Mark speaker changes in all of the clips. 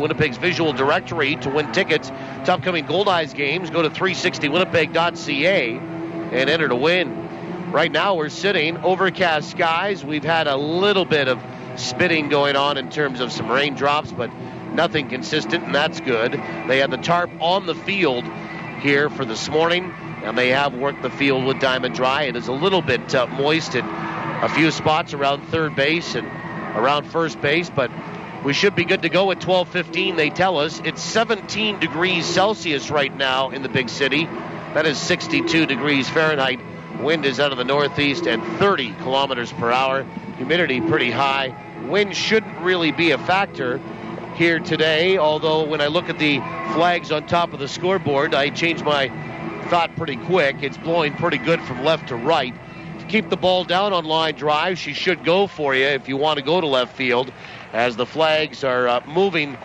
Speaker 1: Winnipeg's visual directory to win tickets to upcoming Goldeyes games. Go to 360winnipeg.ca and enter to win. Right now we're sitting overcast skies. We've had a little bit of spitting going on in terms of some raindrops, but nothing consistent, and that's good. They had the tarp on the field here for this morning, and they have worked the field with Diamond Dry. It is a little bit moist at a few spots around third base and around first base, but we should be good to go at 12:15, they tell us. It's 17 degrees Celsius right now in the big city. That is 62 degrees Fahrenheit. Wind is out of the northeast and 30 kilometers per hour. Humidity pretty high. Wind shouldn't really be a factor here today, although when I look at the flags on top of the scoreboard, I change my thought pretty quick. It's blowing pretty good from left to right. To keep the ball down on line drive, she should go for you if you want to go to left field, as the flags are moving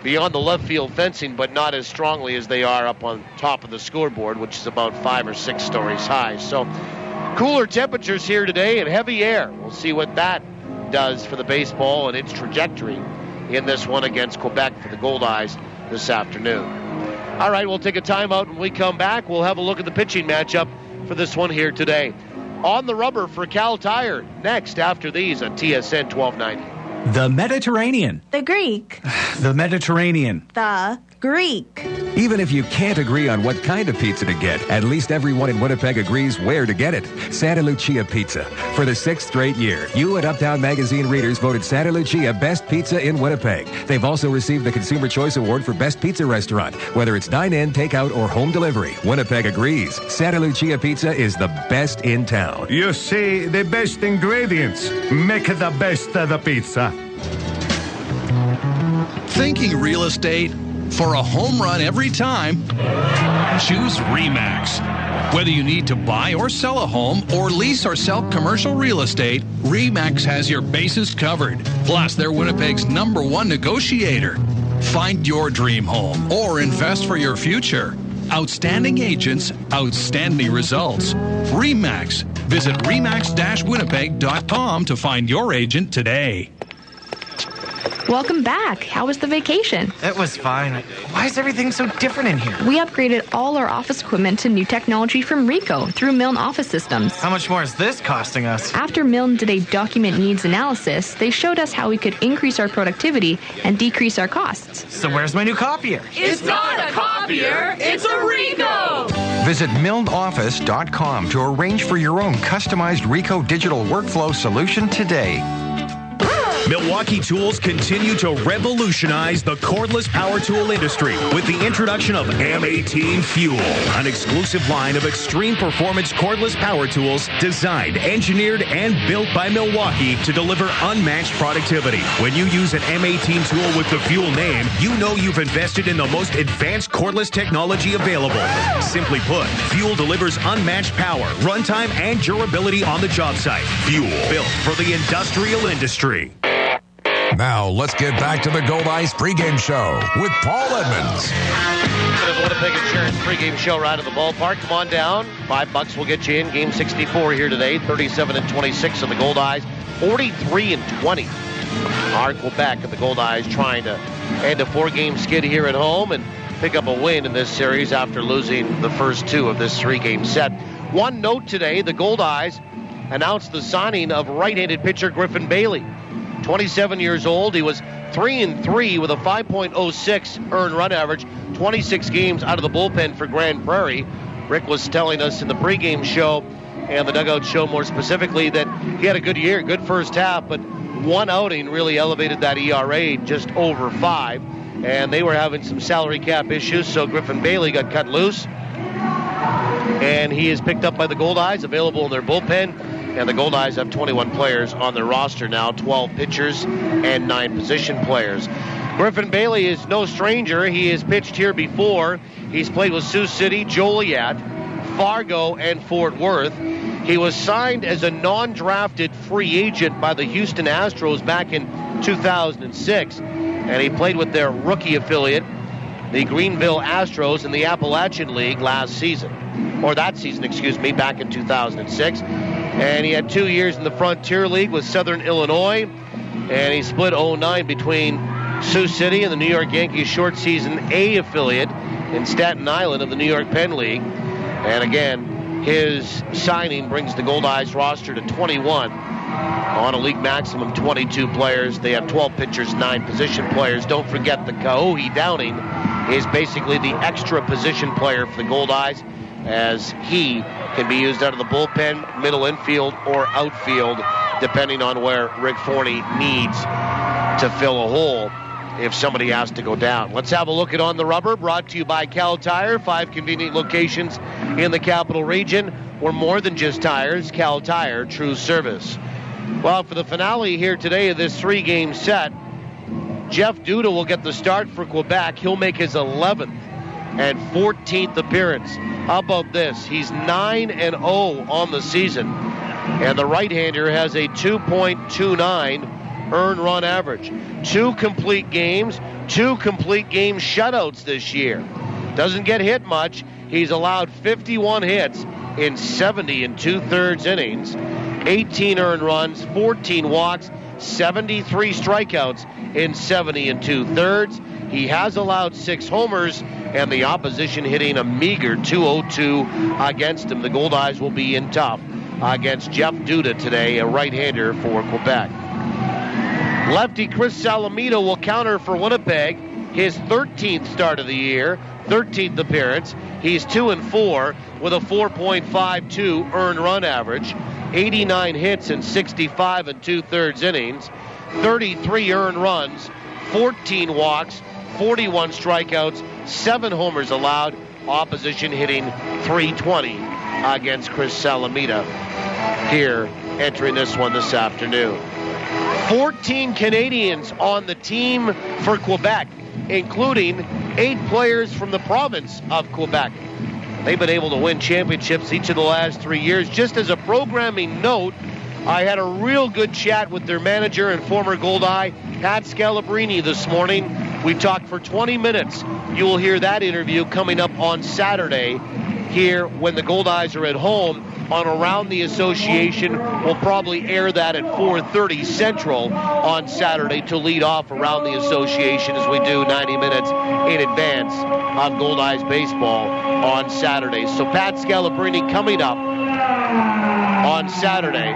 Speaker 1: beyond the left field fencing, but not as strongly as they are up on top of the scoreboard, which is about 5 or 6 stories high. So cooler temperatures here today and heavy air. We'll see what that does for the baseball and its trajectory in this one against Quebec for the Goldeyes this afternoon. All right, we'll take a timeout. When we come back, we'll have a look at the pitching matchup for this one here today. On the rubber for Cal Tire, next after these on TSN 1290.
Speaker 2: The Mediterranean.
Speaker 3: The Greek.
Speaker 2: The Mediterranean.
Speaker 3: The Greek.
Speaker 4: Even if you can't agree on what kind of pizza to get, at least everyone in Winnipeg agrees where to get it. Santa Lucia Pizza. For the 6th straight year, you and Uptown Magazine readers voted Santa Lucia Best Pizza in Winnipeg. They've also received the Consumer Choice Award for Best Pizza Restaurant. Whether it's dine-in, takeout, or home delivery, Winnipeg agrees. Santa Lucia Pizza is the best in town.
Speaker 5: You see, the best ingredients make the best of the pizza.
Speaker 6: Thinking real estate? For a home run every time, choose RE/MAX. Whether you need to buy or sell a home or lease or sell commercial real estate, RE/MAX has your bases covered. Plus, they're Winnipeg's #1 negotiator. Find your dream home or invest for your future. Outstanding agents, outstanding results. RE/MAX. Visit remax-winnipeg.com to find your agent today.
Speaker 7: Welcome back. How was the vacation?
Speaker 8: It was fine. Why is everything so different in here?
Speaker 7: We upgraded all our office equipment to new technology from Ricoh through Milne Office Systems.
Speaker 8: How much more is this costing us?
Speaker 7: After Milne did a document needs analysis, they showed us how we could increase our productivity and decrease our costs.
Speaker 8: So where's my new copier?
Speaker 9: It's not a copier, it's a Ricoh!
Speaker 10: Visit milneoffice.com to arrange for your own customized Ricoh digital workflow solution today.
Speaker 11: Milwaukee Tools continue to revolutionize the cordless power tool industry with the introduction of M18 Fuel, an exclusive line of extreme performance cordless power tools designed, engineered, and built by Milwaukee to deliver unmatched productivity. When you use an M18 tool with the Fuel name, you know you've invested in the most advanced cordless technology available. Simply put, Fuel delivers unmatched power, runtime, and durability on the job site. Fuel, built for the industrial industry.
Speaker 12: Now, let's get back to the Goldeyes pregame show with Paul Edmonds.
Speaker 1: The Winnipeg Insurance pregame show right at the ballpark. Come on down. $5 will get you in. Game 64 here today. 37-26 on the Goldeyes. 43-20 are Quebec at the Goldeyes, trying to end a 4-game skid here at home and pick up a win in this series after losing the first 2 of this 3-game set. One note today, the Goldeyes announced the signing of right-handed pitcher Griffin Bailey. 27 years old. He was 3-3 with a 5.06 earned run average, 26 games out of the bullpen for Grand Prairie. Rick was telling us in the pregame show and the dugout show more specifically that he had a good year, good first half, but one outing really elevated that ERA just over 5, and they were having some salary cap issues, so Griffin Bailey got cut loose, and he is picked up by the Goldeyes, available in their bullpen. And the Goldeyes have 21 players on their roster now, 12 pitchers and 9 position players. Griffin Bailey is no stranger. He has pitched here before. He's played with Sioux City, Joliet, Fargo, and Fort Worth. He was signed as a non-drafted free agent by the Houston Astros back in 2006. And he played with their rookie affiliate, the Greenville Astros, in the Appalachian League back in 2006. And he had 2 years in the Frontier League with Southern Illinois, and he split 09 between Sioux City and the New York Yankees short season A affiliate in Staten Island of the New York Penn League. And again, his signing brings the Goldeyes roster to 21 on a league maximum 22 players. They have 12 pitchers, 9 position players. Don't forget the Kaohi Downing is basically the extra position player for the Goldeyes, as he can be used out of the bullpen, middle infield, or outfield, depending on where Rick Forney needs to fill a hole if somebody has to go down. Let's have a look at On the Rubber, brought to you by Cal Tire. 5 convenient locations in the capital region. We're more than just tires. Cal Tire, true service. Well, for the finale here today of this 3-game set, Jeff Duda will get the start for Quebec. He'll make his 11th and 14th appearance. How about this? He's 9-0 on the season, and the right-hander has a 2.29 earned run average. 2 complete games, 2 complete game shutouts this year. Doesn't get hit much. He's allowed 51 hits in 70 2/3 innings, 18 earned runs, 14 walks, 73 strikeouts in 70 2/3. He has allowed 6 homers, and the opposition hitting a meager 202 against him. The Goldeyes will be in tough against Jeff Duda today, a right-hander for Quebec. Lefty Chris Salamito will counter for Winnipeg, his 13th start of the year, 13th appearance. He's 2-4 with a 4.52 earned run average, 89 hits in 65 2/3 innings, 33 earned runs, 14 walks, 41 strikeouts, 7 homers allowed. Opposition hitting .320 against Chris Salamita here entering this one this afternoon. 14 Canadians on the team for Quebec, including 8 players from the province of Quebec. They've been able to win championships each of the last 3 years. Just as a programming note, I had a real good chat with their manager and former Goldeye, Pat Scalabrini, this morning. We talked for 20 minutes. You will hear that interview coming up on Saturday here when the Goldeyes are at home on Around the Association. We'll probably air that at 4:30 Central on Saturday to lead off Around the Association, as we do 90 minutes in advance of Goldeyes baseball on Saturday. So Pat Scalabrini coming up on Saturday,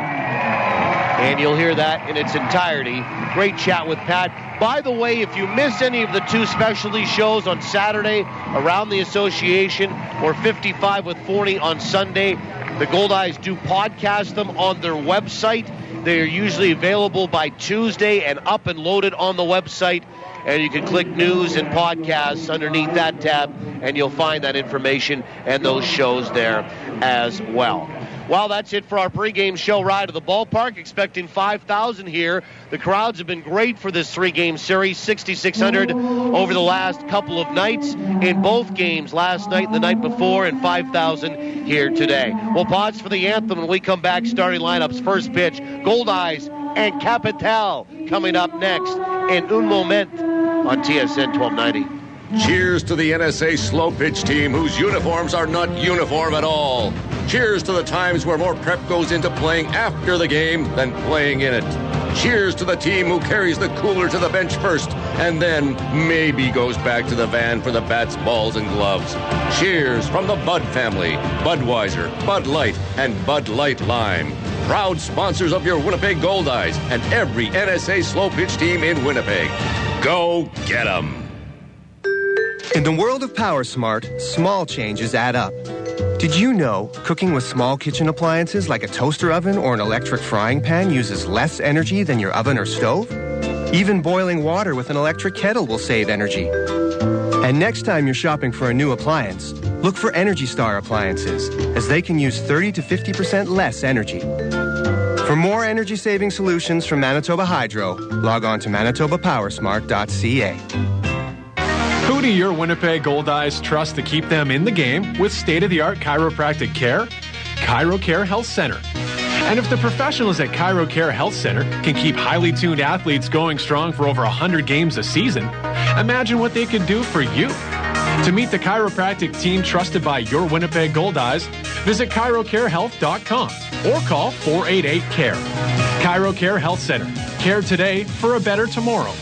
Speaker 1: and you'll hear that in its entirety. Great chat with Pat. By the way, if you miss any of the 2 specialty shows on Saturday, Around the Association, or 55 with Forney on Sunday, the Goldeyes do podcast them on their website. They are usually available by Tuesday and up and loaded on the website. And you can click News and Podcasts underneath that tab, and you'll find that information and those shows there as well. Well, that's it for our pregame show ride to the ballpark. Expecting 5,000 here. The crowds have been great for this 3-game series. 6,600 over the last couple of nights in both games, last night and the night before, and 5,000 here today. We'll pause for the anthem when we come back. Starting lineups, first pitch, Goldeyes and Capitales coming up next in Un Moment on TSN 1290.
Speaker 13: Cheers to the NSA slow pitch team, whose uniforms are not uniform at all. Cheers to the times where more prep goes into playing after the game than playing in it. Cheers to the team who carries the cooler to the bench first and then maybe goes back to the van for the bats, balls, and gloves. Cheers from the Bud family, Budweiser, Bud Light, and Bud Light Lime. Proud sponsors of your Winnipeg Goldeyes and every NSA slow pitch team in Winnipeg. Go get 'em.
Speaker 14: In the world of PowerSmart, small changes add up. Did you know cooking with small kitchen appliances like a toaster oven or an electric frying pan uses less energy than your oven or stove? Even boiling water with an electric kettle will save energy. And next time you're shopping for a new appliance, look for Energy Star appliances, as they can use 30 to 50% less energy. For more energy-saving solutions from Manitoba Hydro, log on to manitobapowersmart.ca.
Speaker 15: Who do your Winnipeg Goldeyes trust to keep them in the game with state-of-the-art chiropractic care? ChiroCare Health Center. And if the professionals at ChiroCare Health Center can keep highly tuned athletes going strong for over 100 games a season, imagine what they could do for you. To meet the chiropractic team trusted by your Winnipeg Goldeyes, visit chirocarehealth.com or call 488-CARE. ChiroCare Health Center. Care today for a better tomorrow.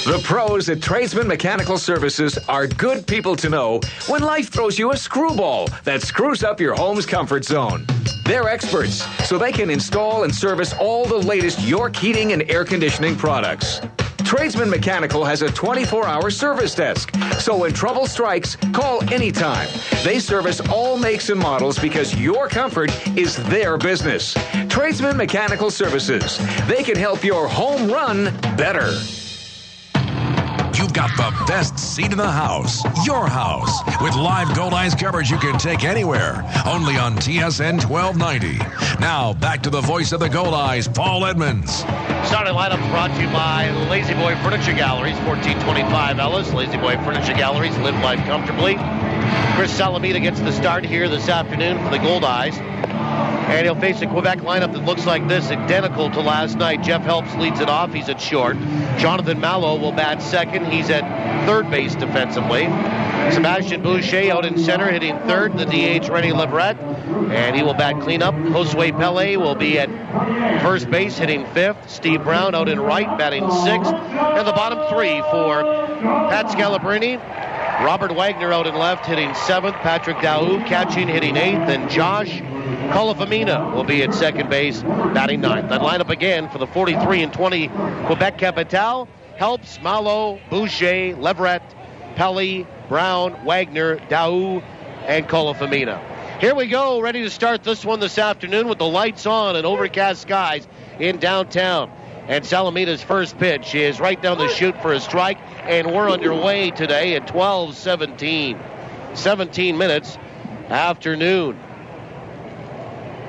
Speaker 16: The pros at Tradesman Mechanical Services are good people to know when life throws you a screwball that screws up your home's comfort zone. They're experts, so they can install and service all the latest York heating and air conditioning products. Tradesman Mechanical has a 24-hour service desk, so when trouble strikes, call anytime. They service all makes and models because your comfort is their business. Tradesman Mechanical Services. They can help your home run better.
Speaker 12: You've got the best seat in the house, your house, with live Goldeyes coverage you can take anywhere, only on TSN 1290. Now, back to the voice of the Goldeyes, Paul Edmonds.
Speaker 1: Starting lineup brought to you by Lazy Boy Furniture Galleries, 1425 Ellis. Lazy Boy Furniture Galleries, live life comfortably. Chris Salamita gets the start here this afternoon for the Goldeyes. And he'll face a Quebec lineup that looks like this, identical to last night. Jeff Helps leads it off. He's at short. Jonathan Mallow will bat second. He's at third base defensively. Sebastian Boucher out in center, hitting third. The DH, Rennie Leverett, and he will bat cleanup. Josue Pele will be at first base, hitting fifth. Steve Brown out in right, batting sixth. And the bottom three for Pat Scalabrini. Robert Wagner out in left, hitting seventh. Patrick Daou catching, hitting eighth. And Josh Colifamina will be at second base, batting ninth. That lineup again for the 43-20 Québec Capitales. Helps, Malo, Boucher, Leverett, Pelly, Brown, Wagner, Daou, and Colifamina. Here we go, ready to start this one this afternoon with the lights on and overcast skies in downtown. And Salamita's first pitch is right down the chute for a strike, and we're underway today at 12:17. 17 minutes afternoon.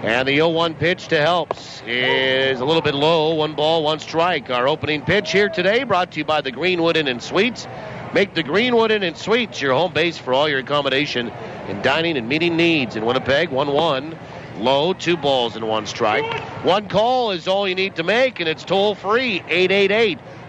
Speaker 1: And the 0-1 pitch to Helps is a little bit low. 1 ball, 1 strike. Our opening pitch here today brought to you by the Greenwood Inn & Suites. Make the Greenwood Inn & Suites your home base for all your accommodation and dining and meeting needs. In Winnipeg, 1-1. Low, 2 balls and 1 strike. 1 call is all you need to make, and it's toll-free.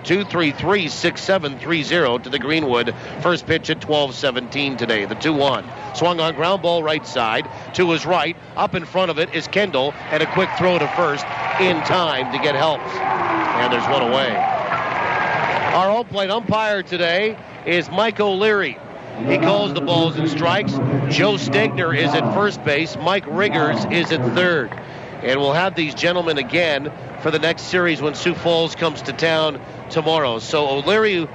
Speaker 1: 888-233-6730 to the Greenwood. First pitch at 12:17 today. The 2-1. Swung on ground ball right side to his right. Up in front of it is Kendall, and a quick throw to first in time to get Helps. And there's one away. Our home plate umpire today is Mike O'Leary. He calls the balls and strikes. Joe Stegner is at first base. Mike Riggers is at third. And we'll have these gentlemen again for the next series when Sioux Falls comes to town tomorrow. So O'Leary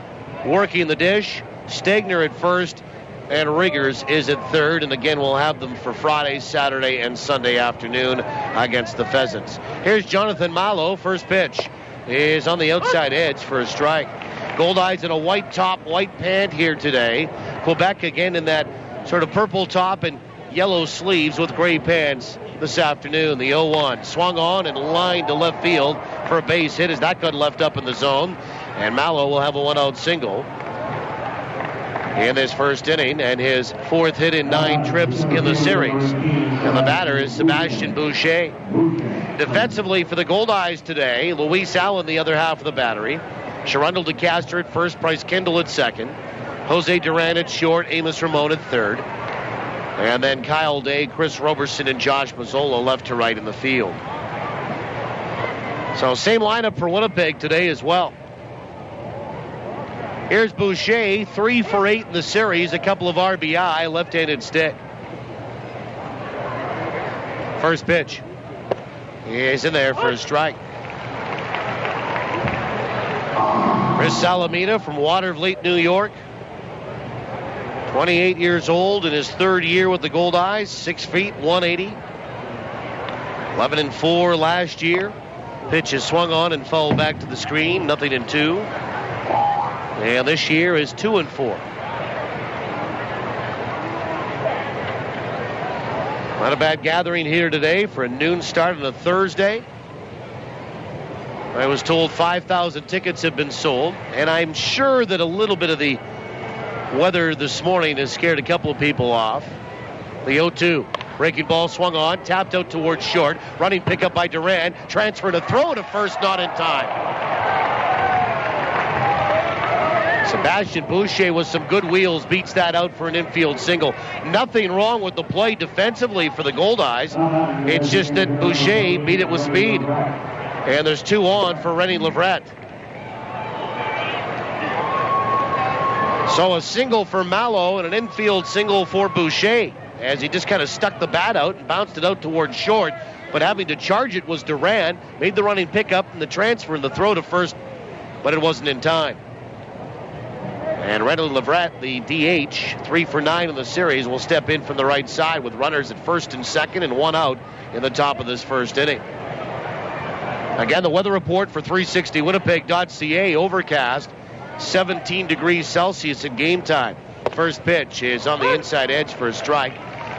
Speaker 1: working the dish, Stegner at first, and Riggers is at third. And again, we'll have them for Friday, Saturday, and Sunday afternoon against the Pheasants. Here's Jonathan Mallow. First pitch is on the outside edge for a strike. Goldeyes in a white top, white pant here today. Quebec again in that sort of purple top and yellow sleeves with gray pants this afternoon. The 0-1 swung on and lined to left field for a base hit as that got left up in the zone. And Mallow will have a 1-out single in this first inning and his 4th hit in 9 trips in the series. And the batter is Sebastian Boucher. Defensively for the Goldeyes today, Luis Allen the other half of the battery. Sharundel DeCaster at first, Bryce Kendall at second. Jose Duran at short, Amos Ramon at third. And then Kyle Day, Chris Roberson, and Josh Mazzola left to right in the field. So same lineup for Winnipeg today as well. Here's Boucher, 3 for 8 in the series, a couple of RBI, left-handed stick. First pitch is in there for a strike. Chris Salamita from Watervliet, New York. 28 years old in his 3rd year with the Goldeyes. 6 feet, 180. 11-4 last year. Pitch is swung on and fouled back to the screen. 0-2. And this year is 2-4. Not a bad gathering here today for a noon start on a Thursday. I was told 5,000 tickets have been sold, and I'm sure that a little bit of the weather this morning has scared a couple of people off. The 0-2. Breaking ball swung on, tapped out towards short. Running pickup by Duran. Transfer to throw to first, not in time. Sebastian Boucher with some good wheels beats that out for an infield single. Nothing wrong with the play defensively for the Goldeyes. It's just that Boucher beat it with speed. And there's 2 on for Rennie Leverett. So a single for Mallow and an infield single for Boucher, as he just kind of stuck the bat out and bounced it out towards short. But having to charge it was Duran. Made the running pickup and the transfer and the throw to first, but it wasn't in time. And Renaud Leverett, the DH, 3 for 9 in the series, will step in from the right side with runners at first and second and one out in the top of this first inning. Again, the weather report for 360winnipeg.ca, overcast, 17 degrees Celsius at game time. First pitch is on the inside edge for a strike.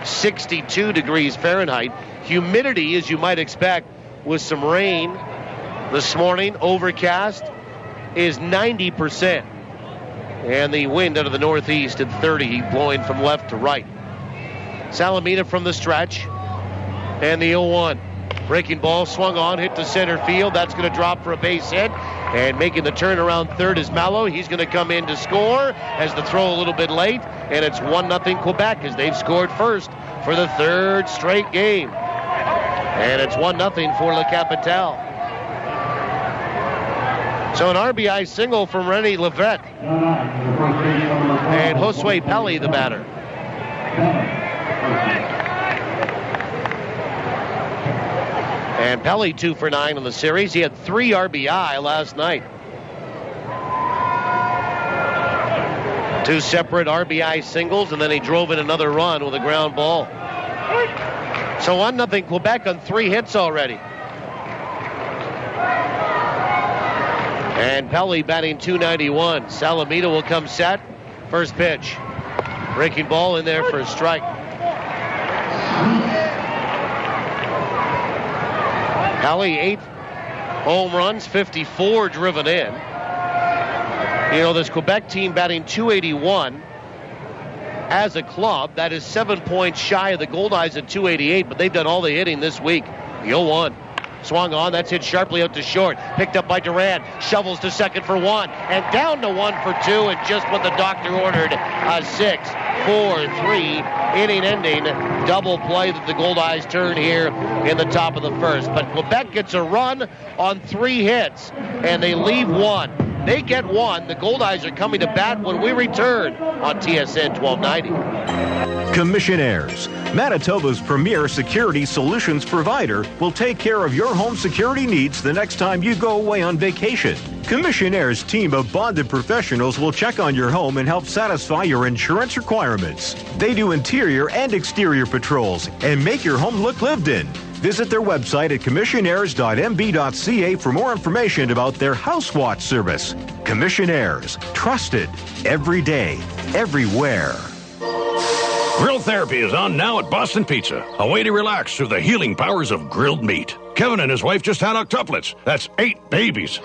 Speaker 1: 62 degrees Fahrenheit. Humidity, as you might expect, with some rain this morning, overcast, is 90%. And the wind out of the northeast at 30, blowing from left to right. Salamina from the stretch. And the 0-1. Breaking ball swung on, hit to center field. That's going to drop for a base hit. And making the turn around third is Mallow. He's going to come in to score as the throw a little bit late. And it's 1-0 Quebec as they've scored first for the third straight game. And it's 1-0 for Le Capitale. So an RBI single from René Leverett. And Josue Pelli, the batter. And Pelli 2 for 9 in the series. He had 3 RBI last night. 2 separate RBI singles, and then he drove in another run with a ground ball. So 1-0 Quebec on 3 hits already. And Pelli batting .291. Salamina will come set. First pitch. Breaking ball in there for a strike. Pelli, 8 home runs, 54 driven in. You know, this Quebec team batting .281 as a club. That is 7 points shy of the Goldeyes at .288, but they've done all the hitting this week. The 0-1. Swung on, that's hit sharply out to short. Picked up by Durant, shovels to second for 1, and down to 1 for 2, and just what the doctor ordered, a 6-4-3 inning-ending double play that the Goldeyes turn here in the top of the first. But Quebec gets a run on 3 hits, and they leave 1. They get 1. The Goldeyes are coming to bat when we return on TSN 1290.
Speaker 11: Commissionaires, Manitoba's premier security solutions provider, will take care of your home security needs the next time you go away on vacation. Commissionaires' team of bonded professionals will check on your home and help satisfy your insurance requirements. They do interior and exterior patrols and make your home look lived in. Visit their website at commissionaires.mb.ca for more information about their House Watch service. Commissionaires, trusted every day, everywhere.
Speaker 17: Grill therapy is on now at Boston Pizza. A way to relax through the healing powers of grilled meat. Kevin and his wife just had octuplets. That's 8 babies.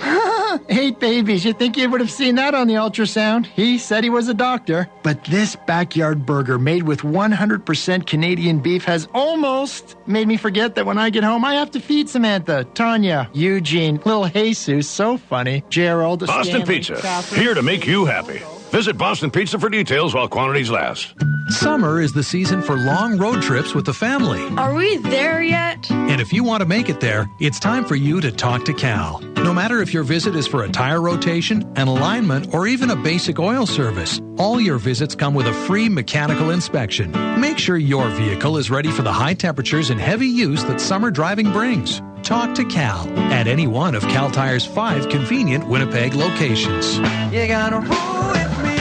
Speaker 18: 8 babies. You'd think you would have seen that on the ultrasound. He said he was a doctor. But this backyard burger made with 100% Canadian beef has almost made me forget that when I get home, I have to feed Samantha, Tanya, Eugene, little Jesus, so funny, Gerald,
Speaker 17: Boston
Speaker 18: Stanley,
Speaker 17: Pizza,
Speaker 18: Catherine.
Speaker 17: here to make you happy. Visit Boston Pizza for details while quantities last.
Speaker 6: Summer is the season for long road trips with the family.
Speaker 9: Are we there yet?
Speaker 6: And if you want to make it there, it's time for you to talk to Cal. No matter if your visit is for a tire rotation, an alignment, or even a basic oil service, all your visits come with a free mechanical inspection. Make sure your vehicle is ready for the high temperatures and heavy use that summer driving brings. Talk to Cal at any one of Cal Tire's 5 convenient Winnipeg locations.
Speaker 9: You gotta roll with me.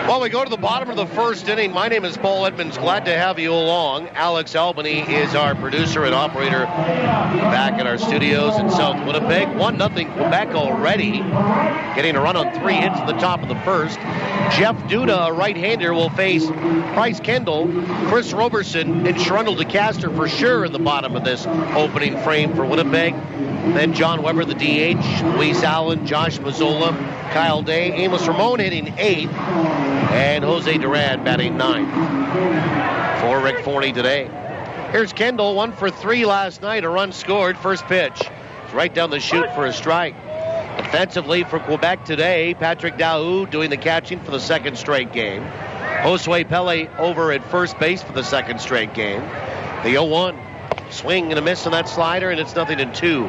Speaker 1: Well, we go to the bottom of the first inning. My name is Paul Edmonds. Glad to have you along. Alex Albany is our producer and operator back at our studios in South Winnipeg. 1-0 Quebec already. Getting a run on 3 hits at the top of the first. Jeff Duda, a right-hander, will face Bryce Kendall, Chris Roberson, and Shrundle DeCaster for sure in the bottom of this opening frame for Winnipeg. Then John Weber, the DH, Luis Allen, Josh Mazzola, Kyle Day, Amos Ramon hitting 8th, and Jose Duran batting 9th for Rick Forney today. Here's Kendall, 1 for 3 last night, a run scored, first pitch. It's right down the chute for a strike. Offensively for Quebec today, Patrick Daoust doing the catching for the second straight game. Josue Pelli over at first base for the second straight game. The 0-1. Swing and a miss on that slider, and it's 0-2.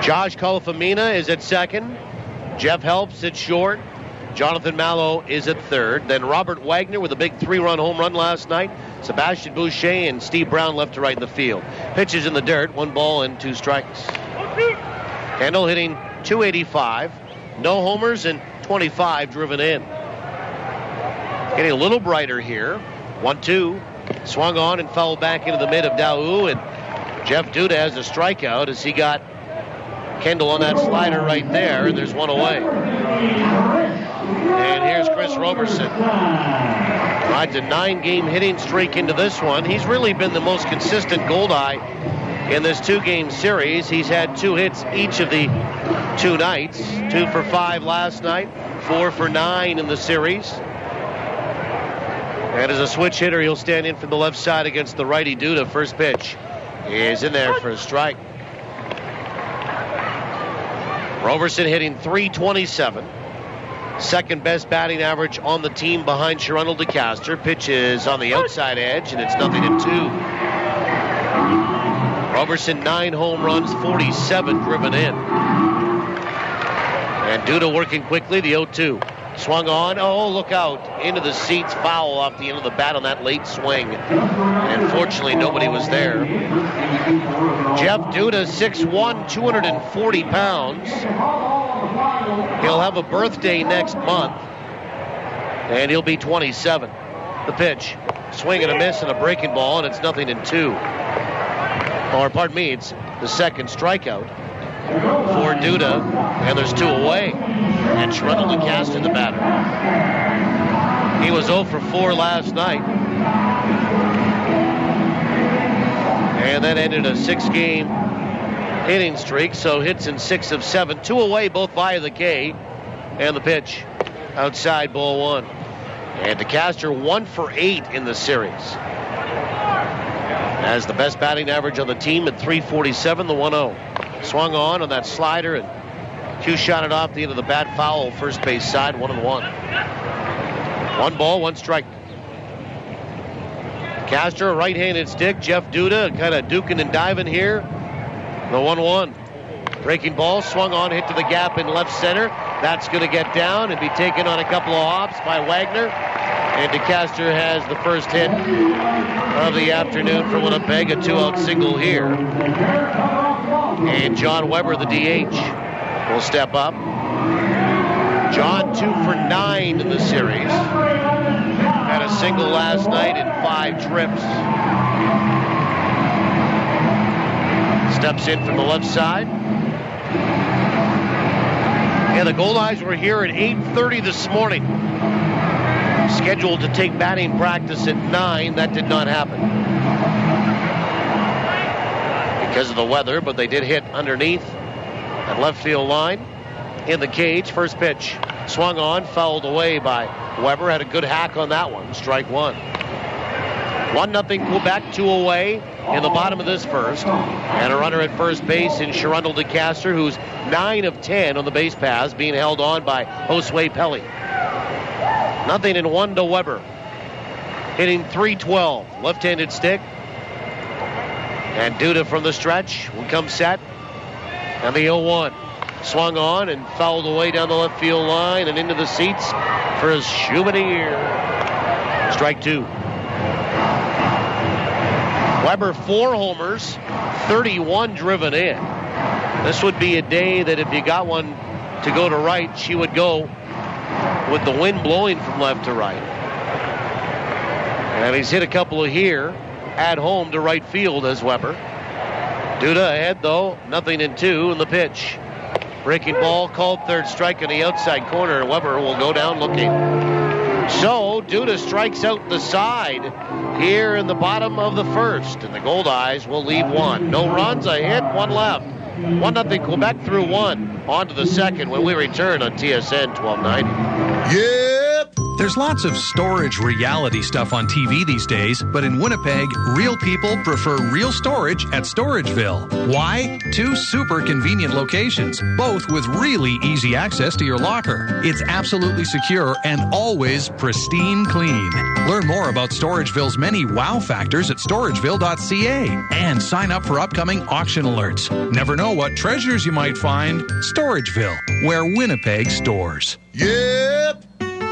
Speaker 1: Josh Calafamina is at second. Jeff Helps at short. Jonathan Mallow is at third. Then Robert Wagner with a big 3-run home run last night. Sebastian Boucher and Steve Brown left to right in the field. Pitches in the dirt, 1 ball and 2 strikes. Kendall hitting .285, no homers and 25 driven in. Getting a little brighter here. 1-2, swung on and fouled back into the mid of Daou, and Jeff Duda has a strikeout as he got Kendall on that slider right there, and there's 1 away. And here's Chris Roberson. Rides a 9-game hitting streak into this one. He's really been the most consistent Goldeye in this 2-game series. He's had 2 hits each of the 2 nights. 2 for 5 last night, 4 for 9 in the series. And as a switch hitter, he'll stand in from the left side against the righty Duda. First pitch is in there for a strike. Roberson hitting .327. Second best batting average on the team behind Sherundle DeCaster. Pitch is on the outside edge, and it's 0-2. Roberson 9 home runs, 47 driven in. And Duda working quickly, the 0-2. Swung on, look out, into the seats, foul off the end of the bat on that late swing. And unfortunately, nobody was there. Jeff Duda, 6'1", 240 pounds. He'll have a birthday next month, and he'll be 27. The pitch, swing and a miss and a breaking ball, and it's 0-2. Or, pardon me, it's the second strikeout for Duda, and there's 2 away. And Sherundle DeCaster, the batter. He was 0 for 4 last night. And that ended a 6-game hitting streak, so hits in 6 of 7. 2 away, both via the K. And the pitch, outside, ball 1. And DeCaster 1 for 8 in the series. Has the best batting average on the team at .347, the 1-0. Swung on that slider, and Q shot it off the end of the bat, foul, first base side, 1-1. 1 ball, 1 strike. Castor, a right-handed stick. Jeff Duda kind of duking and diving here. The 1-1. Breaking ball, swung on, hit to the gap in left center. That's going to get down and be taken on a couple of hops by Wagner. And DeCaster has the first hit of the afternoon for Winnipeg, a 2-out single here. And John Weber, the DH, will step up. John 2 for 9 in the series. Had a single last night in 5 trips. Steps in from the left side. Yeah, the Goldeyes were here at 8:30 this morning. Scheduled to take batting practice at 9. That did not happen because of the weather, but they did hit underneath at left field line in the cage. First pitch swung on, fouled away by Weber. Had a good hack on that one. Strike 1. 1-0 Quebec, 2 away in the bottom of this first. And a runner at first base in Sherundle DeCaster, who's 9 of 10 on the base paths, being held on by Josue Pelli. 0-1 to Weber. Hitting .312. Left-handed stick. And Duda from the stretch will come set. And the 0-1. Swung on and fouled away down the left field line and into the seats for his souvenir. Strike 2. Weber 4 homers, 31 driven in. This would be a day that if you got one to go to right, she would go with the wind blowing from left to right. And he's hit a couple of here at home to right field as Weber. Duda ahead though, 0-2 in the pitch. Breaking ball, called third strike on the outside corner. Weber will go down looking. So Duda strikes out the side here in the bottom of the first, and the Goldeyes will leave 1. No runs, a hit, 1 left. 1-0 Quebec through 1. On to the second when we return on TSN 1290.
Speaker 19: Yep,
Speaker 6: There's lots of storage reality stuff on TV these days, but in Winnipeg, real people prefer real storage at Storageville. Why? 2 super convenient locations, both with really easy access to your locker. It's absolutely secure and always pristine clean. Learn more about Storageville's many wow factors at storageville.ca and sign up for upcoming auction alerts. Never know what treasures you might find. Storageville, where Winnipeg stores.
Speaker 11: Yep!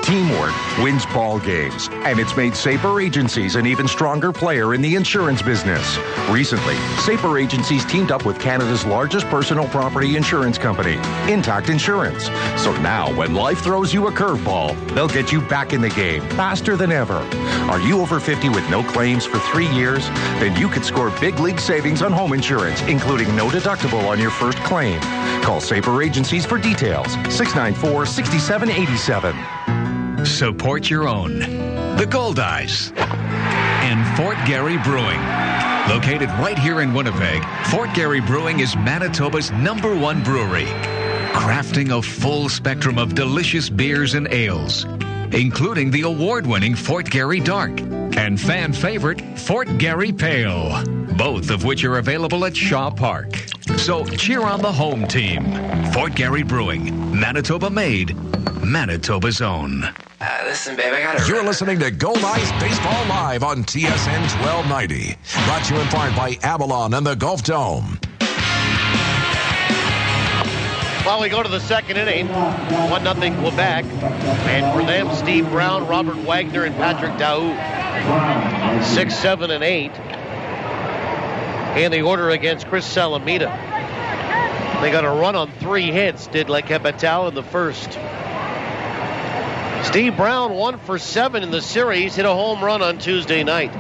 Speaker 11: Teamwork wins ball games, and it's made Sabre Agencies an even stronger player in the insurance business. Recently, Sabre Agencies teamed up with Canada's largest personal property insurance company, Intact Insurance. So now, when life throws you a curveball, they'll get you back in the game faster than ever. Are you over 50 with no claims for 3 years? Then you could score big league savings on home insurance, including no deductible on your first claim. Call Sabre Agencies for details. 694-6787.
Speaker 12: Support your own. The Goldeyes and Fort Garry Brewing. Located right here in Winnipeg, Fort Garry Brewing is Manitoba's #1 brewery, crafting a full spectrum of delicious beers and ales, including the award-winning Fort Garry Dark and fan favorite Fort Garry Pale, both of which are available at Shaw Park. So cheer on the home team. Fort Garry Brewing, Manitoba made, Manitoba's own.
Speaker 19: Listen, babe, I got it.
Speaker 12: You're listening to Goldeyes Baseball Live on TSN 1290. Brought to you in part by Avalon and the Gulf Dome.
Speaker 1: Well, we go to the second inning. 1-0 Quebec. And for them, Steve Brown, Robert Wagner, and Patrick Daou. 6, 7, and 8. And the order against Chris Salamita. They got a run on 3 hits, did Québec Capitales in the first. Steve Brown, 1 for 7 in the series, hit a home run on Tuesday night.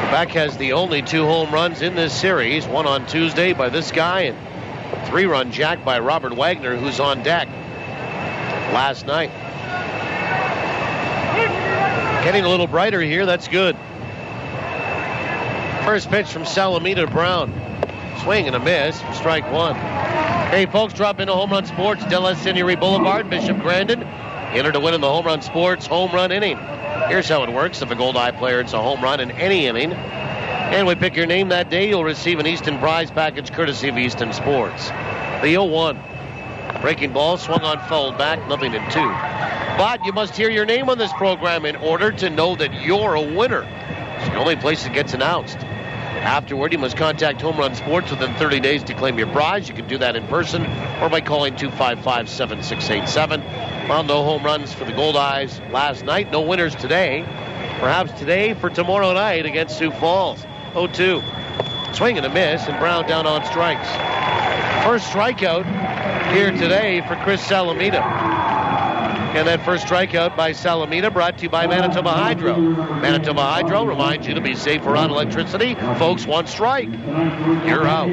Speaker 1: Quebec has the only 2 home runs in this series, one on Tuesday by this guy and 3-run jack by Robert Wagner, who's on deck last night. Getting a little brighter here, that's good. First pitch from Salamita to Brown. Swing and a miss, strike 1. Hey, folks, drop into Home Run Sports, De La Seigneurie Boulevard, Bishop Grandin. Enter to win in the Home Run Sports home run inning. Here's how it works. If a Goldeye player hits a home run in any inning, and we pick your name that day, you'll receive an Easton prize package courtesy of Easton Sports. The 0-1. Breaking ball, swung on, fouled back, 0-2. But you must hear your name on this program in order to know that you're a winner. It's the only place it gets announced. Afterward, you must contact Home Run Sports within 30 days to claim your prize. You can do that in person or by calling 255-7687. Well, no home runs for the Goldeyes last night. No winners today. Perhaps today for tomorrow night against Sioux Falls. 0-2. Swing and a miss, and Brown down on strikes. First strikeout here today for Chris Salamita. And that first strikeout by Salamita brought to you by Manitoba Hydro. Manitoba Hydro reminds you to be safe around electricity. Folks, 1 strike. You're out.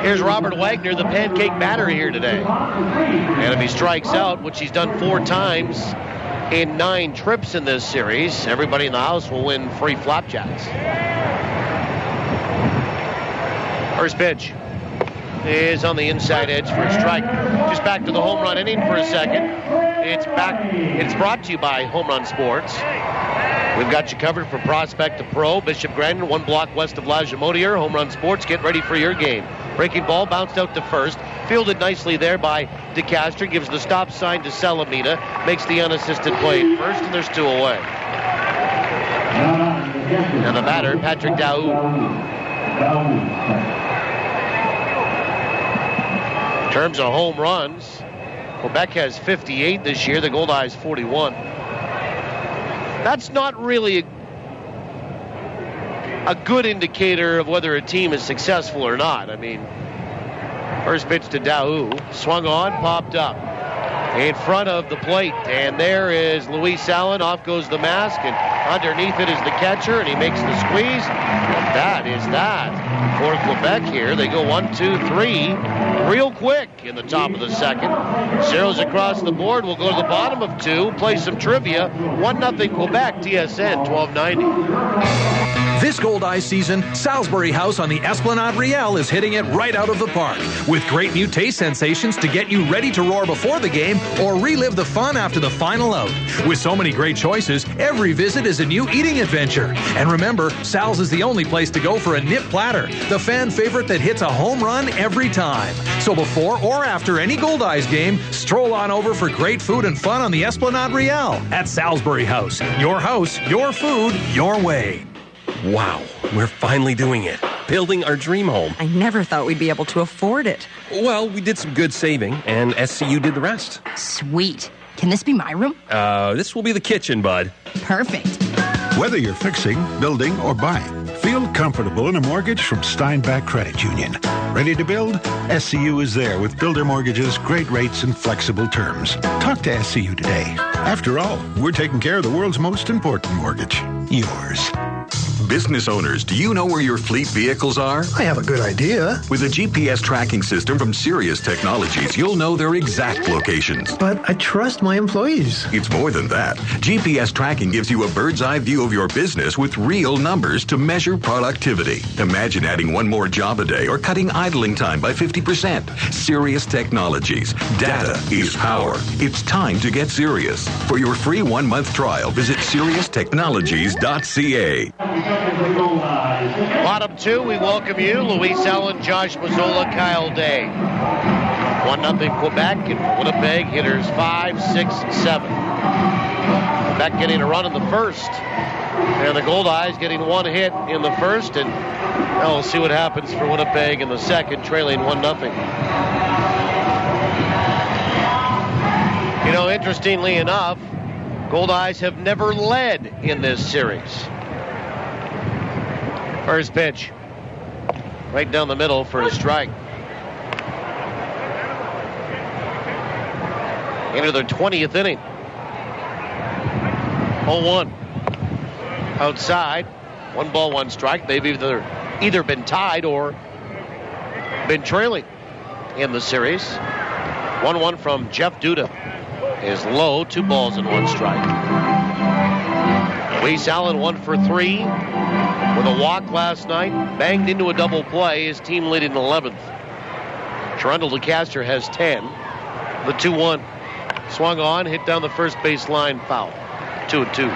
Speaker 1: Here's Robert Wagner, the pancake batter here today. And if he strikes out, which he's done 4 times in 9 trips in this series, everybody in the house will win free flapjacks. First pitch is on the inside edge for a strike. Just back to the home run inning for a second. It's brought to you by Home Run Sports. We've got you covered from prospect to pro. Bishop Grandin, 1 block west of Lajimodier. Home Run Sports, get ready for your game. Breaking ball, bounced out to first. Fielded nicely there by DeCastro. Gives the stop sign to Salamita. Makes the unassisted play at first, and there's 2 away. And the batter, Patrick Daou. In terms of home runs, Quebec has 58 this year. The Goldeyes 41. That's not really a good indicator of whether a team is successful or not. I mean, first pitch to Daou, swung on, popped up in front of the plate, and there is Luis Allen. Off goes the mask, and underneath it is the catcher, and he makes the squeeze, and that is that for Quebec here. They go 1, 2, 3 real quick in the top of the second. Zeros across the board. We'll go to the bottom of 2, play some trivia. 1-0 Quebec, TSN 1290.
Speaker 6: This Goldeyes season, Salisbury House on the Esplanade Riel is hitting it right out of the park with great new taste sensations to get you ready to roar before the game or relive the fun after the final out. With so many great choices, every visit is a new eating adventure. And remember, Sal's is the only place to go for a nip platter, the fan favorite that hits a home run every time. So before or after any Goldeyes game, stroll on over for great food and fun on the Esplanade Riel at Salisbury House, your food, your way.
Speaker 19: Wow, we're finally doing it. Building our dream home.
Speaker 3: I never thought we'd be able to afford it.
Speaker 19: Well, we did some good saving, and SCU did the rest.
Speaker 20: Sweet. Can this be my room?
Speaker 19: This will be the kitchen, bud.
Speaker 20: Perfect.
Speaker 21: Whether you're fixing, building, or buying, feel comfortable in a mortgage from Steinbach Credit Union. Ready to build? SCU is there with builder mortgages, great rates, and flexible terms. Talk to SCU today. After all, we're taking care of the world's most important mortgage, yours.
Speaker 22: Business owners, do you know where your fleet vehicles are?
Speaker 23: I have a good idea.
Speaker 22: With a GPS tracking system from Sirius Technologies, you'll know their exact locations.
Speaker 23: But I trust my employees.
Speaker 22: It's more than that. GPS tracking gives you a bird's eye view of your business with real numbers to measure productivity. Imagine adding one more job a day or cutting idling time by 50%. Sirius Technologies. Data is power. It's time to get serious. For your free 1-month trial, visit SiriusTechnologies.ca.
Speaker 1: Bottom two, we welcome you. Luis Allen, Josh Mazzola, Kyle Day. 1-0 Quebec, and for Winnipeg, hitters 5, 6, 7. Quebec getting a run in the first. And the Goldeyes getting one hit in the first, and now we'll see what happens for Winnipeg in the second, trailing 1-0. You know, interestingly enough, Goldeyes have never led in this series. First pitch. Right down the middle for a strike. Into their 20th inning. 0-1. Outside. 1 ball, 1 strike. They've either been tied or been trailing in the series. 1-1 from Jeff Duda is low. 2 balls and 1 strike. Luis Allen 1 for 3 with a walk last night. Banged into a double play. His team leading 11th. Trundle DeCaster has 10. The 2-1. Swung on, hit down the first base line, foul. 2-2.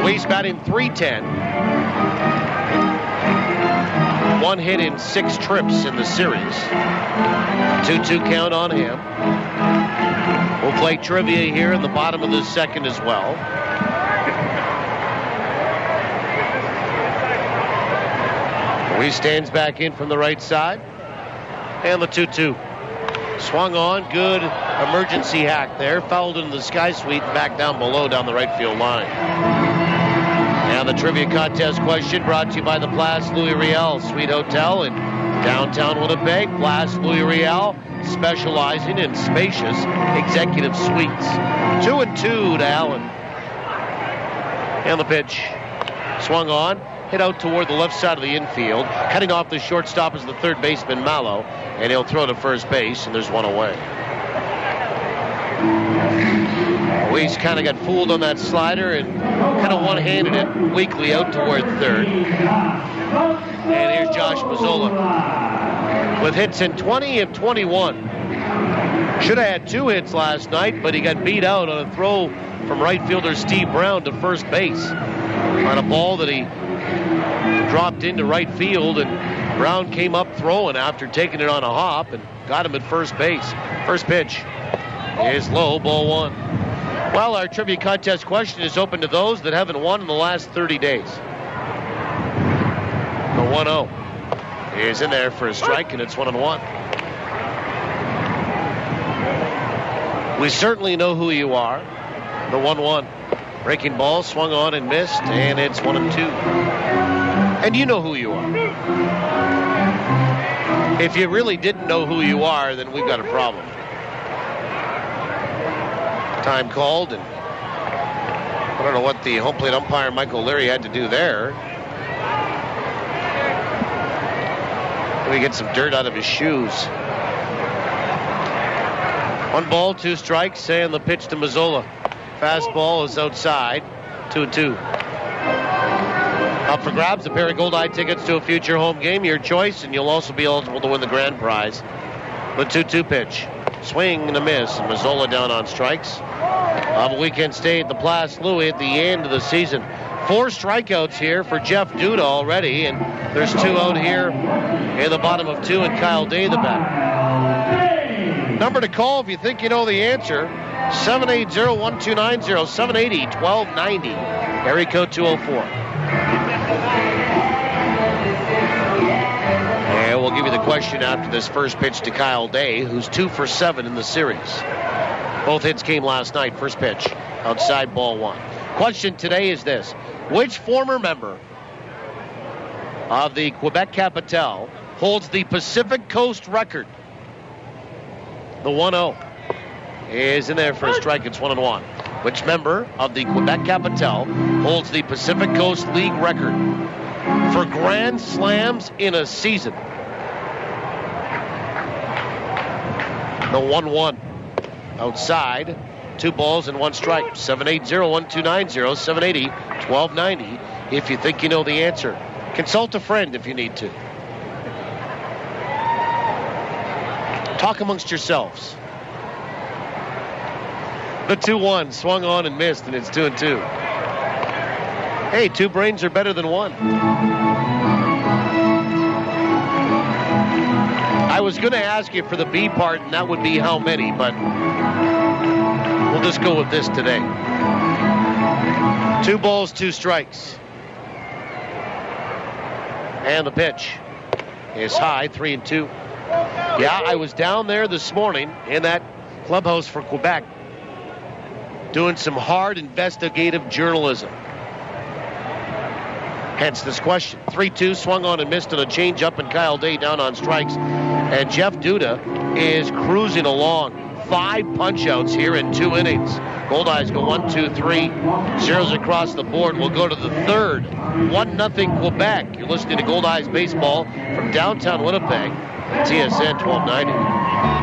Speaker 1: Luis batting .310. 1 hit in 6 trips in the series. 2-2 count on him. We'll play trivia here in the bottom of the second as well. Luis stands back in from the right side. And the 2-2. Swung on. Good emergency hack there. Fouled into the sky suite and back down below down the right field line. And the trivia contest question brought to you by the Place Louis Riel Suite Hotel in downtown Winnipeg. Place Louis Riel, specializing in spacious executive suites. 2-2 to Allen. And the pitch. Swung on. Hit out toward the left side of the infield. Cutting off the shortstop is the third baseman, Mallow. And he'll throw to first base, and there's 1 away. Luis kind of got fooled on that slider and kind of one-handed it weakly out toward third. And here's Josh Mazzola with hits in 20 of 21. Should have had 2 hits last night, but he got beat out on a throw from right fielder Steve Brown to first base on a ball that he dropped into right field, and Brown came up throwing after taking it on a hop and got him at first base. First pitch is low, ball 1. Well, our trivia contest question is open to those that haven't won in the last 30 days. The 1-0 is in there for a strike, and it's 1-1. We certainly know who you are. The 1-1. Breaking ball, swung on and missed, and it's 1-2. And you know who you are. If you really didn't know who you are, then we've got a problem. Time called, and I don't know what the home plate umpire Michael Leary had to do there. Maybe get some dirt out of his shoes. 1 ball, 2 strikes, and the pitch to Mazzola. Fastball is outside. 2-2. Up for grabs, a pair of Goldeye tickets to a future home game, your choice, and you'll also be eligible to win the grand prize. The 2-2 pitch. Swing and a miss. Mazzola down on strikes. We can stay at the Place Louis at the end of the season. 4 strikeouts here for Jeff Duda already, and there's 2 out here in the bottom of 2, and Kyle Day the batter. Number to call if you think you know the answer, 780-1290, 780-1290, area code 204. And we'll give you the question after this first pitch to Kyle Day, who's 2 for 7 in the series. Both hits came last night. First pitch, outside, ball 1. Question today is this. Which former member of the Québec Capitales holds the Pacific Coast record? The 1-0 is in there for a strike. It's 1-1. Which member of the Québec Capitales holds the Pacific Coast League record for grand slams in a season? The 1-1. Outside, 2 balls and 1 strike. 780-1290, 780-1290 if you think you know the answer. Consult a friend if you need to. Talk amongst yourselves. The 2-1 swung on and missed, and it's 2-2. Hey, 2 brains are better than 1. I was going to ask you for the B part, and that would be how many, but we'll just go with this today. 2 balls, 2 strikes. And the pitch is high, 3-2. Yeah, I was down there this morning in that clubhouse for Quebec doing some hard investigative journalism. Hence this question. 3-2, swung on and missed on a changeup, and Kyle Day down on strikes. And Jeff Duda is cruising along. 5 punch-outs here in 2 innings. Goldeyes go 1, 2, 3. Zeros across the board. We'll go to the third. 1-0 Quebec. You're listening to Goldeyes Baseball from downtown Winnipeg. TSN 1290.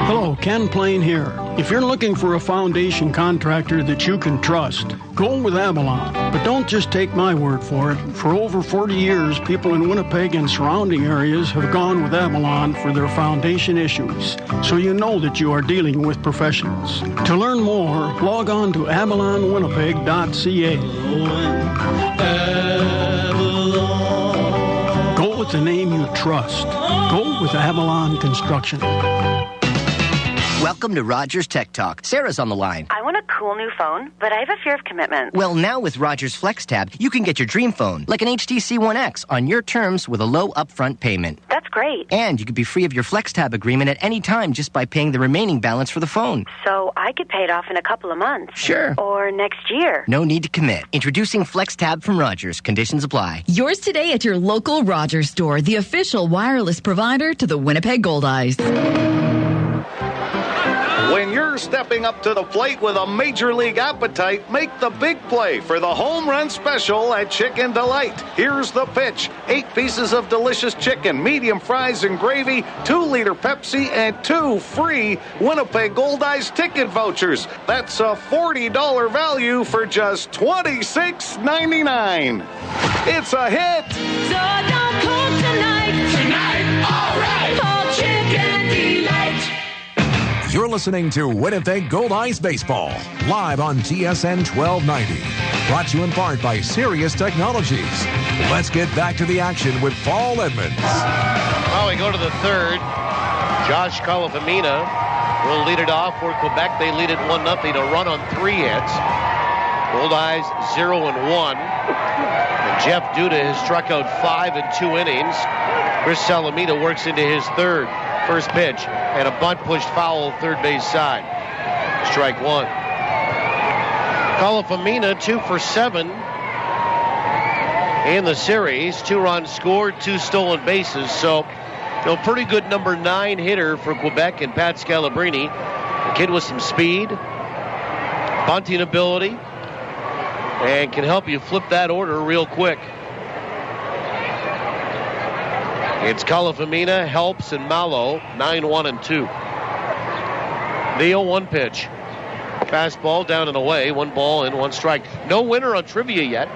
Speaker 2: Hello, Ken Plain here. If you're looking for a foundation contractor that you can trust, go with Avalon. But don't just take my word for it. For over 40 years, people in Winnipeg and surrounding areas have gone with Avalon for their foundation issues. So you know that you are dealing with professionals. To learn more, log on to avalonwinnipeg.ca. Go with the name you trust. Go with Avalon Construction.
Speaker 4: Welcome to Rogers Tech Talk. Sarah's on the line.
Speaker 5: I want a cool new phone, but I have a fear of commitment.
Speaker 4: Well, now with Rogers FlexTab, you can get your dream phone, like an HTC One X, on your terms with a low upfront payment.
Speaker 5: That's great.
Speaker 4: And you could be free of your FlexTab agreement at any time just by paying the remaining balance for the phone.
Speaker 5: So I could pay it off in a couple of months.
Speaker 4: Sure.
Speaker 5: Or next year.
Speaker 4: No need to commit. Introducing FlexTab from Rogers. Conditions apply.
Speaker 3: Yours today at your local Rogers store, the official wireless provider to the Winnipeg Goldeyes.
Speaker 24: When you're stepping up to the plate with a major league appetite, make the big play for the home run special at Chicken Delight. Here's the pitch. 8 pieces of delicious chicken, medium fries and gravy, 2-liter Pepsi, and 2 free Winnipeg Goldeyes ticket vouchers. That's a $40 value for just $26.99. It's a hit.
Speaker 9: So don't call tonight. Tonight, all right. Call Chicken Delight.
Speaker 12: You're listening to Winnipeg Goldeyes Baseball, live on TSN 1290. Brought to you in part by Sirius Technologies. Let's get back to the action with Paul Edmonds.
Speaker 1: Well, we go to the third. Josh Calafamina will lead it off for Quebec. They lead it 1-0, a run on 3 hits. Goldeyes 0-1. And Jeff Duda has struck out 5 in 2 innings. Chris Salamita works into his third. First pitch, and a bunt pushed foul third base side. Strike 1. Calafamina 2 for 7 in the series. 2 runs scored, 2 stolen bases. So, pretty good number 9 hitter for Quebec and Pat Scalabrini. A kid with some speed, bunting ability, and can help you flip that order real quick. It's Calafamina, Helps, and Malo, 9-1 and 2. The 0-1 pitch. Fastball down and away. 1 ball and 1 strike. No winner on trivia yet.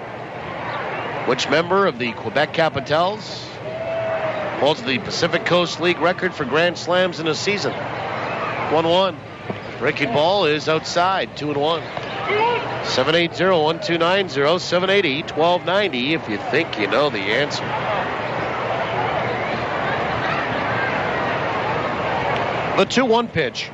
Speaker 1: Which member of the Québec Capitales holds the Pacific Coast League record for Grand Slams in a season? 1-1. Breaking ball is outside. 2-1. 780-1290. 780-1290 if you think you know the answer. The 2-1 pitch.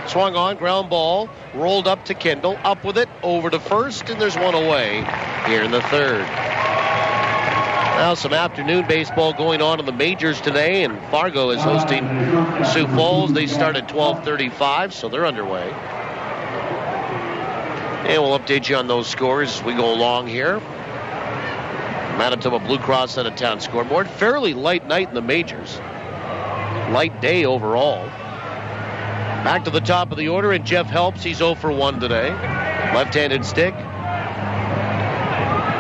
Speaker 1: Swung on, ground ball, rolled up to Kendall, up with it, over to first, and there's 1 away here in the 3rd. Now some afternoon baseball going on in the majors today, and Fargo is hosting Sioux Falls. They start at 12:35, so they're underway. And we'll update you on those scores as we go along here. Manitoba Blue Cross out of town scoreboard. Fairly light night in the majors. Light day overall. Back to the top of the order, and Jeff helps. He's 0 for 1 today. Left-handed stick.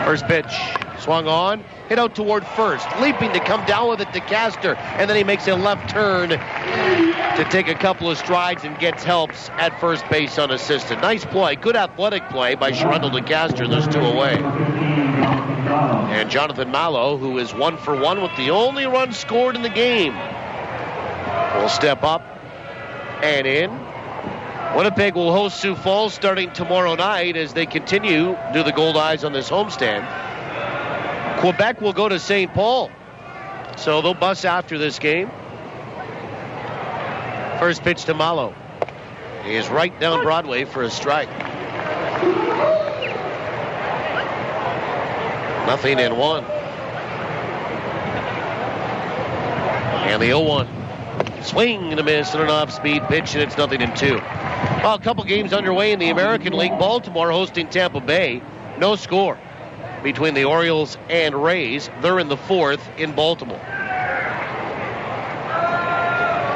Speaker 1: First pitch. Swung on. Hit out toward first. Leaping to come down with it to Castor. And then he makes a left turn to take a couple of strides and gets helps at first base unassisted. Nice play. Good athletic play by Sherundle to Castor. There's 2 away. And Jonathan Malo, who is 1 for 1 with the only run scored in the game, will step up and in. Winnipeg will host Sioux Falls starting tomorrow night as they continue to do the Goldeyes on this homestand. Quebec will go to St. Paul, so they'll bus after this game. First pitch to Malo. He is right down Broadway for a strike. 0-1. And the 0-1. Swing and a miss and an off-speed pitch, and it's 0-2. Well, a couple games underway in the American League. Baltimore hosting Tampa Bay. No score between the Orioles and Rays. They're in the 4th in Baltimore.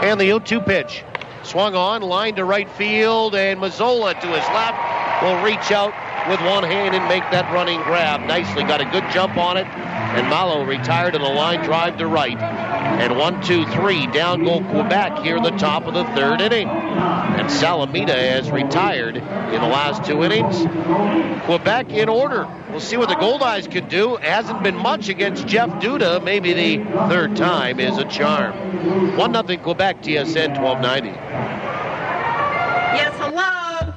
Speaker 1: And the 0-2 pitch. Swung on, line to right field, and Mazzola to his left will reach out with one hand and make that running grab. Nicely, got a good jump on it, and Malo retired in a line drive to right. And 1-2-3, down go Quebec here in the top of the 3rd inning. And Salamita has retired in the last 2 innings. Quebec in order. We'll see what the Goldeyes could do. It hasn't been much against Jeff Duda. Maybe the 3rd time is a charm. 1-0 Quebec, TSN 1290.
Speaker 7: Yes, hello?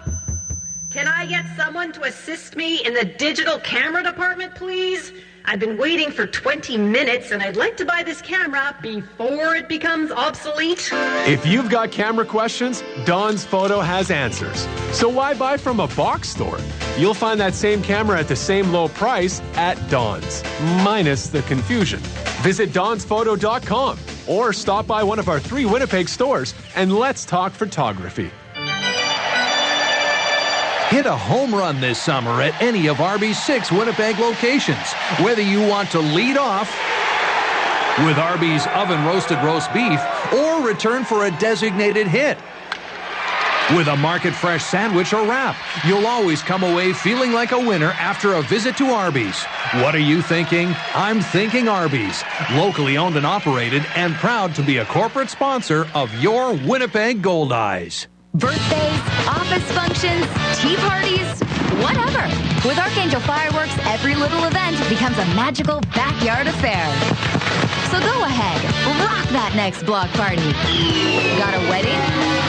Speaker 7: Can I get someone to assist me in the digital camera department, please? I've been waiting for 20 minutes, and I'd like to buy this camera before it becomes obsolete.
Speaker 15: If you've got camera questions, Don's Photo has answers. So why buy from a box store? You'll find that same camera at the same low price at Don's, minus the confusion. Visit donsphoto.com or stop by one of our 3 Winnipeg stores and let's talk photography.
Speaker 6: Hit a home run this summer at any of Arby's 6 Winnipeg locations. Whether you want to lead off with Arby's oven-roasted roast beef or return for a designated hit with a market-fresh sandwich or wrap, you'll always come away feeling like a winner after a visit to Arby's. What are you thinking? I'm thinking Arby's. Locally owned and operated and proud to be a corporate sponsor of your Winnipeg Goldeyes.
Speaker 3: Birthdays, office functions, tea parties, whatever. With Archangel Fireworks, every little event becomes a magical backyard affair. So go ahead, rock that next block party. Got a wedding?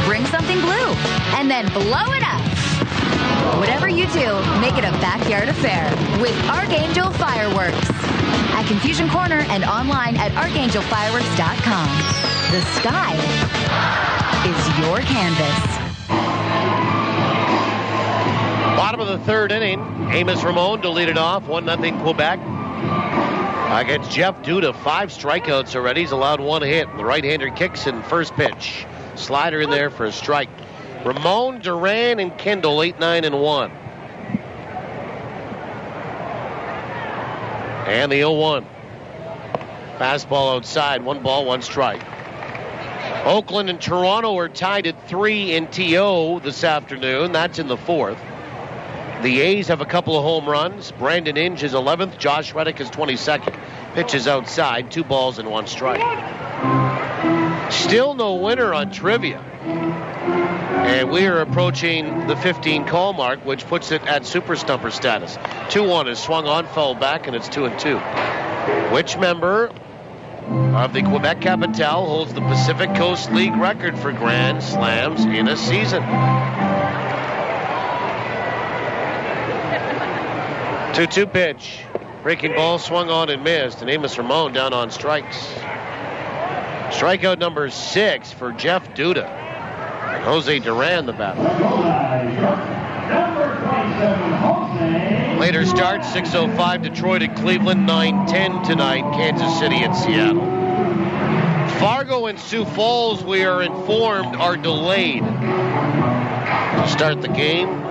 Speaker 3: Bring something blue, and then blow it up. Whatever you do, make it a backyard affair with Archangel Fireworks. At Confusion Corner and online at archangelfireworks.com. The sky is your canvas.
Speaker 1: Bottom of the 3rd inning, Amos Ramon to lead it off, 1-0 Quebec. Against Jeff Duda, 5 strikeouts already. He's allowed 1 hit. The right-hander kicks in first pitch. Slider in there for a strike. Ramon, Duran, and Kendall, 8-9-1. And the 0-1. Fastball outside, 1 ball, 1 strike. Oakland and Toronto are tied at 3 in TO this afternoon. That's in the 4th. The A's have a couple of home runs. Brandon Inge is 11th. Josh Reddick is 22nd. Pitches outside, 2 balls and 1 strike. Still no winner on trivia. And we are approaching the 15 call mark, which puts it at super stumper status. 2-1 is swung on, foul back, and it's 2-2. Which member of the Québec Capitales holds the Pacific Coast League record for Grand Slams in a season? 2-2 pitch. Breaking ball swung on and missed, and Amos Ramon down on strikes. Strikeout number 6 for Jeff Duda. And Jose Duran, the batter. Later start, 6:05 Detroit at Cleveland, 9:10 tonight, Kansas City and Seattle. Fargo and Sioux Falls, we are informed, are delayed to start the game.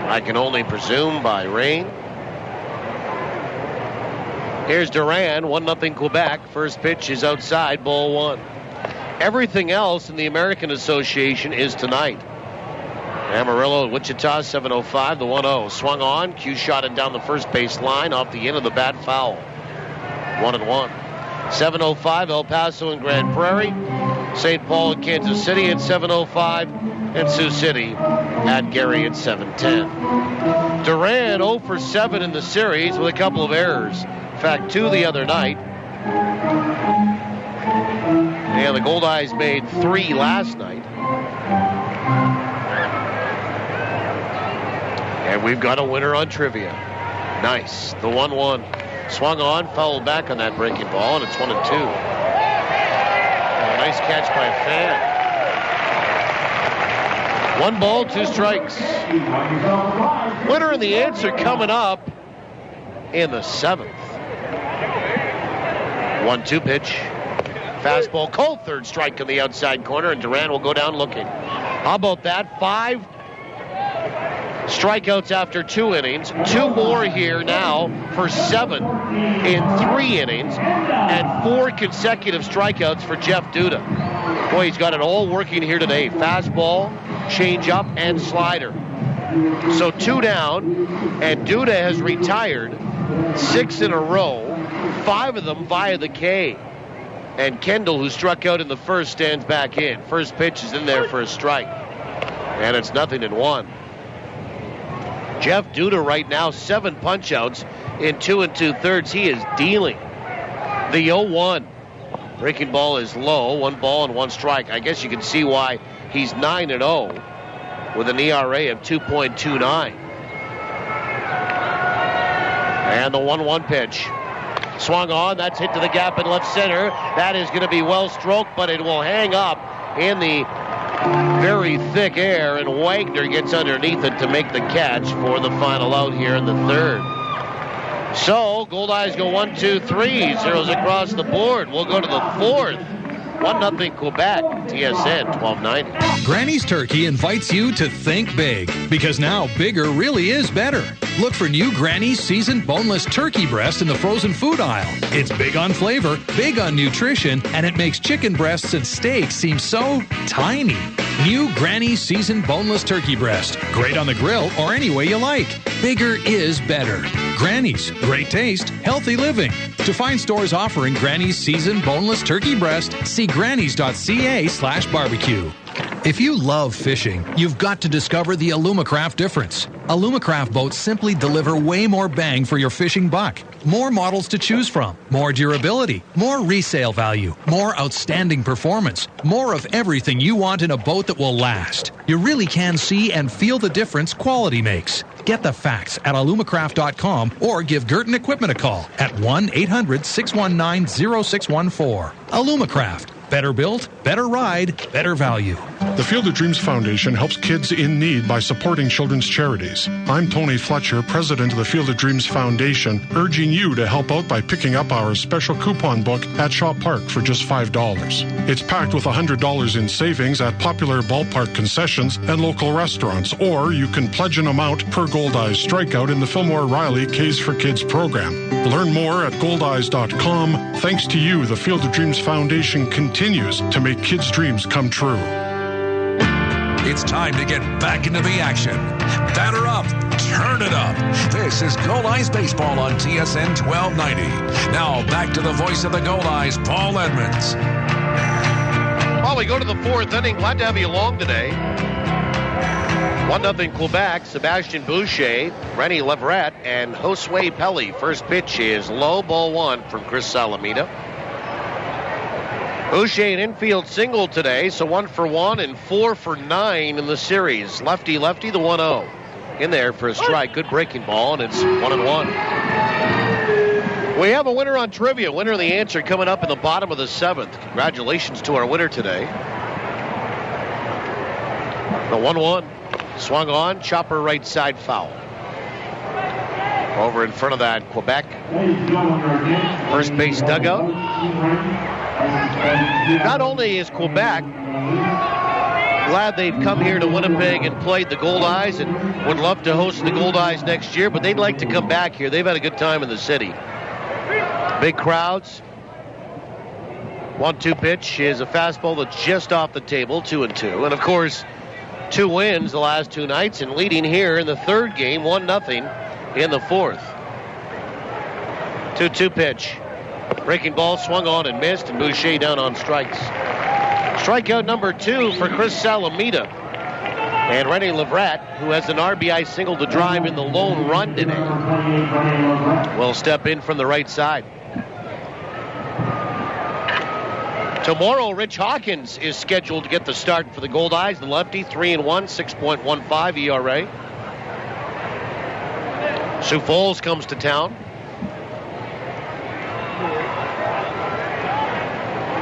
Speaker 1: I can only presume by rain. Here's Duran, 1-0 Quebec. First pitch is outside, ball 1. Everything else in the American Association is tonight. Amarillo, Wichita, 7:05, the 1-0. Swung on, Q shot it down the first base line off the end of the bat foul. 1-1. 7:05, El Paso and Grand Prairie. St. Paul and Kansas City at 7:05. And Sioux City at Gary at 7:10. Duran 0 for 7 in the series with a couple of errors. In fact, 2 the other night. And the Goldeyes made 3 last night. And we've got a winner on trivia. Nice. The 1-1. Swung on, fouled back on that breaking ball, and it's 1-2. Nice catch by Fan. 1 ball, 2 strikes. Winner and the answer coming up in the 7th. 1-2 pitch. Fastball, cold third strike on the outside corner, and Duran will go down looking. How about that? 5 strikeouts after 2 innings. 2 more here now for 7 in 3 innings, and 4 consecutive strikeouts for Jeff Duda. Boy, he's got it all working here today. Fastball, changeup, and slider. So 2 down, and Duda has retired 6 in a row, 5 of them via the K. And Kendall, who struck out in the first, stands back in. First pitch is in there for a strike. And it's 0-1. Jeff Duda right now, 7 punch-outs in 2 2/3. He is dealing. The 0-1. Breaking ball is low. 1 ball and 1 strike. I guess you can see why he's 9-0 with an ERA of 2.29. And the 1-1 pitch. Swung on, that's hit to the gap in left center. That is going to be well stroked, but it will hang up in the very thick air, and Wagner gets underneath it to make the catch for the final out here in the 3rd. So, Goldeyes go 1, 2, 3, zeros across the board. We'll go to the 4th. 1-0 Quebec, TSN 1290.
Speaker 6: Granny's Turkey invites you to think big, because now bigger really is better. Look for new Granny's seasoned boneless turkey breast in the frozen food aisle. It's big on flavor, big on nutrition, and it makes chicken breasts and steaks seem so tiny. New Granny's seasoned boneless turkey breast. Great on the grill or any way you like. Bigger is better. Granny's, great taste, healthy living. To find stores offering Granny's seasoned boneless turkey breast, see grannys.ca/barbecue. If you love fishing, you've got to discover the Alumacraft difference. Alumacraft boats simply deliver way more bang for your fishing buck. More models to choose from, more durability, more resale value, more outstanding performance, more of everything you want in a boat that will last. You really can see and feel the difference quality makes. Get the facts at alumacraft.com or give Girton Equipment a call at 1-800-619-0614. Alumacraft. Better built, better ride, better value.
Speaker 8: The Field of Dreams Foundation helps kids in need by supporting children's charities. I'm Tony Fletcher, president of the Field of Dreams Foundation, urging you to help out by picking up our special coupon book at Shaw Park for just $5. It's packed with $100 in savings at popular ballpark concessions and local restaurants, or you can pledge an amount per Goldeyes strikeout in the Fillmore Riley K's for Kids program. Learn more at goldeyes.com. Thanks to you, the Field of Dreams Foundation continues to make kids' dreams come true.
Speaker 12: It's time to get back into the action. Batter up, turn it up. This is Goldeyes Baseball on TSN 1290. Now back to the voice of the Goldeyes, Paul Edmonds.
Speaker 1: Well, we go to the 4th inning. Glad to have you along today. 1-0 Quebec. Sebastian Boucher, Rennie Leverett, and Josue Pelly. First pitch is low, ball one from Chris Salamita. Boucher an infield single today, so 1 for 1 and 4 for 9 in the series. Lefty, the 1-0. In there for a strike. Good breaking ball, and it's 1-1. We have a winner on trivia. Winner of the answer coming up in the bottom of the 7th. Congratulations to our winner today. The 1-1. Swung on, chopper right side foul. Over in front of that Quebec first base dugout. Not only is Quebec glad they've come here to Winnipeg and played the Goldeyes and would love to host the Goldeyes next year, but they'd like to come back here. They've had a good time in the city. Big crowds. 1-2 pitch is a fastball that's just off the table, 2-2. And of course, 2 wins the last 2 nights and leading here in the third game, 1-0 in the fourth. 2-2 pitch. Breaking ball swung on and missed, and Boucher down on strikes. Strikeout number 2 for Chris Salamita. And Rennie Leverett, who has an RBI single to drive in the lone run today, will step in from the right side. Tomorrow, Rich Hawkins is scheduled to get the start for the Goldeyes. The lefty, 3-1, 6.15 ERA. Sioux Falls comes to town.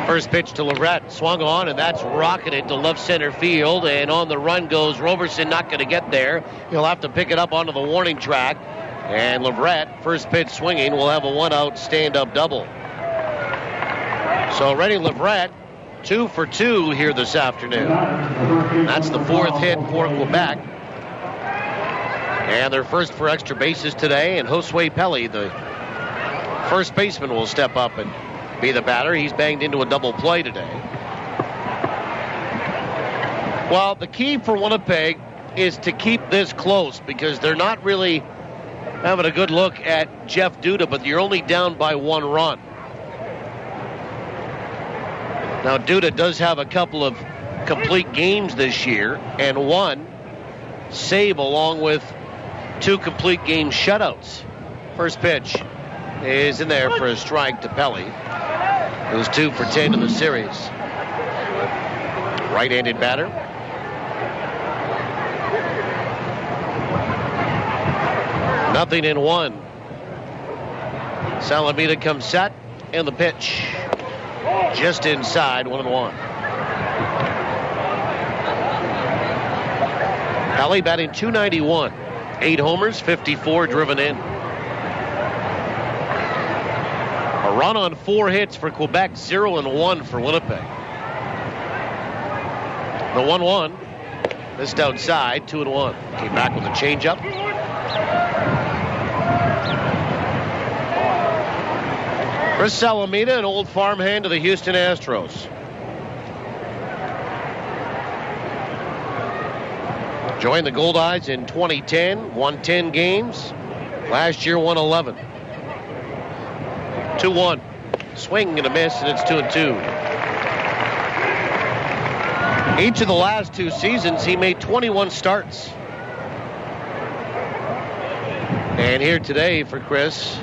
Speaker 1: First pitch to Leverett, swung on, and that's rocketed to left center field. And on the run goes Roberson, not going to get there. He'll have to pick it up onto the warning track. And Leverett, first pitch swinging, will have a 1-out stand-up double. So Rennie Leverett, 2 for 2 here this afternoon. That's the 4th hit for Quebec. And they're first for extra bases today. And Josue Pelly, the first baseman, will step up and be the batter. He's banged into a double play today. Well, the key for Winnipeg is to keep this close because they're not really having a good look at Jeff Duda, but you're only down by 1 run. Now, Duda does have a couple of complete games this year and 1 save along with 2 complete game shutouts. First pitch is in there for a strike to Pelly. It was 2 for 10 in the series. Right-handed batter. Nothing in 1. Salamita comes set, and the pitch just inside, 1-1. Pelly batting .291. 8 homers, 54 driven in. A run on 4 hits for Quebec, 0-1 for Winnipeg. The 1-1, missed outside, 2-1. Came back with a changeup. Chris Salamita, an old farmhand to the Houston Astros. Joined the Goldeyes in 2010, won 10 games. Last year, won 11. 2-1. Swing and a miss, and it's 2-2. Each of the last 2 seasons, he made 21 starts. And here today for Chris,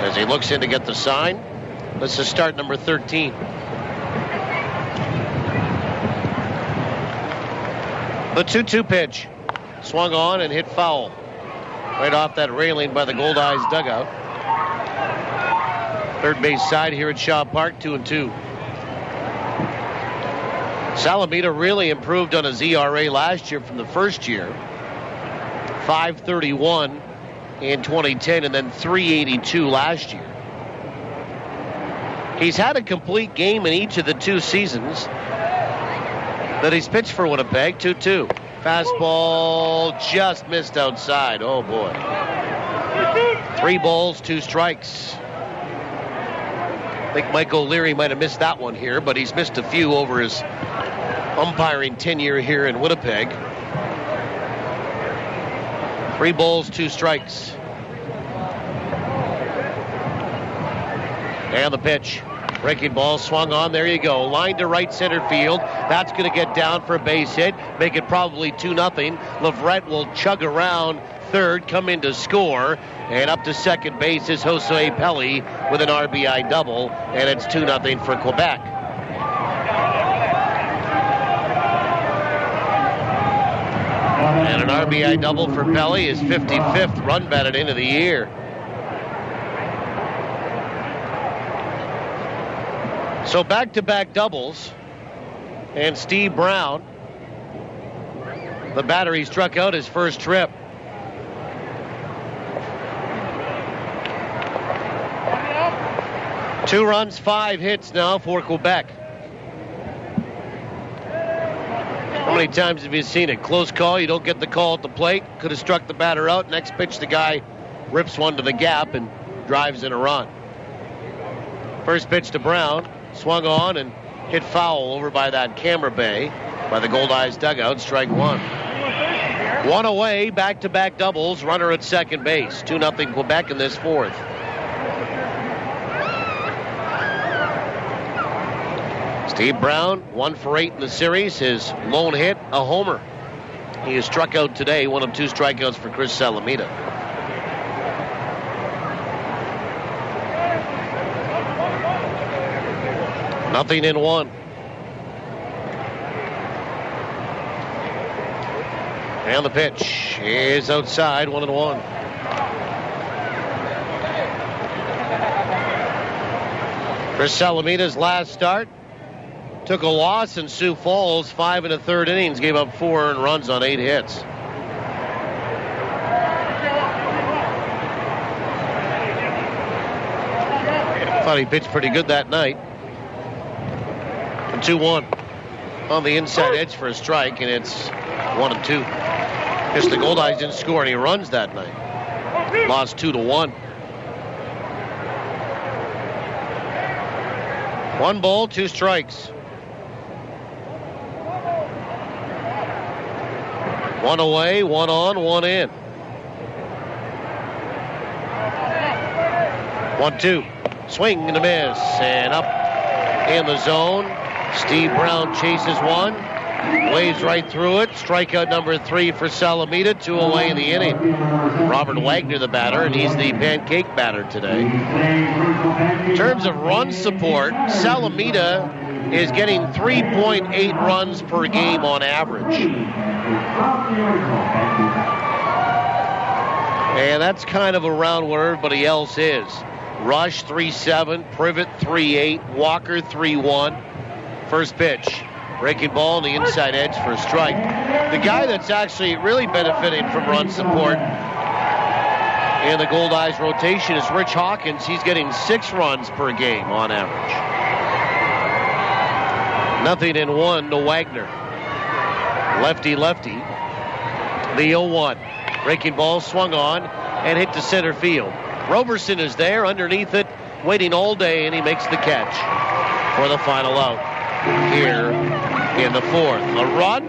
Speaker 1: as he looks in to get the sign, this is start number 13. The 2-2 pitch. Swung on and hit foul. Right off that railing by the Goldeyes dugout. Third base side here at Shaw Park, 2-2. Salamita really improved on his ERA last year from the first year. 5.31 in 2010 and then 3.82 last year. He's had a complete game in each of the 2 seasons that he's pitched for Winnipeg. 2-2. Fastball just missed outside. Oh, boy. 3 balls, 2 strikes. I think Mike O'Leary might have missed that one here, but he's missed a few over his umpiring tenure here in Winnipeg. 3 balls, 2 strikes. And the pitch. Breaking ball swung on. There you go. Line to right center field. That's going to get down for a base hit. Make it probably 2-0. Leverett will chug around third, come in to score. And up to second base is Jose Pelli with an RBI double. And it's 2-0 for Quebec. And an RBI double for Pelli, his 55th run batted into the year. So back-to-back doubles, and Steve Brown, the batter he struck out his first trip. Two runs, 5 hits now for Quebec. How many times have you seen it? Close call, you don't get the call at the plate. Could have struck the batter out. Next pitch, the guy rips one to the gap and drives in a run. First pitch to Brown. Swung on and hit foul over by that camera bay by the Goldeyes dugout. Strike one. One away, back-to-back doubles. Runner at second base. 2-0 Quebec in this fourth. Steve Brown, 1 for 8 in the series. His lone hit, a homer. He is struck out today. One of 2 strikeouts for Chris Salamita. Nothing in 1. And the pitch is outside, 1-1. Chris Salamita's last start took a loss in Sioux Falls, 5 1/3 innings, gave up 4 earned runs on 8 hits. Thought he pitched pretty good that night. 2-1 on the inside edge for a strike, and it's 1-2. Guess the Goldeyes didn't score any runs that night. Lost 2-1. 1 ball, 2 strikes. 1 away, 1 on, 1 in. 1-2. Swing and a miss, and up in the zone. Steve Brown chases one, waves right through it. Strikeout number 3 for Salamita, 2 away in the inning. Robert Wagner, the batter, and he's the pancake batter today. In terms of run support, Salamita is getting 3.8 runs per game on average. And that's kind of around where everybody else is. Rush 3.7, Privet 3.8, Walker 3.1. First pitch, breaking ball on the inside edge for a strike. The guy that's actually really benefiting from run support in the Goldeyes rotation is Rich Hawkins. He's getting 6 runs per game on average. 0-1 to Wagner. Lefty. The 0-1. Breaking ball swung on and hit to center field. Roberson is there underneath it, waiting all day, and he makes the catch for the final out here in the fourth. A run,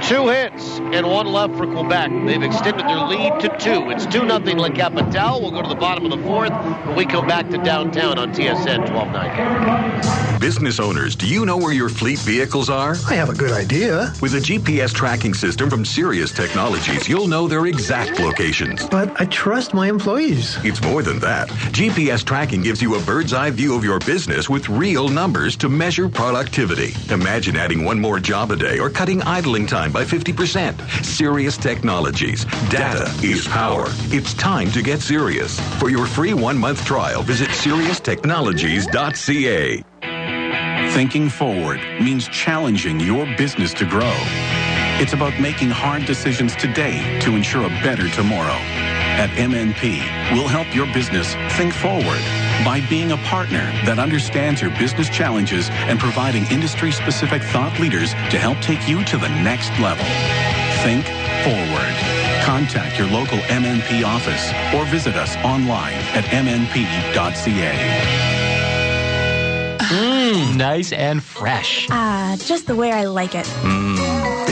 Speaker 1: 2 hits, and 1 left for Quebec. They've extended their lead to 2. It's 2-0 La Capitale. We'll go to the bottom of the fourth when we come back to downtown on TSN 1290.
Speaker 22: Business owners, do you know where your fleet vehicles are?
Speaker 23: I have a good idea.
Speaker 22: With a GPS tracking system from Sirius Technologies, you'll know their exact locations.
Speaker 23: But I trust my employees.
Speaker 22: It's more than that. GPS tracking gives you a bird's eye view of your business with real numbers to measure productivity. Imagine adding 1 more job a day or cutting idling time by 50%. Sirius Technologies. Data is power. It's time to get serious. For your free 1-month trial, visit SiriusTechnologies.ca.
Speaker 10: Thinking forward means challenging your business to grow. It's about making hard decisions today to ensure a better tomorrow. At MNP, we'll help your business think forward by being a partner that understands your business challenges and providing industry-specific thought leaders to help take you to the next level. Think forward. Contact your local MNP office or visit us online at mnp.ca.
Speaker 13: Nice and fresh.
Speaker 14: Just the way I like it.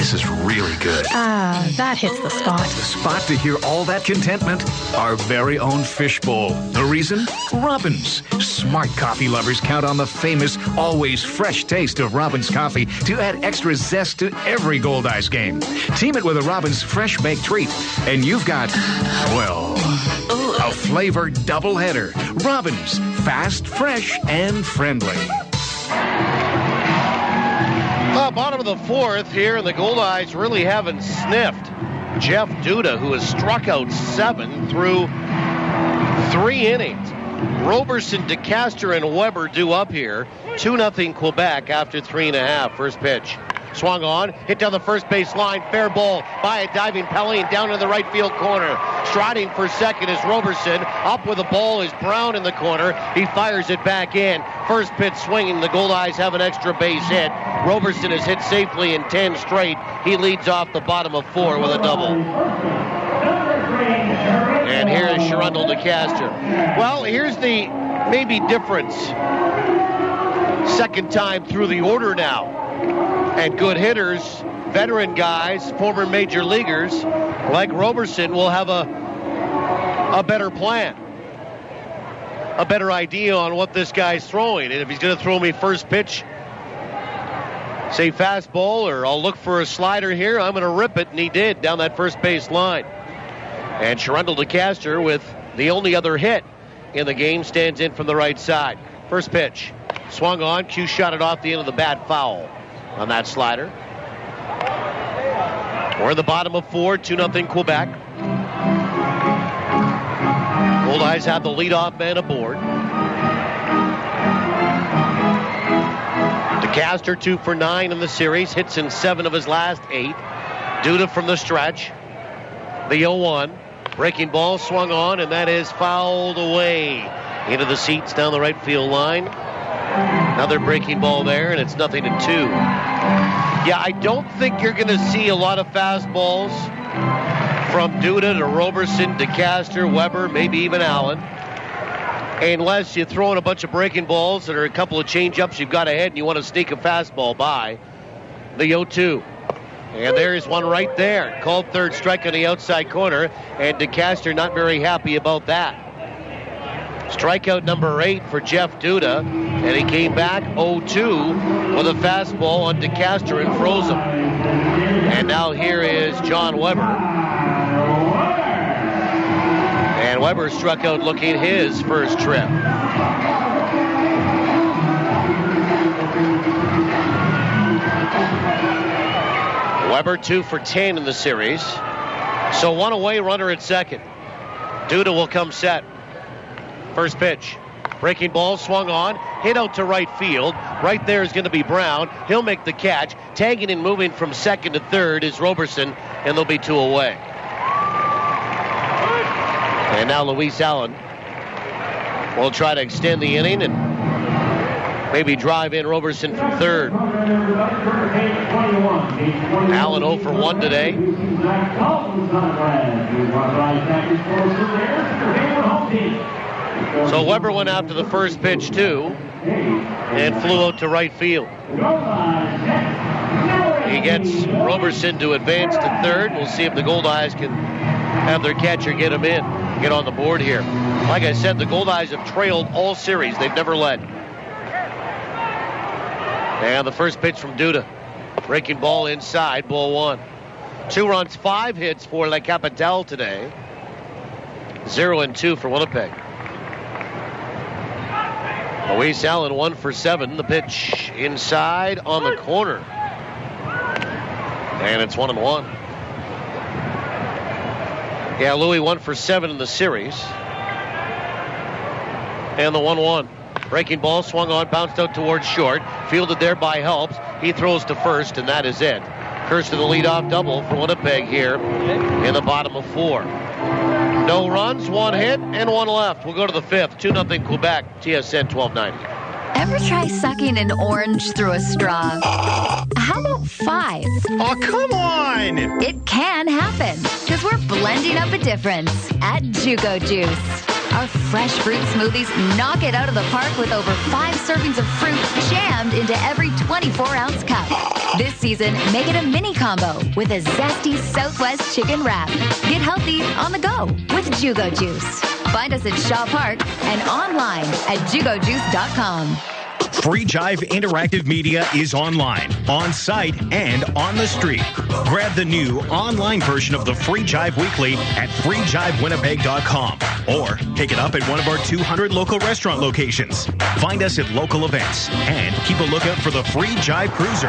Speaker 11: This is really good.
Speaker 13: Ah, that hits the spot.
Speaker 11: The spot to hear all that contentment? Our very own fishbowl. The reason? Robin's. Smart coffee lovers count on the famous, always fresh taste of Robin's coffee to add extra zest to every Goldeyes game. Team it with a Robin's fresh baked treat, and you've got, well, a flavored doubleheader. Robin's. Fast, fresh, and friendly.
Speaker 1: Bottom of the fourth here, and the Goldeyes really haven't sniffed. Jeff Duda, who has struck out 7 through 3 innings. Roberson, DeCaster, and Weber due up here. 2-0 Quebec after 3.5. First pitch. Swung on, hit down the first base line, fair ball by a diving Pelly and down in the right field corner. Striding for second is Roberson. Up with the ball is Brown in the corner. He fires it back in. First pitch swinging. The Goldeyes have an extra base hit. Roberson is hit safely in 10 straight. He leads off the bottom of 4 with a double. And here is Sherundle DeCaster. Well, here's the maybe difference. Second time through the order now. And good hitters, veteran guys, former major leaguers like Roberson will have a better plan, a better idea on what this guy's throwing. And if he's going to throw me first pitch, say fastball, or I'll look for a slider here, I'm going to rip it, and he did down that first base line. And Sherundle DeCaster, with the only other hit in the game, stands in from the right side. First pitch, swung on, Q shot it off the end of the bat, foul on that slider. We're in the bottom of 4, 2-0 Quebec. Goldeyes have the leadoff man aboard. DeCaster 2 for 9 in the series, hits in 7 of his last 8. Duda from the stretch. The 0-1. Breaking ball swung on, and that is fouled away into the seats down the right field line. Another breaking ball there, and it's 0-2. Yeah, I don't think you're going to see a lot of fastballs from Duda to Roberson, DeCaster, Weber, maybe even Allen. Unless you throw in a bunch of breaking balls that are a couple of change-ups you've got ahead and you want to sneak a fastball by. The 0-2. And there's one right there. Called third strike on the outside corner, and DeCaster not very happy about that. Strikeout number 8 for Jeff Duda, and he came back 0-2 with a fastball on DeCaster and froze him. And now here is John Weber. And Weber struck out looking his first trip. Weber 2 for 10 in the series. So one away runner at second. Duda will come set. First pitch. Breaking ball swung on. Hit out to right field. Right there is going to be Brown. He'll make the catch. Tagging and moving from second to third is Roberson, and there'll be 2 away. And now Luis Allen will try to extend the inning and maybe drive in Roberson from third. Allen 0 for 1 today. So Weber went after the first pitch too and flew out to right field. He gets Roberson to advance to third. We'll see if the Goldeyes can have their catcher get him in, get on the board here. Like I said, the Goldeyes have trailed all series. They've never led. And the first pitch from Duda. Breaking ball inside, ball 1. 2 runs, 5 hits for La Capitale today. 0-2 for Winnipeg. Luis Allen 1 for 7. The pitch inside on the corner. And it's 1-1. Yeah, Louis 1 for 7 in the series. And the 1-1. Breaking ball swung on, bounced out towards short. Fielded there by Helps. He throws to first, and that is it. Kirsten, the leadoff double for Winnipeg here in the bottom of 4. No runs, 1 hit, and 1 left. We'll go to the 5th. 2-0 Quebec. TSN 1290.
Speaker 3: Ever try sucking an orange through a straw? How about 5?
Speaker 11: Oh, come on!
Speaker 3: It can happen, because we're blending up a difference at Juco Juice. Our fresh fruit smoothies knock it out of the park with over 5 servings of fruit jammed into every 24-ounce cup. This season, make it a mini combo with a zesty Southwest chicken wrap. Get healthy on the go with Jugo Juice. Find us at Shaw Park and online at jugojuice.com.
Speaker 11: Free Jive Interactive Media is online, on site, and on the street. Grab the new online version of the Free Jive Weekly at freejivewinnipeg.com or pick it up at one of our 200 local restaurant locations. Find us at local events and keep a lookout for the Free Jive Cruiser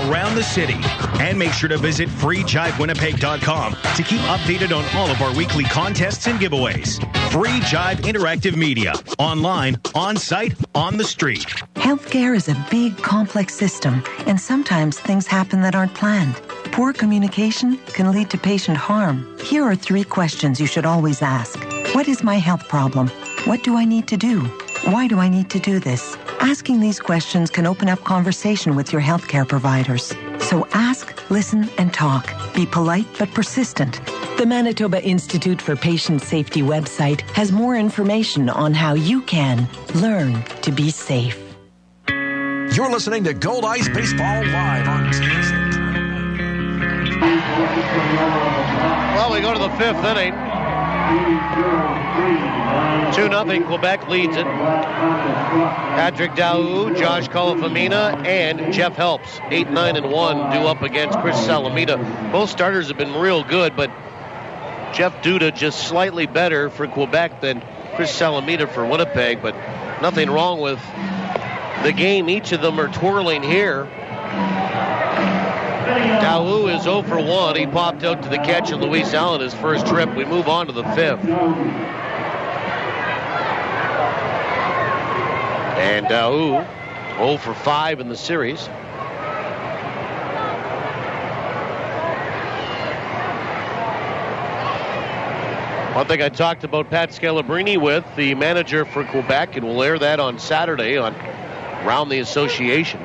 Speaker 11: around the city. And make sure to visit freejivewinnipeg.com to keep updated on all of our weekly contests and giveaways. Free Jive Interactive Media, online, on site, on the street.
Speaker 14: Healthcare is a big, complex system, and sometimes things happen that aren't planned. Poor communication can lead to patient harm. Here are 3 questions you should always ask. What is my health problem? What do I need to do? Why do I need to do this? Asking these questions can open up conversation with your healthcare providers. So ask, listen, and talk. Be polite but persistent. The Manitoba Institute for Patient Safety website has more information on how you can learn to be safe.
Speaker 12: You're listening to Goldeyes Baseball Live on TSN.
Speaker 1: Well, we go to the 5th inning. 2-0, Quebec leads it. Patrick Daou, Josh Colifamina, and Jeff Helps. 8-9-1 due up against Chris Salamita. Both starters have been real good, but Jeff Duda just slightly better for Quebec than Chris Salamita for Winnipeg, but nothing wrong with the game. Each of them are twirling here. Daou is 0 for 1. He popped out to the catch of Luis Allen his first trip. We move on to the 5th. And Daou 0 for 5 in the series. One thing I talked about Pat Scalabrini with, the manager for Quebec, and we'll air that on Saturday on Round the Association,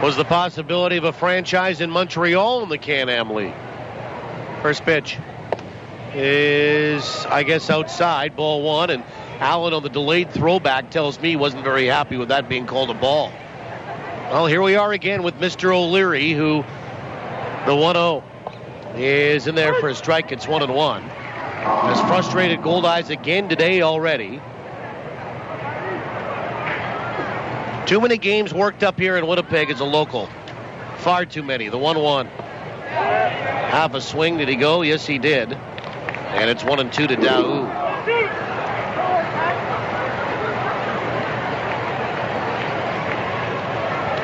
Speaker 1: was the possibility of a franchise in Montreal in the Can-Am League. First pitch is, I guess, outside, ball 1, and Allen on the delayed throwback tells me he wasn't very happy with that being called a ball. Well, here we are again with Mr. O'Leary, who the 1-0 is in there for a strike. It's 1-1. Has frustrated Goldeyes again today already. Too many games worked up here in Winnipeg as a local. Far too many. The 1-1. Half a swing. Did he go? Yes, he did. And it's 1-2 to Daou.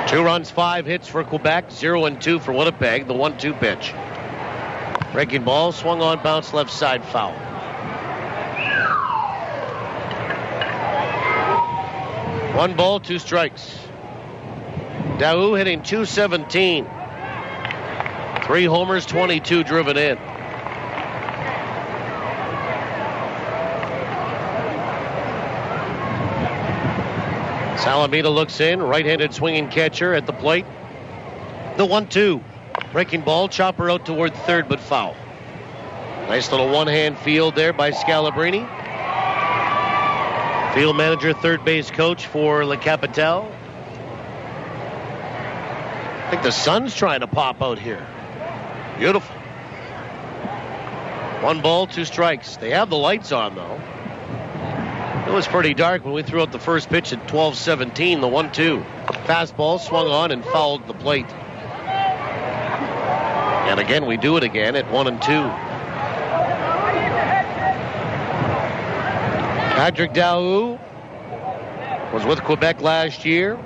Speaker 1: Two runs, 5 hits for Quebec. 0-2 for Winnipeg. The 1-2 pitch. Breaking ball. Swung on, bounce left side, foul. One ball, 2 strikes. Daou hitting .217. 3 homers, 22 driven in. Salamita looks in, right-handed swinging catcher at the plate. The 1-2. Breaking ball, chopper out toward third, but foul. Nice little one-hand field there by Scalabrini. Field manager, third base coach for Le Capitale. I think the sun's trying to pop out here. Beautiful. 1 ball, 2 strikes. They have the lights on, though. It was pretty dark when we threw out the first pitch at 12:17, the 1-2. Fastball swung on and fouled the plate. And again, we do it again at 1-2. Patrick Daou was with Quebec last year.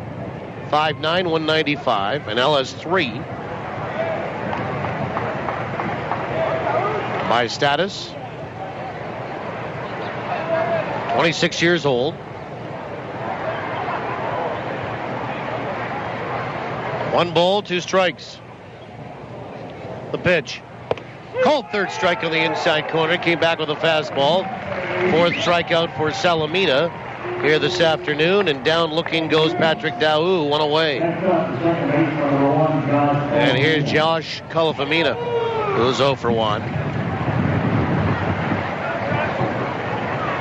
Speaker 1: 5'9", 195, an LS3. By status, 26 years old. One ball, 2 strikes. The pitch. Called third strike on the inside corner. Came back with a fastball. 4th strikeout for Salamita here this afternoon. And down looking goes Patrick Daou, 1 away. And here's Josh Colifamina, who's 0 for 1.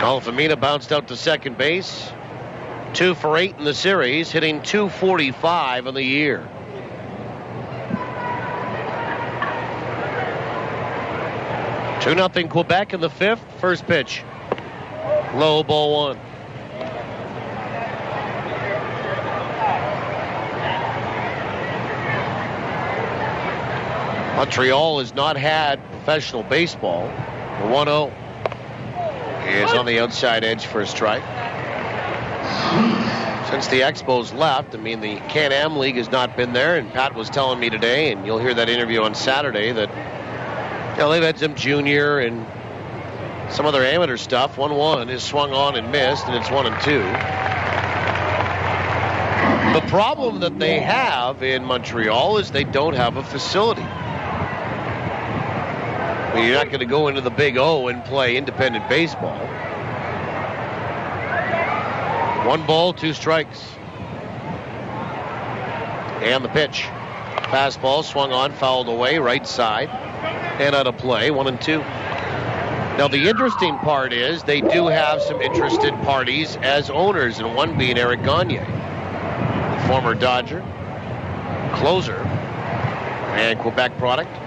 Speaker 1: Calafamina bounced out to second base. 2 for 8 in the series, hitting .245 on the year. Two 2-0 Quebec in the 5th. First pitch. Low, ball 1. Montreal has not had professional baseball. The 1-0 is on the outside edge for a strike. Since the Expos left, the Can-Am League has not been there, and Pat was telling me today, and you'll hear that interview on Saturday, that they've had some junior and some other amateur stuff. 1-1 is swung on and missed, and it's 1-2. The problem that they have in Montreal is they don't have a facility. You're not going to go into the Big O and play independent baseball. 1 ball, 2 strikes. And the pitch. Fastball swung on, fouled away, right side. And out of play, 1-2. Now, the interesting part is they do have some interested parties as owners, and one being Eric Gagne, the former Dodger, closer, and Quebec product.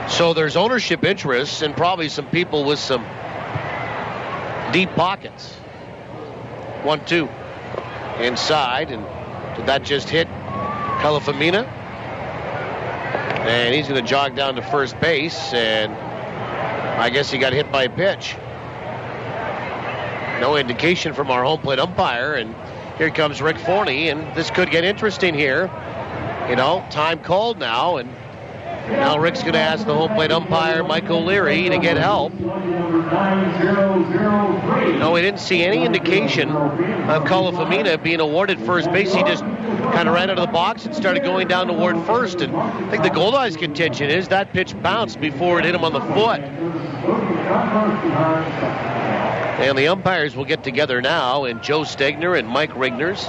Speaker 1: So there's ownership interests and probably some people with some deep pockets. 1-2 inside, and did that just hit Calafamina? And he's going to jog down to first base, and I guess he got hit by a pitch. No indication from our home plate umpire, and here comes Rick Forney, and this could get interesting here. Time called now, and now Rick's going to ask the home plate umpire, Mike O'Leary, to get help. No, we didn't see any indication of Calafamina being awarded first base. He just kind of ran out of the box and started going down toward first. And I think the Goldeyes' contention is that pitch bounced before it hit him on the foot. And the umpires will get together now, and Joe Stegner and Mike Riggers,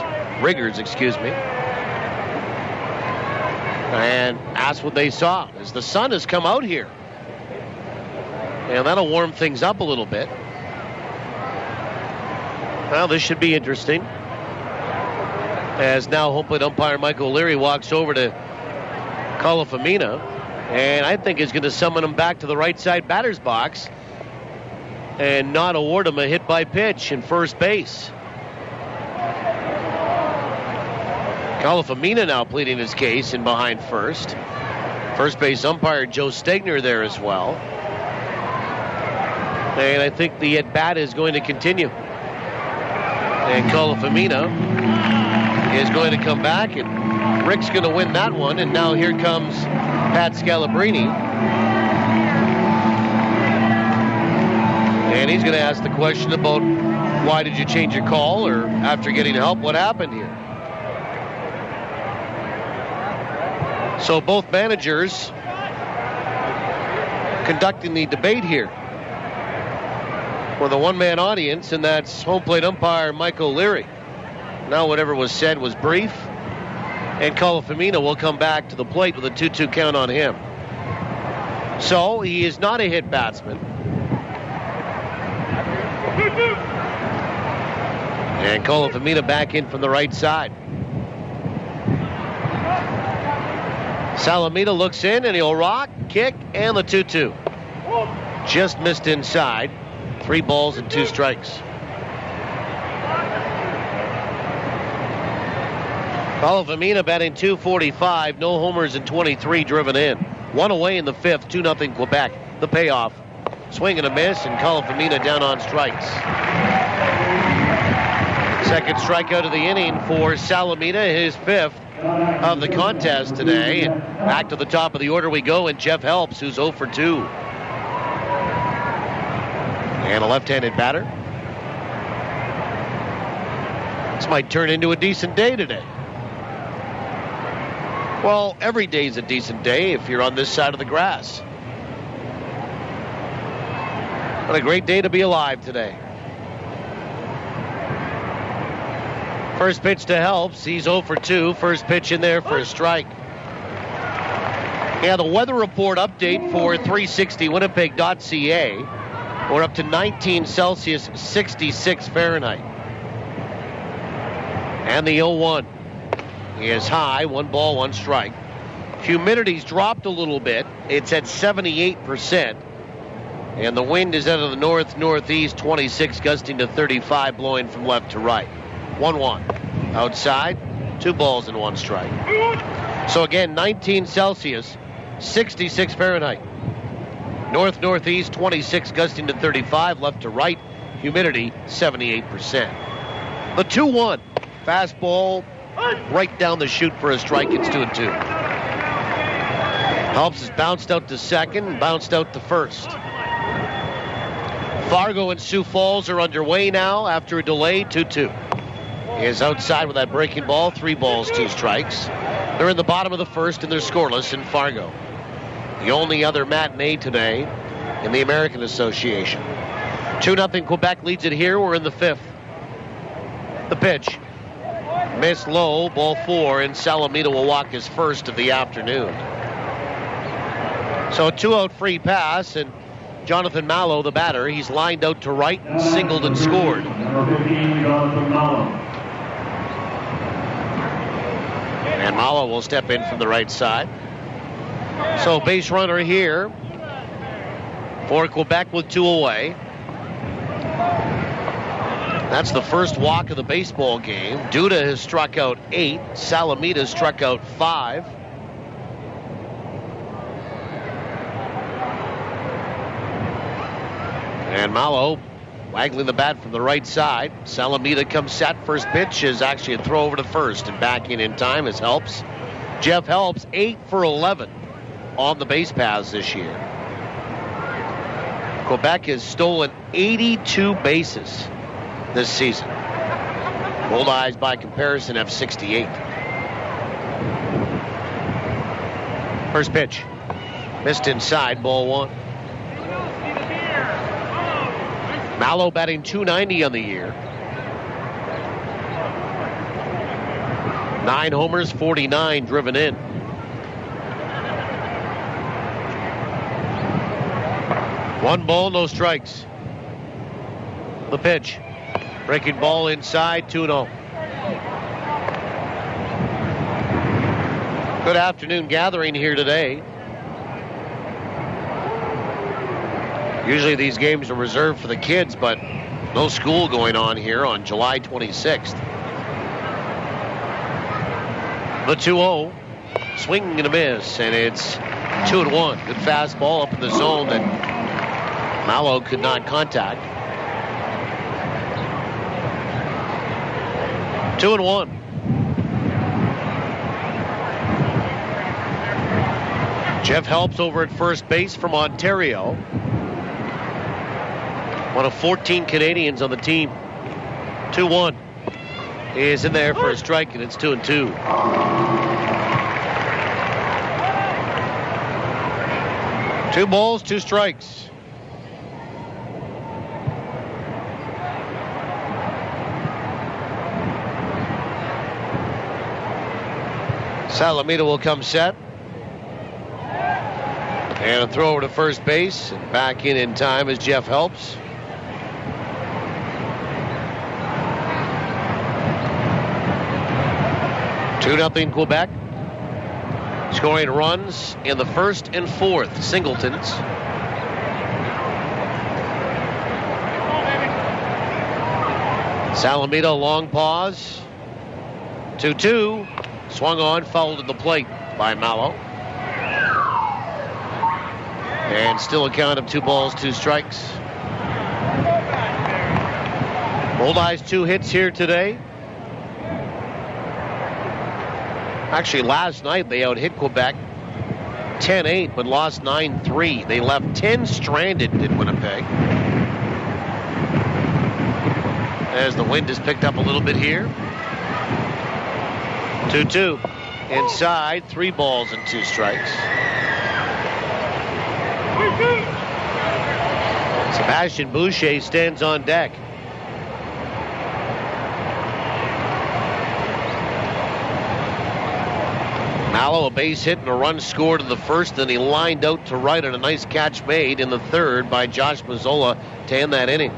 Speaker 1: and ask what they saw as the sun has come out here. And that'll warm things up a little bit. Well, this should be interesting. As now home plate umpire Mike O'Leary walks over to Calafamina, and I think is going to summon him back to the right side batter's box and not award him a hit by pitch in first base. Calafamina now pleading his case in behind first. First base umpire Joe Stegner there as well. And I think the at-bat is going to continue. And Calafamina is going to come back, and Rick's going to win that one. And now here comes Pat Scalabrini. And he's going to ask the question about why did you change your call, or after getting help, what happened here? So both managers conducting the debate here with a one-man audience, and that's home plate umpire Mike O'Leary. Now whatever was said was brief, and Calafamina will come back to the plate with a 2-2 count on him. So he is not a hit batsman. And Calafamina back in from the right side. Salamita looks in, and he'll rock, kick, and the 2-2. Just missed inside. 3 balls and 2 strikes. Calafamina batting .245, no homers and 23 driven in. 1 away in the 5th, 2-0 Quebec. The payoff. Swing and a miss, and Calafamina down on strikes. Second strikeout of the inning for Salamita, his 5th of the contest today. And back to the top of the order we go, and Jeff Helps, who's 0 for 2. And a left-handed batter. This might turn into a decent day today. Well, every day's a decent day if you're on this side of the grass. What a great day to be alive today. First pitch to Helps. He's 0 for 2. First pitch in there for a strike. Yeah, the weather report update for 360winnipeg.ca. We're up to 19 Celsius, 66 Fahrenheit. And the 0-1 is high, 1 ball, 1 strike. Humidity's dropped a little bit. It's at 78%. And the wind is out of the north-northeast, 26, gusting to 35, blowing from left to right. 1-1. Outside, 2 balls and 1 strike. So again, 19 Celsius, 66 Fahrenheit. North-northeast, 26, gusting to 35, left to right. Humidity, 78%. The 2-1. Fastball right down the chute for a strike. It's 2-2. Helps is bounced out to second and bounced out to first. Fargo and Sioux Falls are underway now after a delay. 2-2. He is outside with that breaking ball. 3 balls, 2 strikes. They're in the bottom of the first and they're scoreless in Fargo. The only other matinee today in the American Association. 2-0 Quebec leads it here. We're in the 5th. The pitch. Miss low, ball 4, and Salamita will walk his first of the afternoon. So a 2-out free pass, and Jonathan Mallow, the batter, he's lined out to right and singled and scored. And Mallow will step in from the right side. So base runner here for Quebec with 2 away. That's the first walk of the baseball game. Duda has struck out 8. Salamita struck out 5. And Mallow waggling the bat from the right side. Salamita comes set. First pitch is actually a throw over to first. And backing in time is Helps. Jeff Helps, 8 for 11 on the base paths this year. Quebec has stolen 82 bases this season. Goldeyes, by comparison, have 68. First pitch. Missed inside, ball 1. Mallow batting .290 on the year. 9 homers, 49 driven in. One ball, no strikes. The pitch. Breaking ball inside, 2-0. Good afternoon gathering here today. Usually these games are reserved for the kids, but no school going on here on July 26th. The 2-0. Swing and a miss, and it's 2-1. Good fastball up in the zone that Mallow could not contact. 2-1. Jeff Helps over at first base from Ontario. One of 14 Canadians on the team. 2-1 is in there for a strike, and it's 2-2. Two balls, 2 strikes. Salamita will come set. And a throw over to first base. And back in time is Jeff Helps. Two 2-0 Quebec. Scoring runs in the first and fourth. Singletons. Salamita, long pause. 2-2. Swung on, fouled at the plate by Mallow. And still a count of 2 balls, 2 strikes. Goldeyes 2 hits here today. Actually, last night they out-hit Quebec 10-8, but lost 9-3. They left 10 stranded in Winnipeg. As the wind has picked up a little bit here. 2-2. Inside, 3 balls and 2 strikes. Sebastian Boucher stands on deck. Mallow, a base hit and a run scored in the first, then he lined out to right and a nice catch made in the third by Josh Mazzola to end that inning.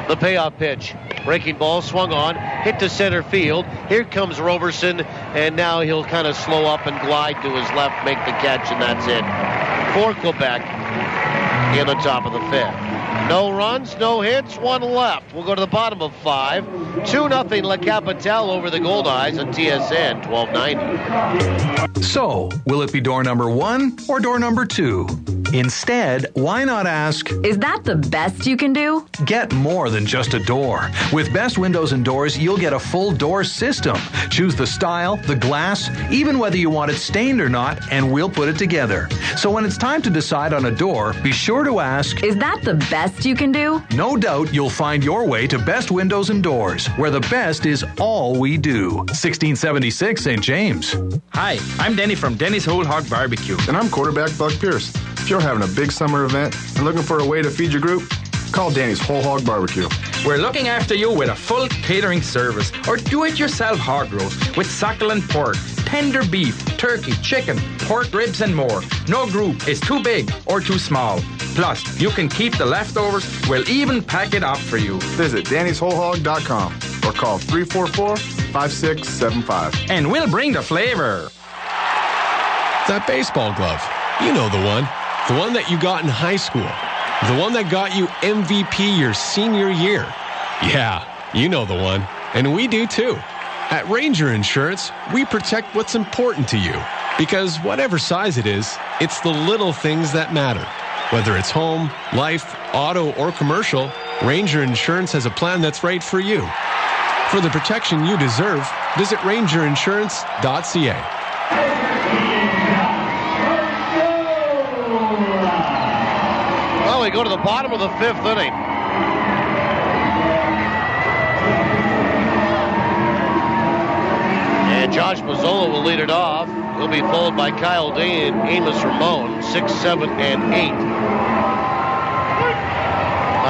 Speaker 1: The payoff pitch. Breaking ball swung on, hit to center field. Here comes Roberson, and now he'll kind of slow up and glide to his left, make the catch, and that's it. For Quebec in the top of the fifth. No runs, no hits, one left. We'll go to the bottom of 5. 2-0 Le Capitale over the Goldeyes on TSN 1290.
Speaker 6: So, will it be door number 1 or door number 2? Instead, why not ask,
Speaker 3: is that the best you can do?
Speaker 6: Get more than just a door. With Best Windows and Doors, you'll get a full door system. Choose the style, the glass, even whether you want it stained or not, and we'll put it together. So when it's time to decide on a door, be sure to ask,
Speaker 3: is that the best you can do?
Speaker 6: No doubt you'll find your way to Best Windows and Doors, where the best is all we do. 1676 St. James.
Speaker 16: Hi, I'm Denny from Denny's Whole Hog Barbecue.
Speaker 17: And I'm quarterback Buck Pierce. If you're having a big summer event and looking for a way to feed your group, call Danny's Whole Hog Barbecue.
Speaker 16: We're looking after you with a full catering service or do-it-yourself hog roast with succulent pork, tender beef, turkey, chicken, pork ribs, and more. No group is too big or too small. Plus, you can keep the leftovers. We'll even pack it up for you.
Speaker 17: Visit Danny'sWholeHog.com or call 344-5675.
Speaker 16: And we'll bring the flavor.
Speaker 15: That baseball glove. You know the one. The one that you got in high school. The one that got you MVP your senior year. Yeah, you know the one. And we do too. At Ranger Insurance, we protect what's important to you. Because whatever size it is, it's the little things that matter. Whether it's home, life, auto, or commercial, Ranger Insurance has a plan that's right for you. For the protection you deserve, visit rangerinsurance.ca.
Speaker 1: Well, we go to the bottom of the 5th inning. And Josh Mazzola will lead it off. He'll be followed by Kyle Day and Amos Ramon, 6, 7, and 8.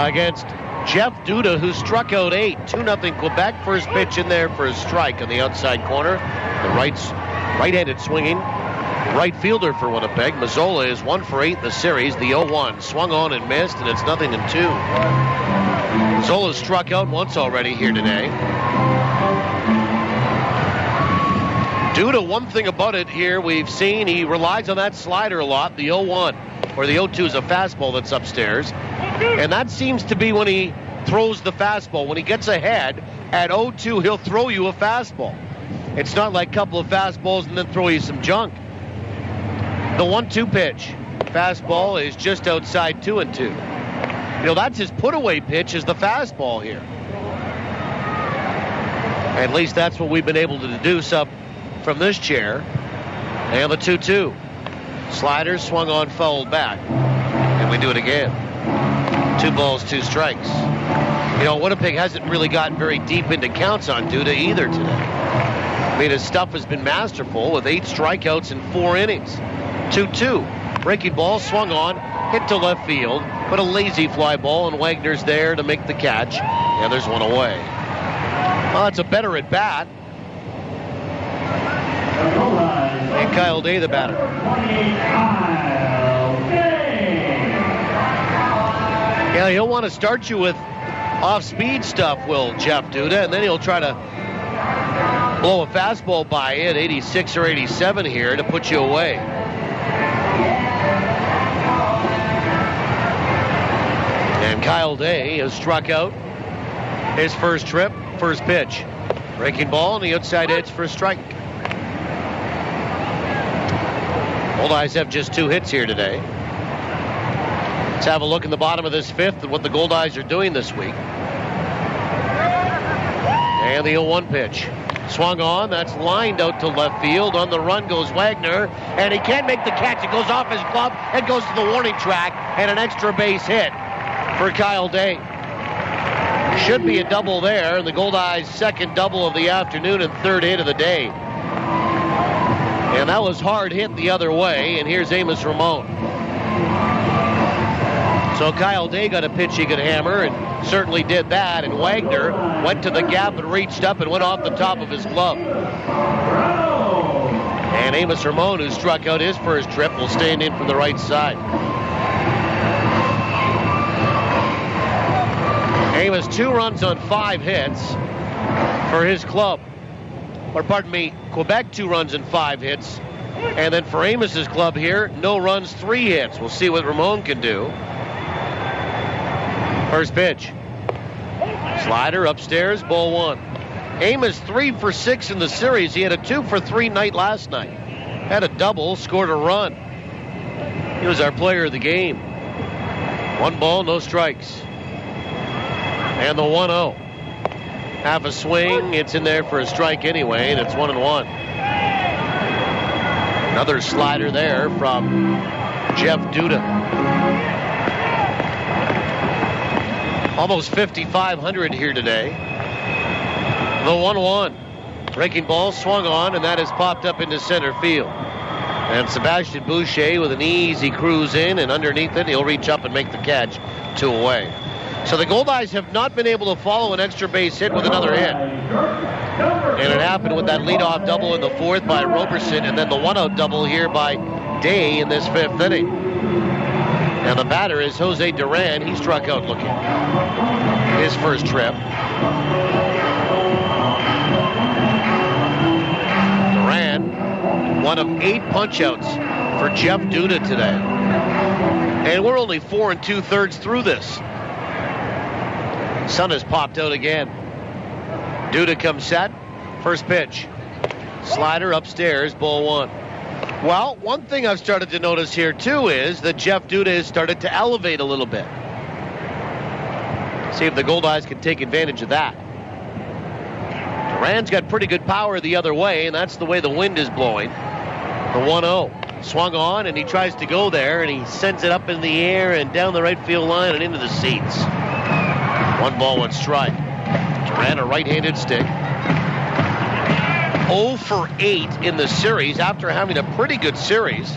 Speaker 1: Against Jeff Duda, who struck out 8. 2-0 Quebec. First pitch in there for a strike on the outside corner. The right-handed swinging right fielder for Winnipeg. Mazzola is 1 for 8 in the series. The 0-1 swung on and missed, and it's 0-2. Mazzola struck out once already here today. Duda, one thing about it here we've seen, he relies on that slider a lot, the 0-1, or the 0-2 is a fastball that's upstairs. And that seems to be when he throws the fastball. When he gets ahead at 0-2, he'll throw you a fastball. It's not like a couple of fastballs and then throw you some junk. The 1-2 pitch, fastball is just outside 2-2. You know, that's his put-away pitch is the fastball here. At least that's what we've been able to deduce up from this chair. And the 2-2. Sliders swung on, fouled back. And we do it again. 2 balls, 2 strikes. You know, Winnipeg hasn't really gotten very deep into counts on Duda either today. I mean, his stuff has been masterful with 8 strikeouts in 4 innings. 2-2. Breaking ball swung on, hit to left field, but a lazy fly ball, and Wagner's there to make the catch. And there's one away. Well, that's a better at bat. And Kyle Day, the batter. Yeah, he'll want to start you with off-speed stuff, will Jeff Duda, and then he'll try to blow a fastball by you at 86 or 87 here to put you away. And Kyle Day has struck out his first trip, first pitch. Breaking ball on the outside edge for a strike. Goldeyes have just 2 hits here today. Let's have a look in the bottom of this 5th at what the Goldeyes are doing this week. And the 0-1 pitch. Swung on, that's lined out to left field. On the run goes Wagner, and he can't make the catch. It goes off his glove and goes to the warning track, and an extra base hit for Kyle Day. Should be a double there, and the Goldeyes' second double of the afternoon and 3rd hit of the day. And that was hard hit the other way, and here's Amos Ramon. So Kyle Day got a pitch he could hammer, and certainly did that, and Wagner went to the gap and reached up and went off the top of his glove. And Amos Ramon, who struck out his first trip, will stand in from the right side. Amos, 2 runs on 5 hits for his club. Or pardon me, Quebec 2 runs and 5 hits. And then for Amos's club here, no runs, 3 hits. We'll see what Ramon can do. First pitch. Slider upstairs, ball 1. Amos 3 for 6 in the series. He had a 2 for 3 night last night. Had a double, scored a run. He was our player of the game. 1 ball, no strikes. And the 1-0. Half a swing, it's in there for a strike anyway, and it's 1-1. Another slider there from Jeff Duda. Almost 5,500 here today. The 1-1. Breaking ball swung on, and that has popped up into center field. And Sebastian Boucher with an easy cruise in, and underneath it, he'll reach up and make the catch. 2 away. So the Goldeyes have not been able to follow an extra base hit with another hit. And it happened with that leadoff double in the 4th by Roberson, and then the 1-out double here by Day in this 5th inning. And the batter is Jose Duran. He struck out looking. His first trip. Duran, one of 8 punch-outs for Jeff Duda today. And we're only 4 2/3 through this. Sun has popped out again. Duda comes set. First pitch. Slider upstairs, ball 1. Well, one thing I've started to notice here, too, is that Jeff Duda has started to elevate a little bit. See if the Goldeyes can take advantage of that. Duran's got pretty good power the other way, and that's the way the wind is blowing. The 1-0. Swung on, and he tries to go there, and he sends it up in the air and down the right field line and into the seats. 1 ball, 1 strike. Duran, a right-handed stick. 0 for 8 in the series after having a pretty good series.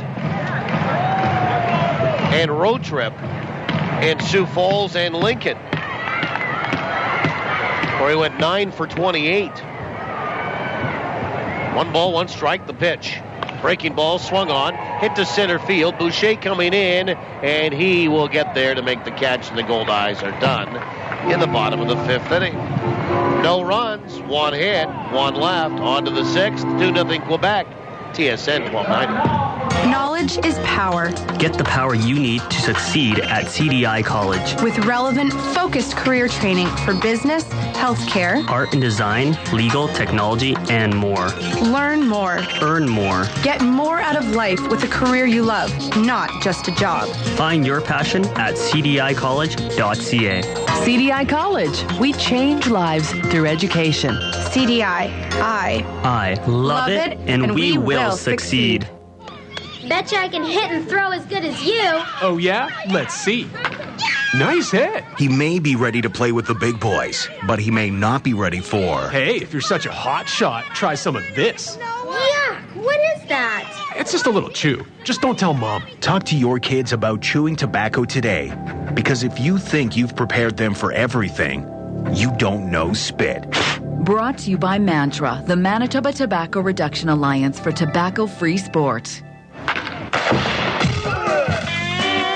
Speaker 1: And road trip in Sioux Falls and Lincoln, where he went 9 for 28. 1 ball, 1 strike, the pitch. Breaking ball swung on, hit to center field. Boucher coming in, and he will get there to make the catch, and the Goldeyes are done in the bottom of the 5th inning. No runs, 1 hit, 1 left. On to the 6th, 2-0 Quebec. TSN 1290.
Speaker 18: Knowledge is power.
Speaker 19: Get the power you need to succeed at CDI College.
Speaker 18: With relevant, focused career training for business, healthcare,
Speaker 19: art and design, legal, technology, and more.
Speaker 18: Learn more.
Speaker 19: Earn more.
Speaker 18: Get more out of life with a career you love, not just a job.
Speaker 19: Find your passion at cdicollege.ca.
Speaker 20: CDI College. We change lives through education.
Speaker 18: CDI.
Speaker 19: I love it, and we will succeed.
Speaker 21: Betcha I can hit and throw as good as you.
Speaker 15: Oh, yeah? Let's see. Nice hit.
Speaker 11: He may be ready to play with the big boys, but he may not be ready for...
Speaker 15: Hey, if you're such a hot shot, try some of this.
Speaker 21: Yuck, what is that?
Speaker 15: It's just a little chew. Just don't tell Mom.
Speaker 11: Talk to your kids about chewing tobacco today, because if you think you've prepared them for everything, you don't know spit.
Speaker 20: Brought to you by Mantra, the Manitoba Tobacco Reduction Alliance for Tobacco-Free Sport.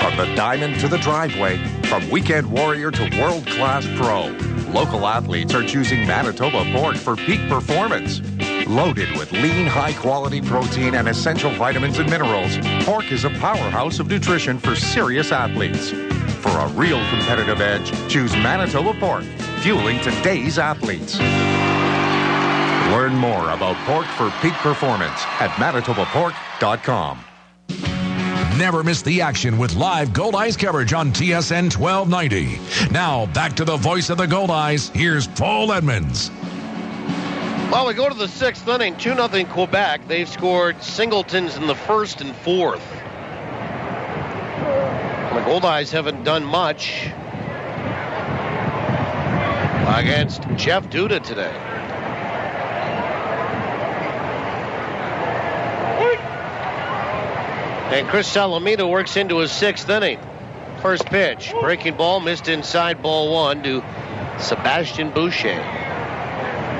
Speaker 25: From the diamond to the driveway, from weekend warrior to world-class pro, local athletes are choosing Manitoba pork for peak performance. Loaded with lean, high-quality protein and essential vitamins and minerals, pork is a powerhouse of nutrition for serious athletes. For a real competitive edge, choose Manitoba pork, fueling today's athletes. Learn more about pork for peak performance at manitobapork.com.
Speaker 12: Never miss the action with live Goldeyes coverage on TSN 1290. Now, back to the voice of the Goldeyes. Here's Paul Edmonds.
Speaker 1: Well, we go to the 6th inning, 2-0 Quebec. They've scored singletons in the 1st and 4th. The Goldeyes haven't done much against Jeff Duda today. And Chris Salamita works into his 6th inning. First pitch, breaking ball, missed inside, ball 1 to Sebastian Boucher.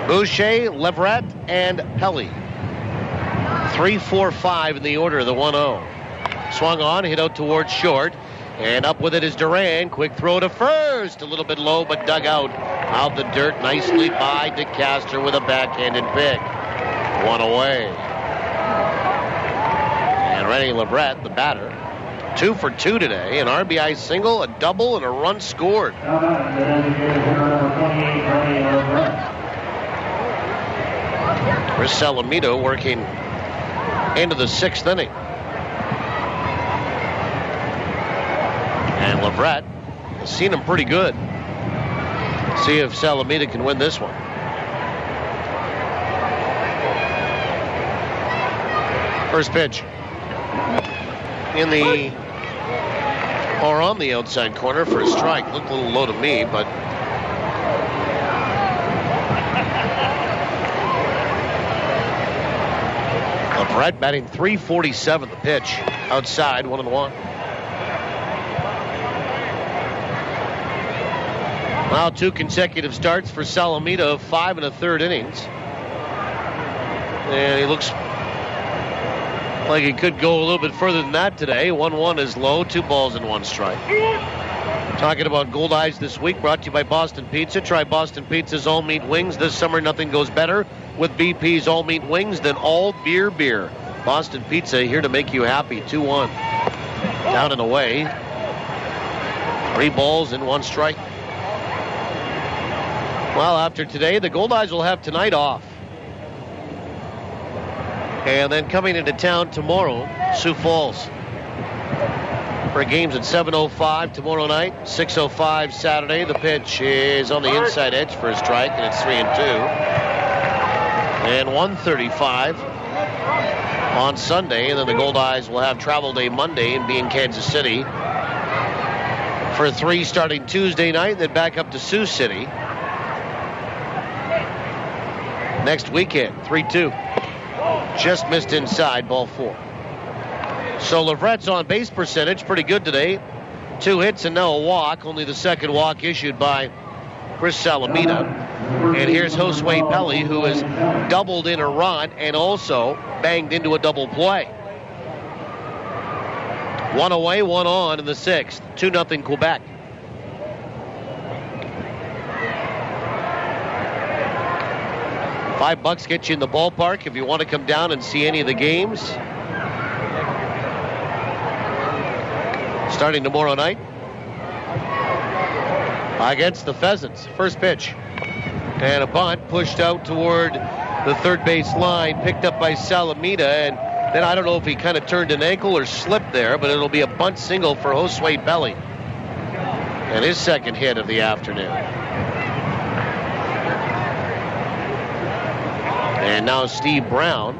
Speaker 1: Boucher, Leverett, and Pelly. 3-4-5 in the order of the 1-0. Swung on, hit out towards short. And up with it is Duran. Quick throw to first. A little bit low, but dug out. Out the dirt nicely by DeCaster with a backhanded pick. One away. And Rennie Leverett, the batter, 2 for 2 today. An RBI single, a double, and a run scored. Chris Salamito working into the 6th inning. And Leverett has seen him pretty good. See if Salamita can win this one. First pitch. On the outside corner for a strike. Looked a little low to me, but Leverett batting .347 the pitch. Outside, 1-1. Now 2 consecutive starts for Salamita, 5 1/3 innings. And he looks like he could go a little bit further than that today. 1-1 is low, 2 balls and 1 strike. Talking about Goldeyes this week, brought to you by Boston Pizza. Try Boston Pizza's all meat wings. This summer, nothing goes better with BP's all meat wings than all beer. Boston Pizza, here to make you happy. 2-1. Down and away. 3 balls and 1 strike. Well, after today, the Goldeyes will have tonight off. And then coming into town tomorrow, Sioux Falls. For games at 7:05 tomorrow night, 6:05 Saturday. The pitch is on the inside edge for a strike, and it's 3-2. And 1:35 on Sunday, and then the Goldeyes will have travel day Monday and be in Kansas City for 3 starting Tuesday night, then back up to Sioux City next weekend. 3-2. Just missed inside, ball 4. So Leverett's on base percentage pretty good today. 2 hits and now a walk. Only the second walk issued by Chris Salamita. And here's Josue Pelli, who has doubled in a run and also banged into a double play. 1 away, 1 on in the 6th. 2-0 Quebec. $5 gets you in the ballpark if you want to come down and see any of the games. Starting tomorrow night against the Pheasants. First pitch. And a bunt pushed out toward the third base line, picked up by Salamita, and then I don't know if he kind of turned an ankle or slipped there, but it'll be a bunt single for Josue Pelli. And his second hit of the afternoon. And now Steve Brown,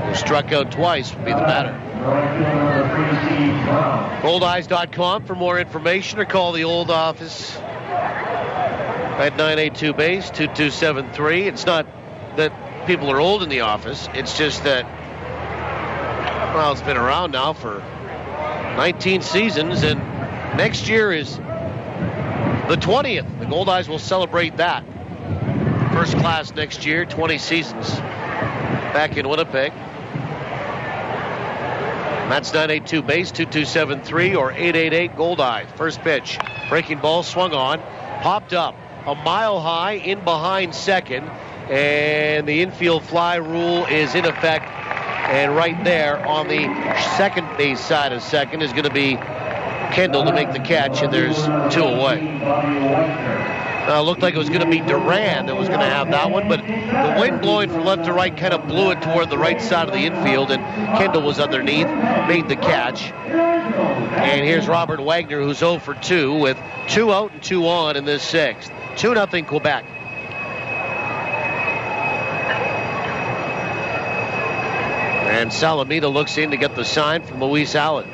Speaker 1: who struck out twice, will be the batter. Goldeyes.com for more information, or call the old office at 982-BASE-2273. It's not that people are old in the office. It's just that, well, it's been around now for 19 seasons, and next year is the 20th. The Goldeyes will celebrate that. First class next year, 20 seasons back in Winnipeg. That's 982-BASE-2273 or 888-GOLDEYES. First pitch. Breaking ball swung on. Popped up a mile high in behind second. And the infield fly rule is in effect. And right there on the second base side of second is going to be Kendall to make the catch. And there's 2 away. Looked like it was going to be Duran that was going to have that one, but the wind blowing from left to right kind of blew it toward the right side of the infield, and Kendall was underneath, made the catch. And here's Robert Wagner, who's 0 for 2 with 2 out and 2 on in this 6th. 2-0 Quebec. And Salamita looks in to get the sign from Luis Allen.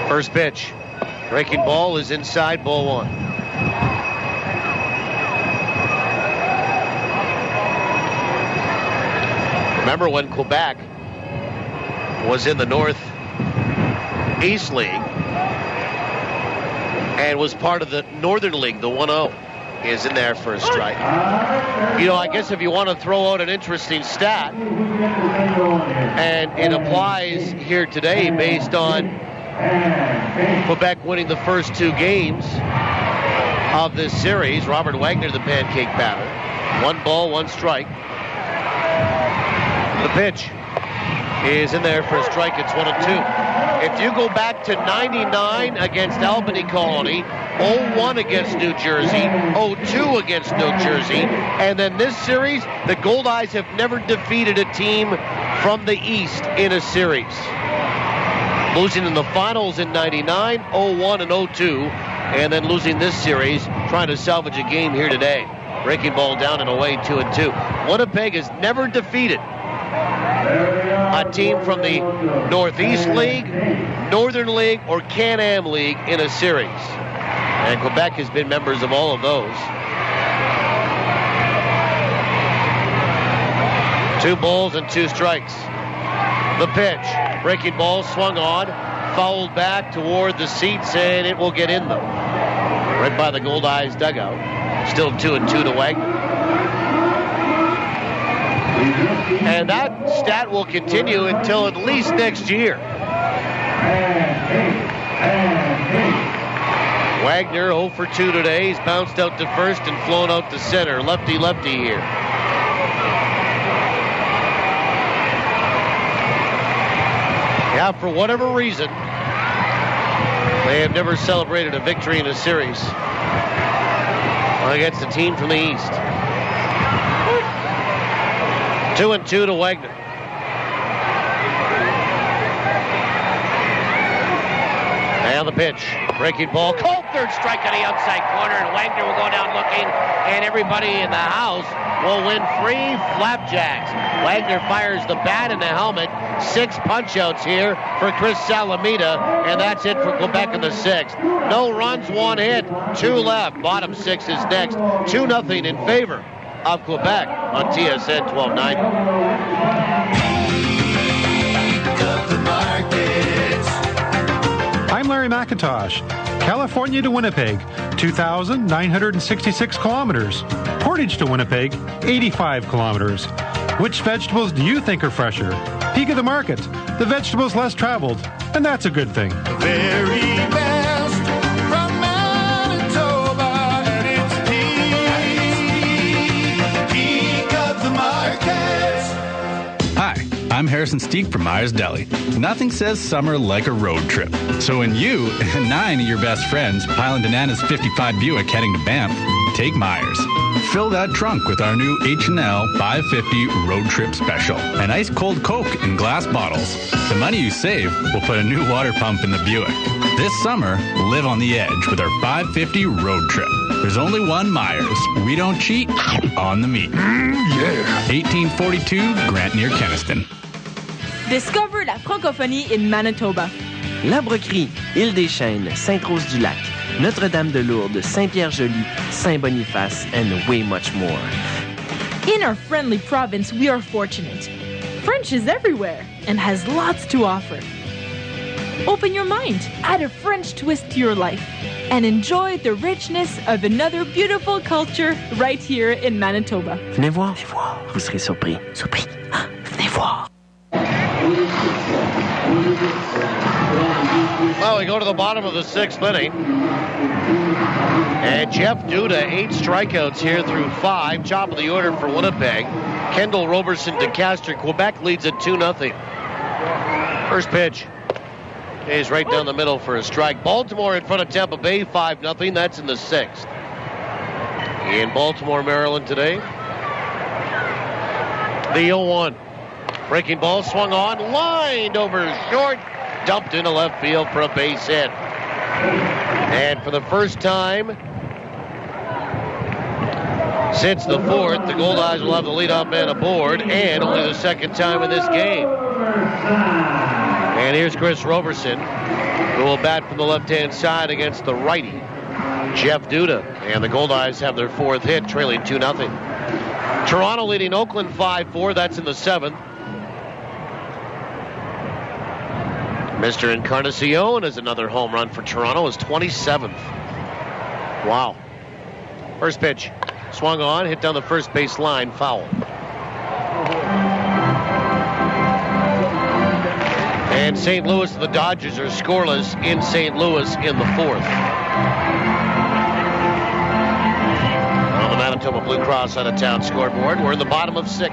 Speaker 1: First pitch. Breaking ball is inside, ball 1. Remember when Quebec was in the Northeast League and was part of the Northern League, the 1-0. is in there for a strike. I guess if you want to throw out an interesting stat, and it applies here today based on Quebec winning the first 2 games of this series. Robert Wagner, the pancake batter. 1 ball, 1 strike. The pitch is in there for a strike. It's 1-2. If you go back to 99 against Albany Colony, 0-1 against New Jersey, 0-2 against New Jersey, and then this series, the Goldeyes have never defeated a team from the East in a series. Losing in the finals in 99, 0-1 and 0-2, and then losing this series, trying to salvage a game here today. Breaking ball down and away, 2-2. Winnipeg has never defeated a team from the Northeast League, Northern League, or Can-Am League in a series. And Quebec has been members of all of those. 2 balls and 2 strikes. The pitch. Breaking ball swung on, fouled back toward the seats, and it will get in them. Right by the Goldeyes dugout. Still 2-2 to Wagner. And that stat will continue until at least next year. Wagner 0 for 2 today. He's bounced out to first and flown out to center. Lefty-lefty here. Yeah, for whatever reason, they have never celebrated a victory in a series against a team from the East. 2-2 to Wagner. And the pitch. Breaking ball. Cold third strike on the outside corner, and Wagner will go down looking, and everybody in the house will win free flapjacks. Wagner fires the bat in the helmet. 6 punch-outs here for Chris Salamita, and that's it for Quebec in the 6th. No runs, 1 hit, 2 left. Bottom 6 is next. 2-0 in favor of Quebec on TSN 1290.
Speaker 2: I'm Larry McIntosh. California to Winnipeg, 2,966 kilometers. Portage to Winnipeg, 85 kilometers. Which vegetables do you think are fresher? Peak of the market, the vegetables less traveled, and that's a good thing.
Speaker 4: Very best from Manitoba, and it's peak of the market.
Speaker 5: Hi, I'm Harrison Steek from Myers Deli. Nothing says summer like a road trip. So when you and 9 of your best friends pile into Nana's 55 Buick heading to Banff, take Myers. Fill that trunk with our new H&L 550 Road Trip Special. An ice cold Coke in glass bottles. The money you save will put a new water pump in the Buick. This summer, live on the edge with our 550 Road Trip. There's only one Myers. We don't cheat on the meat. Yeah. 1842 Grant near Kenniston.
Speaker 9: Discover la francophonie in Manitoba.
Speaker 24: La Broquerie, Île-des-Chênes, Sainte-Rose-du-Lac, Notre-Dame-de-Lourdes, Saint-Pierre-Joli, Saint-Boniface, and way much more.
Speaker 9: In our friendly province, we are fortunate. French is everywhere and has lots to offer. Open your mind, add a French twist to your life, and enjoy the richness of another beautiful culture right here in Manitoba.
Speaker 24: Venez voir, vous serez surpris. Surpris. Venez voir.
Speaker 1: Well, we go to the bottom of the 6th inning. And Jeff Duda, 8 strikeouts here through 5. Top of the order for Winnipeg. Kendall Roberson to Castor. Quebec leads at 2-0. First pitch is right down the middle for a strike. Baltimore in front of Tampa Bay, 5-0. That's in the 6th. In Baltimore, Maryland today. The 0-1. Breaking ball swung on, lined over short, dumped into left field for a base hit. And for the first time since the 4th, the Goldeyes will have the leadoff man aboard, and only the second time in this game. And here's Chris Roberson, who will bat from the left-hand side against the righty, Jeff Duda. And the Goldeyes have their 4th hit, trailing 2-0. Toronto leading Oakland 5-4. That's in the 7th. Mr. Encarnacion is another home run for Toronto, his 27th. Wow. First pitch. Swung on, hit down the first base line, foul. And St. Louis and the Dodgers are scoreless in St. Louis in the 4th. On the Manitoba Blue Cross out of town scoreboard, we're in the bottom of 6.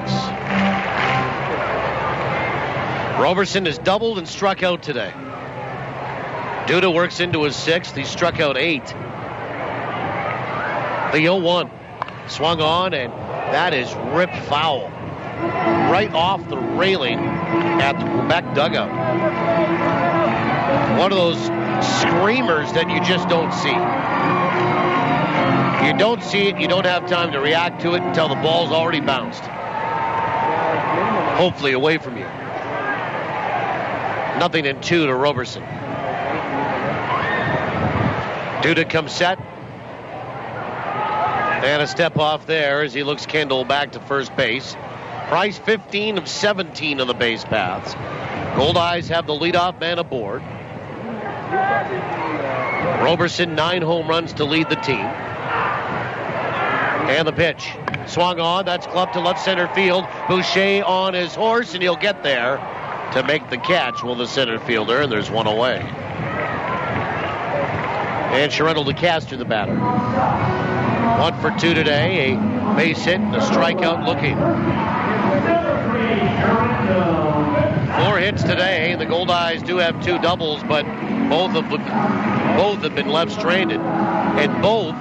Speaker 1: Roberson has doubled and struck out today. Duda works into his 6th. He struck out 8. The 0-1. Swung on, and that is ripped foul. Right off the railing at the Quebec dugout. One of those screamers that you just don't see. You don't see it, you don't have time to react to it until the ball's already bounced. Hopefully away from you. 0-2 to Roberson. Duda comes set. And a step off there as he looks Kendall back to first base. Price 15 of 17 on the base paths. Goldeyes have the leadoff man aboard. Roberson 9 home runs to lead the team. And the pitch. Swung on. That's clubbed to left center field. Boucher on his horse, and he'll get there to make the catch. Will the center fielder, and there's one away. And Sherrill DeCaster, the batter. 1 for 2 today. A base hit and a strikeout looking. 4 hits today. The Goldeyes do have 2 doubles, but both have been left stranded. And both,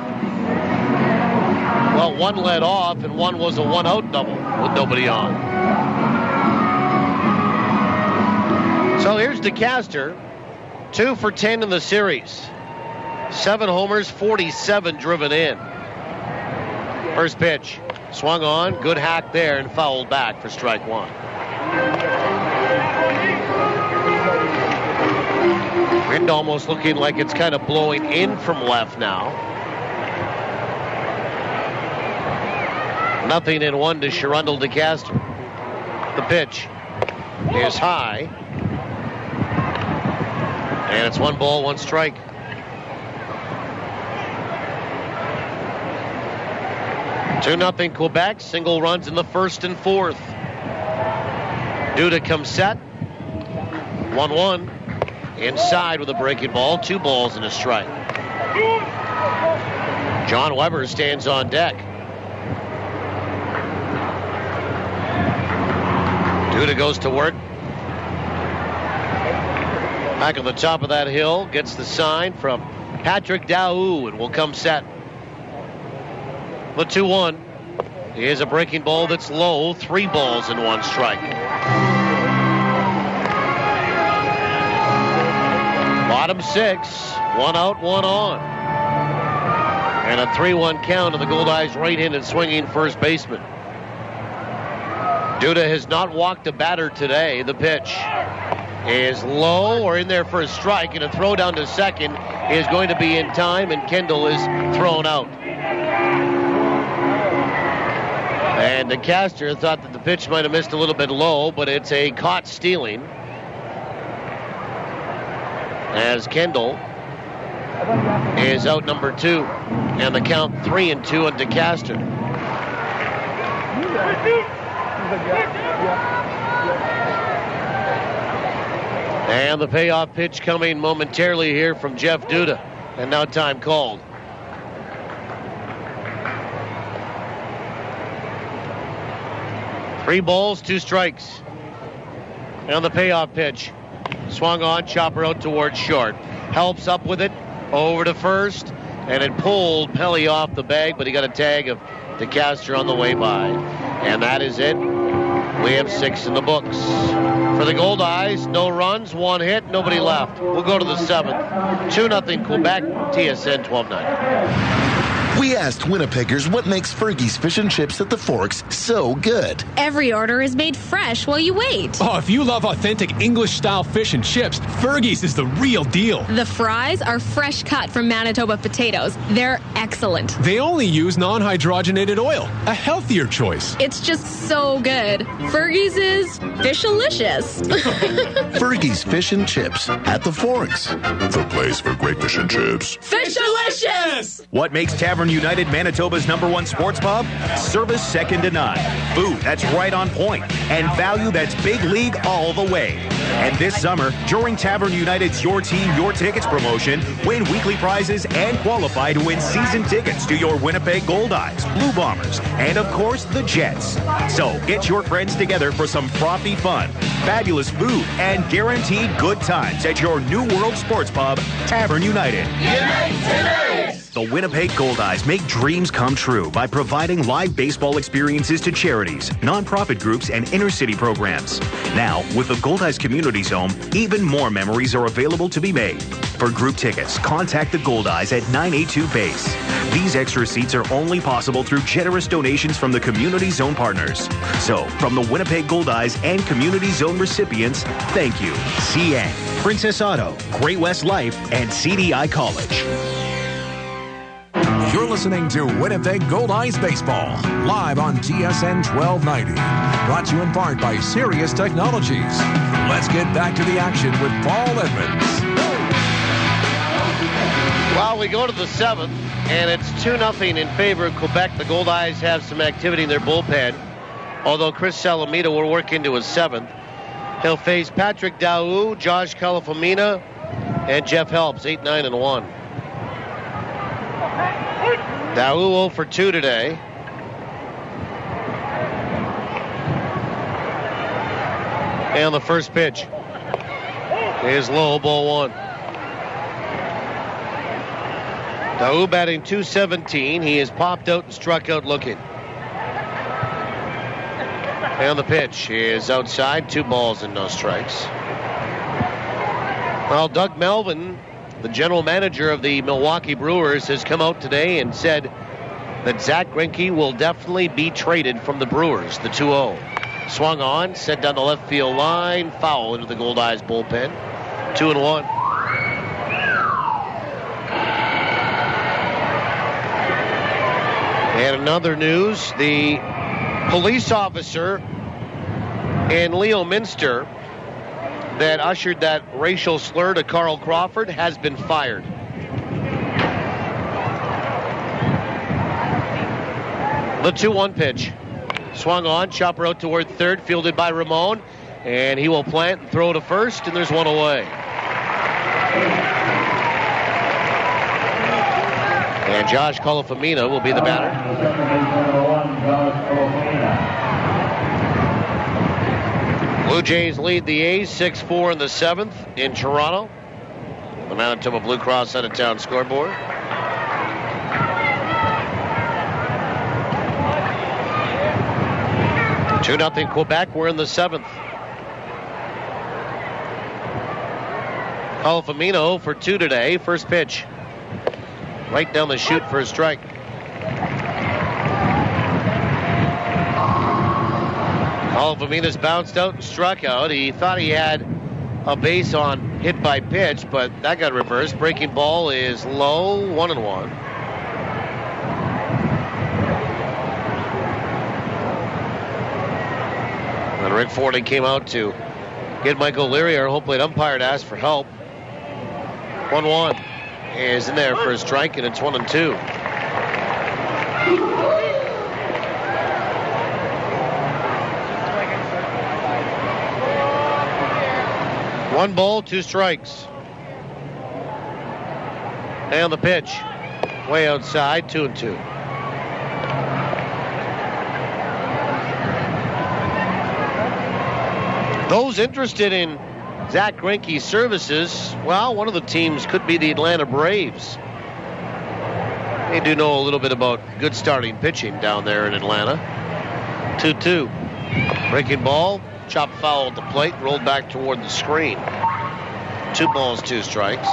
Speaker 1: well, one led off and one was a 1-out double with nobody on. So here's DeCaster, 2 for 10 in the series. 7 homers, 47 driven in. First pitch, swung on, good hack there, and fouled back for strike 1. Wind almost looking like it's kind of blowing in from left now. 0-1 to Sherrill DeCaster. The pitch is high, and it's 1 ball, 1 strike. Two 2-0 Quebec. Single runs in the 1st and 4th. Duda comes set. 1-1. Inside with a breaking ball. 2 balls and a strike. John Weber stands on deck. Duda goes to work. Back on the top of that hill. Gets the sign from Patrick Daou and will come set. The 2-1 is a breaking ball that's low. 3 balls and 1 strike. Bottom 6. 1 out, 1 on. And a 3-1 count on the Goldeyes right-handed swinging first baseman. Duda has not walked a batter today. The pitch is low or in there for a strike, and a throw down to second is going to be in time, and Kendall is thrown out. And DeCaster thought that the pitch might have missed a little bit low, but it's a caught stealing. As Kendall is out number 2, and the count 3-2 on DeCaster. And the payoff pitch coming momentarily here from Jeff Duda. And now time called. Three balls, 2 strikes. And the payoff pitch. Swung on, chopper out towards short. Helps up with it, over to first, and it pulled Pelly off the bag, but he got a tag of DeCaster on the way by. And that is it. We have 6 in the books. For the Goldeyes, no runs, 1 hit, nobody left. We'll go to the 7th. 2-0 Quebec, TSN 1290.
Speaker 7: We asked Winnipeggers what makes Fergie's Fish and Chips at the Forks so good.
Speaker 8: Every order is made fresh while you wait.
Speaker 15: Oh, if you love authentic English-style fish and chips, Fergie's is the real deal.
Speaker 8: The fries are fresh cut from Manitoba potatoes. They're excellent.
Speaker 15: They only use non-hydrogenated oil, a healthier choice.
Speaker 8: It's just so good. Fergie's is fishalicious.
Speaker 7: Fergie's Fish and Chips at the Forks.
Speaker 10: The place for great fish and chips.
Speaker 8: Fishalicious!
Speaker 11: What makes Tavern United, Manitoba's #1 sports pub? Service second to none. Food that's right on point. And value that's big league all the way. And this summer, during Tavern United's Your Team, Your Tickets promotion, win weekly prizes and qualify to win season tickets to your Winnipeg Goldeyes, Blue Bombers, and of course, the Jets. So get your friends together for some frothy fun, fabulous food, and guaranteed good times at your New World Sports Pub, Tavern United. The Winnipeg Goldeyes make dreams come true by providing live baseball experiences to charities, nonprofit groups, and inner-city programs. Now, with the Goldeyes Community Zone, even more memories are available to be made. For group tickets, contact the Goldeyes at 982 Base. These extra seats are only possible through generous donations from the Community Zone partners. So, from the Winnipeg Goldeyes and Community Zone recipients, thank you. CN, Princess Auto, Great West Life, and CDI College.
Speaker 12: You're listening to Winnipeg Goldeyes Baseball, live on TSN 1290. Brought to you in part by Sirius Technologies. Let's get back to the action with Paul Edmonds.
Speaker 1: Well, we go to the 7th, and it's 2-0 in favor of Quebec. The Goldeyes have some activity in their bullpen, although Chris Salamita will work into his 7th. He'll face Patrick Daou, Josh Calafamina, and Jeff Helps, 8, 9, and 1. Daou 0 for 2 today. And the first pitch is low, ball 1. Daou batting .217. He is popped out and struck out looking. And the pitch is outside. 2 balls and no strikes. Well, Doug Melvin, the general manager of the Milwaukee Brewers, has come out today and said that Zach Greinke will definitely be traded from the Brewers. The 2-0. Swung on, sent down the left field line, foul into the Goldeyes bullpen. 2-1. And another news, the police officer in Leominster that ushered that racial slur to Karl Crawford has been fired. The 2-1 pitch. Swung on, chopper out toward third, fielded by Ramon, and he will plant and throw to first, and there's one away. And Josh Calafamina will be the batter. Blue Jays lead the A's 6-4 in the 7th in Toronto. The Manitoba Blue Cross out-of-town scoreboard. Two 2-0 Quebec. We're in the 7th. Calafamina 0 for 2 today. First pitch. Right down the chute for a strike. Calafamina bounced out and struck out. He thought he had a base on hit by pitch, but that got reversed. Breaking ball is low, 1-1. And Rick Forley came out to get Michael Leary, our home plate umpire, to ask for help. 1-1 is in there for a strike, and it's 1-2. One ball, 2 strikes. And the pitch, way outside, 2-2. Those interested in Zach Greinke's services, well, one of the teams could be the Atlanta Braves. They do know a little bit about good starting pitching down there in Atlanta. 2-2. Breaking ball, chopped foul at the plate, rolled back toward the screen. 2 balls, 2 strikes.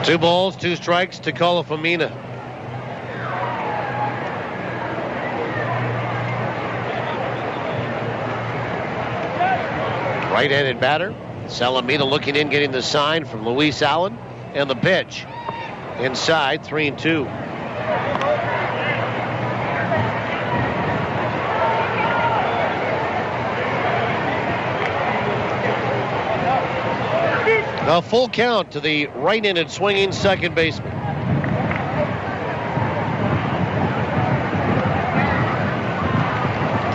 Speaker 1: Two balls, 2 strikes to Calafamina. Right-handed batter. Salamina looking in, getting the sign from Luis Allen. And the pitch. Inside, 3-2. A full count to the right-handed swinging second baseman.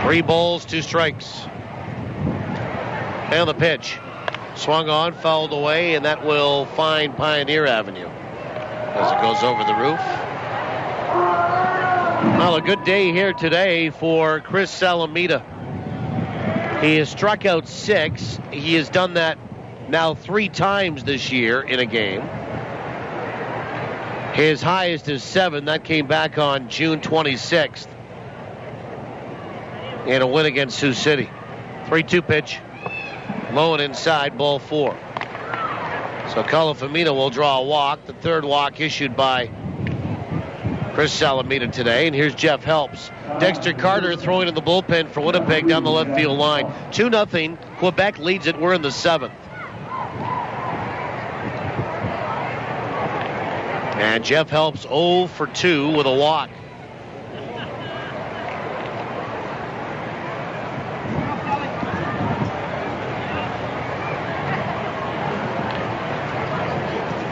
Speaker 1: Three balls, 2 strikes. And the pitch. Swung on, fouled away, and that will find Pioneer Avenue as it goes over the roof. Well, a good day here today for Chris Salamita. He has struck out 6. He has done that now 3 times this year in a game. His highest is 7. That came back on June 26th in a win against Sioux City. 3-2 pitch. Low and inside, ball 4. So Calafamina will draw a walk. The third walk issued by Chris Salamita today. And here's Jeff Helps. Dexter Carter throwing in the bullpen for Winnipeg down the left field line. 2-0. Quebec leads it. We're in the 7th. And Jeff Helps 0 for 2 with a walk.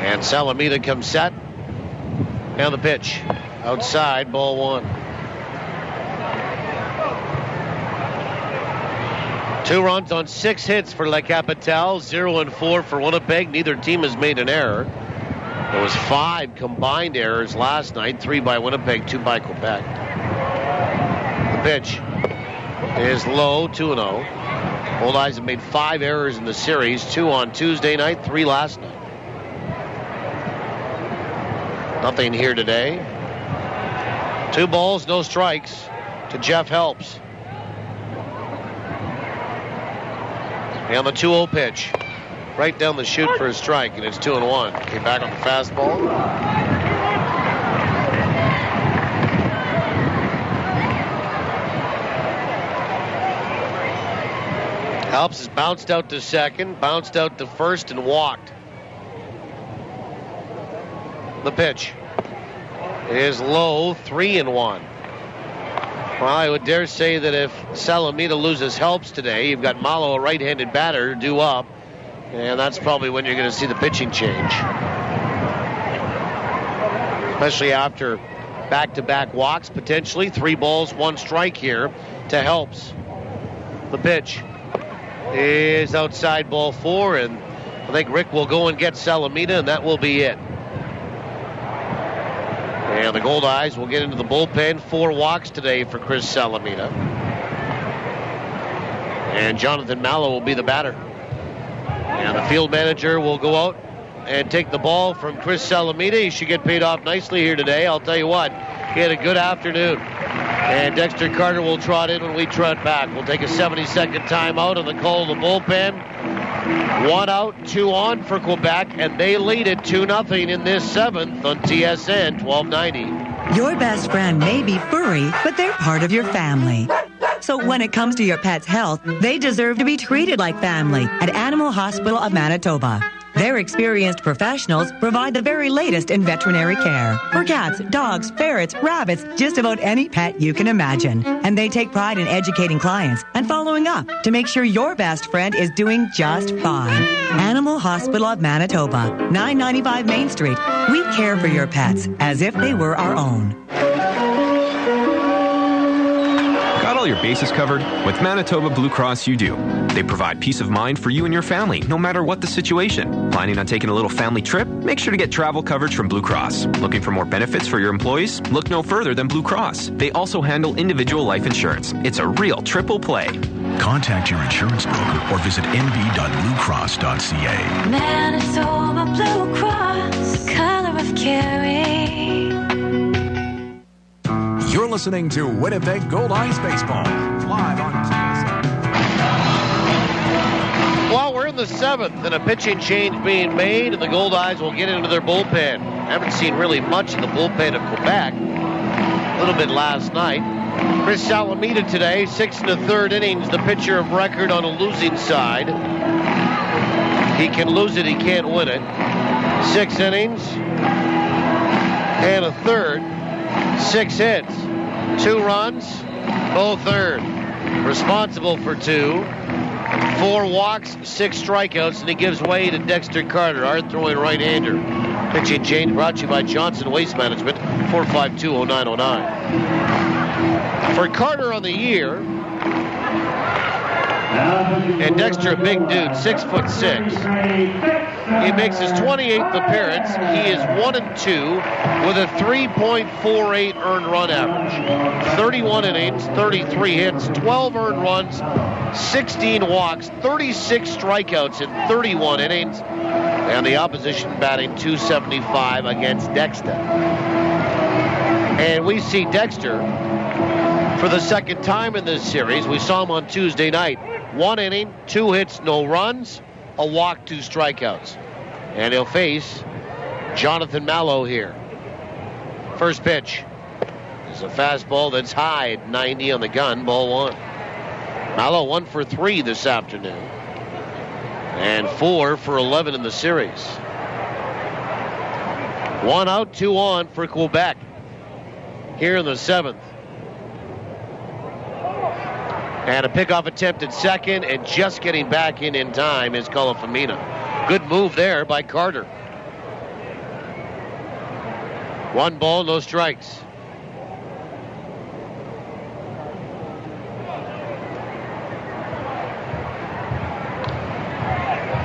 Speaker 1: And Salamita comes set. Now the pitch. Outside, ball 1. 2 runs on 6 hits for Les Capitales. 0-4 for Winnipeg. Neither team has made an error. There was 5 combined errors last night. 3 by Winnipeg, 2 by Quebec. The pitch is low, 2-0. Goldeyes have made 5 errors in the series. 2 on Tuesday night, 3 last night. Nothing here today. 2 balls, no strikes to Jeff Helps. And the 2-0 pitch. Right down the chute for a strike, and it's 2-1. Came back on the fastball. Helps has bounced out to second, bounced out to first, and walked. The pitch is low, 3-1. Well, I would dare say that if Salamita loses Helps today, you've got Malo, a right-handed batter, due up, and that's probably when you're going to see the pitching change. Especially after back-to-back walks, potentially. 3 balls, 1 strike here to Helps. The pitch is outside, ball 4, and I think Rick will go and get Salamita, and that will be it. And the Goldeyes will get into the bullpen. 4 walks today for Chris Salamita. And Jonathan Mallow will be the batter. And the field manager will go out and take the ball from Chris Salamita. He should get paid off nicely here today. I'll tell you what, he had a good afternoon. And Dexter Carter will trot in when we trot back. We'll take a 70-second timeout on the call of the bullpen. 1 out, 2 on for Quebec, and they lead it 2-0 in this 7th on TSN 1290.
Speaker 10: Your best friend may be furry, but they're part of your family. So when it comes to your pet's health, they deserve to be treated like family at Animal Hospital of Manitoba. Their experienced professionals provide the very latest in veterinary care for cats, dogs, ferrets, rabbits, just about any pet you can imagine. And they take pride in educating clients and following up to make sure your best friend is doing just fine. Animal Hospital of Manitoba, 995 Main Street. We care for your pets as if they were our own.
Speaker 13: Got all your bases covered? With Manitoba Blue Cross, you do. They provide peace of mind for you and your family, no matter what the situation. Planning on taking a little family trip? Make sure to get travel coverage from Blue Cross. Looking for more benefits for your employees? Look no further than Blue Cross. They also handle individual life insurance. It's a real triple play.
Speaker 14: Contact your insurance broker or visit nb.bluecross.ca.
Speaker 4: Manitoba Blue Cross, the color of caring.
Speaker 12: You're listening to Winnipeg Goldeyes Baseball, live on TSN.
Speaker 1: Well, we're in the 7th, and a pitching change being made, and the Goldeyes will get into their bullpen. Haven't seen really much of the bullpen of Quebec. A little bit last night. Chris Salamita today, 6 1/3 innings, the pitcher of record on a losing side. He can lose it, he can't win it. 6 innings and a third. 6 hits, 2 runs, no third. Responsible for 2. 4 walks, 6 strikeouts, and he gives way to Dexter Carter, our throwing right-hander. Pitching change brought to you by Johnson Waste Management, 452-0909. For Carter on the year, and Dexter, a big dude, 6'6". He makes his 28th appearance. He is 1-2 with a 3.48 earned run average. 31 innings, 33 hits, 12 earned runs, 16 walks, 36 strikeouts in 31 innings, and the opposition batting .275 against Dexter. And we see Dexter for the second time in this series. We saw him on Tuesday night. 1 inning, 2 hits, no runs, a walk, 2 strikeouts. And he'll face Jonathan Mallow here. First pitch is a fastball that's high at 90 on the gun, ball 1. Mallow 1 for 3 this afternoon. And 4 for 11 in the series. 1 out, 2 on for Quebec here in the 7th. And a pickoff attempt at second, and just getting back in time is Calafamina. Good move there by Carter. 1 ball, no strikes.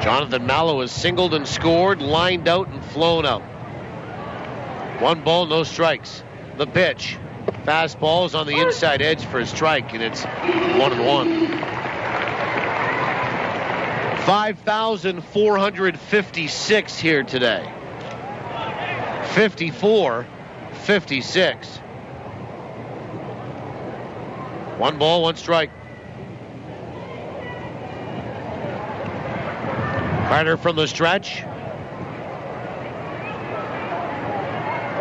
Speaker 1: Jonathan Mallow has singled and scored, lined out and flown out. 1 ball, no strikes. The pitch. Fastball is on the inside edge for a strike, and it's 1-1. 5,456 here today. 54-56. 1 ball, 1 strike. Carter from the stretch.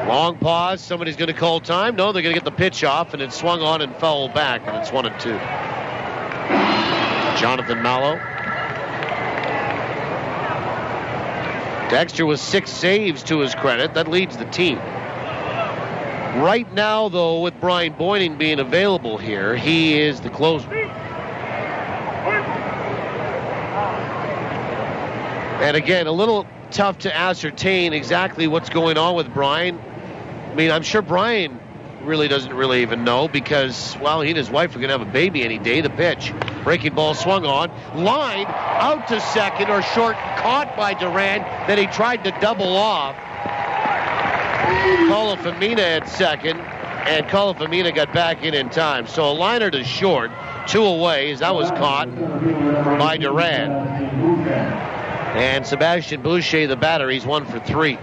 Speaker 1: Long pause. Somebody's going to call time. No, they're going to get the pitch off, and it's swung on and fouled back, and it's 1-2. Jonathan Mallow. Dexter with 6 saves to his credit. That leads the team. Right now, though, with Brian Boyning being available here, he is the closer. And again, a little tough to ascertain exactly what's going on with Brian. I mean, I'm sure Brian really doesn't really even know because, well, he and his wife are going to have a baby any day. The pitch. Breaking ball swung on. Line out to second or short. Caught by Duran. Then he tried to double off. Calafamina at second. And Calafamina got back in time. So a liner to short. 2 away as that was caught by Duran. And Sebastian Boucher, the batter, he's 1 for 3.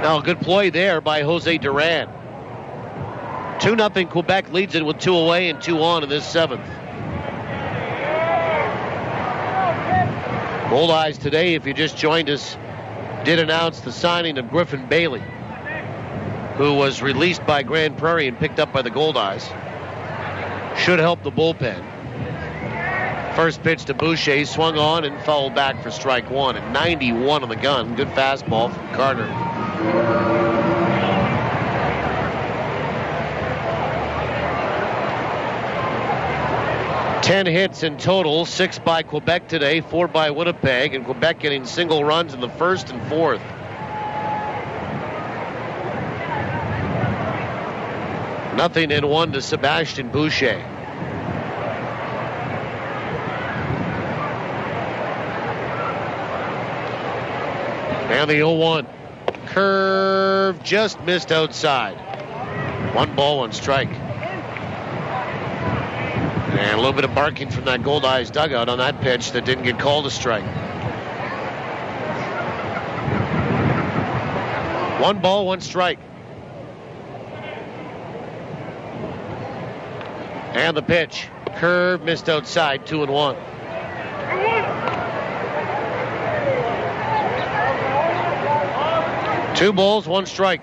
Speaker 1: Now, a good play there by Jose Duran. 2-0 Quebec leads it with 2 away and 2 on in this 7th. Goldeyes today, if you just joined us, did announce the signing of Griffin Bailey, who was released by Grand Prairie and picked up by the Goldeyes. Should help the bullpen. First pitch to Boucher, swung on and fouled back for strike 1 at 91 on the gun. Good fastball from Carter. Ten hits in total, 6 by Quebec today, 4 by Winnipeg, and Quebec getting single runs in the 1st and 4th. Nothing in 1 to Sebastian Boucher. And the 0-1. Curve just missed outside. 1 ball, 1 strike. And a little bit of barking from that Goldeyes dugout on that pitch that didn't get called a strike. 1 ball, 1 strike. And the pitch. Curve missed outside, 2-1. Two balls, 1 strike.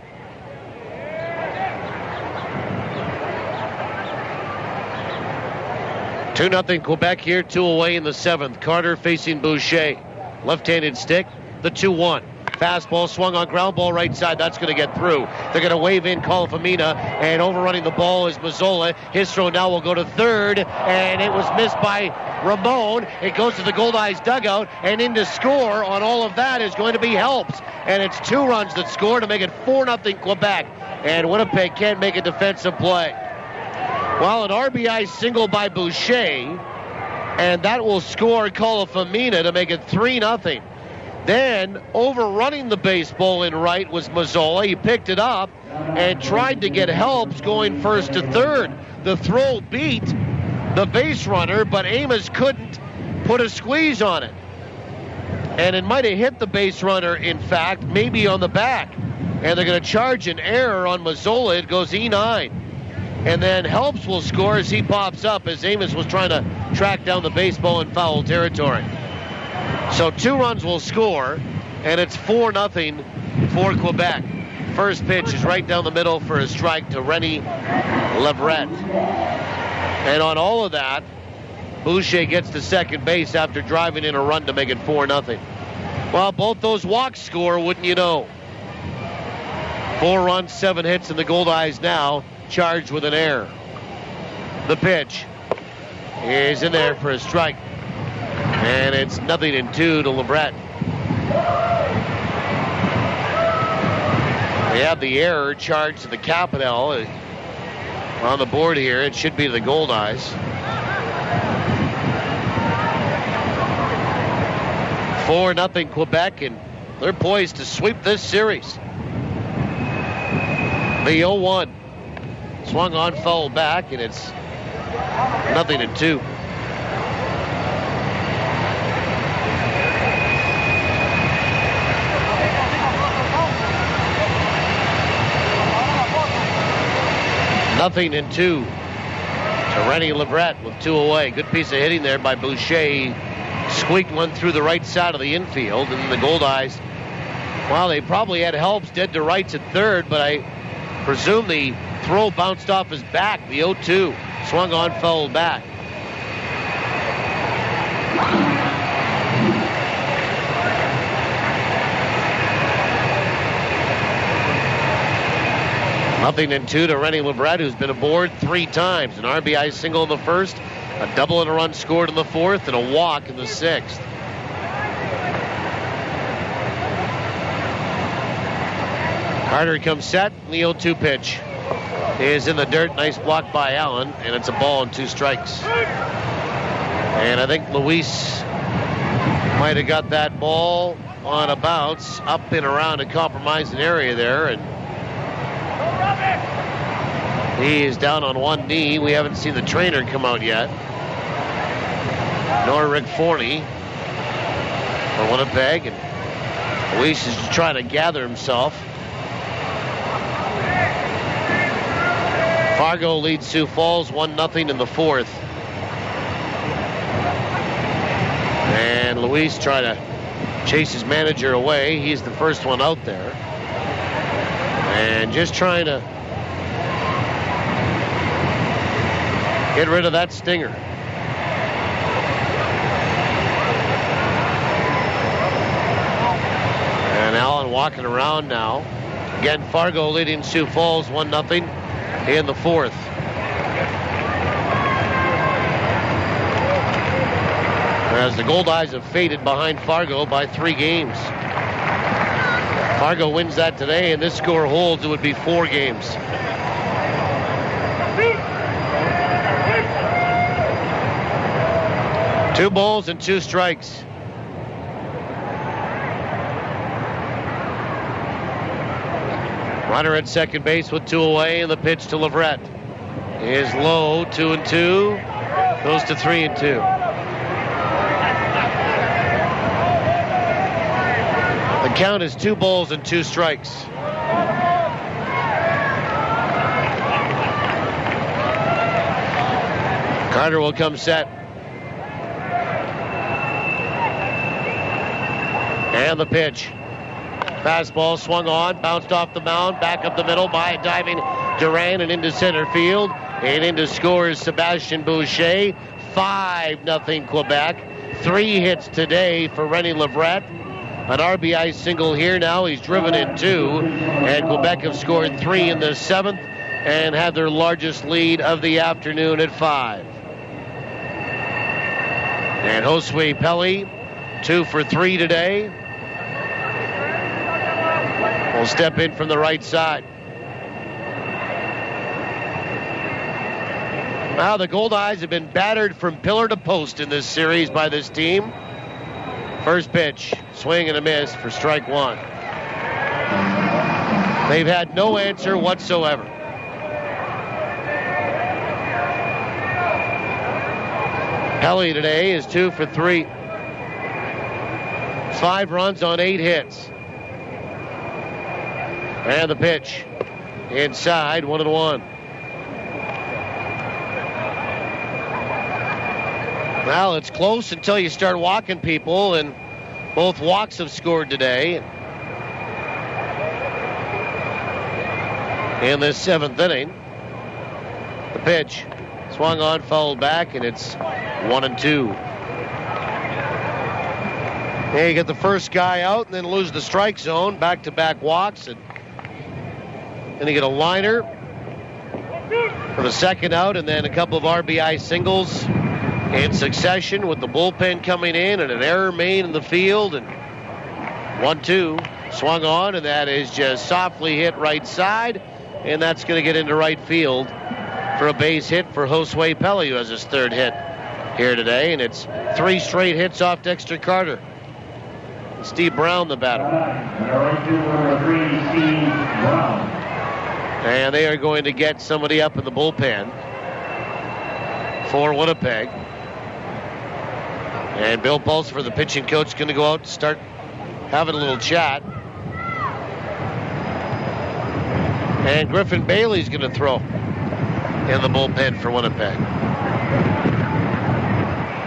Speaker 1: Two 2-0 Quebec here, 2 away in the 7th. Carter facing Boucher. Left-handed stick, the 2-1. Fastball swung on, ground ball right side. That's going to get through. They're going to wave in Kalafamina, and overrunning the ball is Mazzola. His throw now will go to third, and it was missed by Ramon. It goes to the Goldeyes dugout, and in to score on all of that is going to be Helps. And it's 2 runs that score to make it 4-0 Quebec. And Winnipeg can't make a defensive play. Well, an RBI single by Boucher, and that will score Kalafamina to make it 3-0. Then, overrunning the baseball in right was Mazzola. He picked it up and tried to get Helps going first to third. The throw beat the base runner, but Amos couldn't put a squeeze on it. And it might have hit the base runner, in fact, maybe on the back. And they're going to charge an error on Mazzola. It goes E9. And then Helps will score as he pops up, as Amos was trying to track down the baseball in foul territory. So 2 runs will score, and it's 4-0 for Quebec. First pitch is right down the middle for a strike to Rennie Leverett. And on all of that, Boucher gets to second base after driving in a run to make it 4-0. Well, both those walks score, wouldn't you know? 4 runs, 7 hits, and the Goldeyes now charged with an error. The pitch is in there for a strike. And it's 0-2 to Leverett. They have the error charged to the Capital on the board here. It should be the Goldeyes. 4-0 Quebec, and they're poised to sweep this series. The 0-1. Swung on, foul back, and it's 0-2. Nothing and 2 to Rennie Leverett with 2 away. Good piece of hitting there by Boucher. Squeaked one through the right side of the infield, and the Goldeyes, well, they probably had Helps dead to rights at third, but I presume the throw bounced off his back. The 0-2 swung on, fouled back. Nothing and 2 to Rennie Leverett, who's been aboard 3 times. An RBI single in the first, a double and a run scored in the fourth, and a walk in the sixth. Carter comes set. The 0-2 pitch is in the dirt. Nice block by Allen, and it's a ball and 2 strikes. And I think Luis might have got that ball on a bounce up and around a compromising area there, and he is down on one knee. We haven't seen the trainer come out yet, nor Rick Forney for Winnipeg, and Luis is trying to gather himself. Fargo leads Sioux Falls 1-0 in the fourth. And Luis trying to chase his manager away. He's the first one out there. And just trying to get rid of that stinger. And Allen walking around now. Again, Fargo leading Sioux Falls 1-0 in the fourth. As the Goldeyes have faded behind Fargo by 3 games. Fargo wins that today, and this score holds, it would be 4 games. Two balls and 2 strikes. Runner at second base with 2 away, and the pitch to Leverett is low. 2-2, goes to 3-2. The count is 2 balls and 2 strikes. Carter will come set. And the pitch. Fastball swung on, bounced off the mound, back up the middle by a diving Duran and into center field. And into scores Sebastian Boucher. 5-0 Quebec. 3 hits today for Rennie Leverett. An RBI single here now. He's driven in 2. And Quebec have scored 3 in the 7th and have their largest lead of the afternoon at 5. And Josue Pelly, 2 for 3 today. Will step in from the right side. Now the Goldeyes have been battered from pillar to post in this series by this team. First pitch, swing and a miss for strike 1. They've had no answer whatsoever. Pelly today is 2 for 3. 5 runs on 8 hits. And the pitch. Inside, 1-1. Well, it's close until you start walking people, and both walks have scored today. In this 7th inning, the pitch swung on, fouled back, and it's 1-2. Yeah, you get the first guy out and then lose the strike zone, back-to-back walks, and then you get a liner for the second out, and then a couple of RBI singles in succession with the bullpen coming in and an error made in the field. And 1-2 swung on, and that is just softly hit right side, and that's going to get into right field for a base hit for Josue Pelly, who has his 3rd hit here today, and it's 3 straight hits off Dexter Carter. Steve Brown, the batter. And they are going to get somebody up in the bullpen for Winnipeg. And Bill Pulsifer, the pitching coach, is going to go out and start having a little chat. And Griffin Bailey's going to throw in the bullpen for Winnipeg.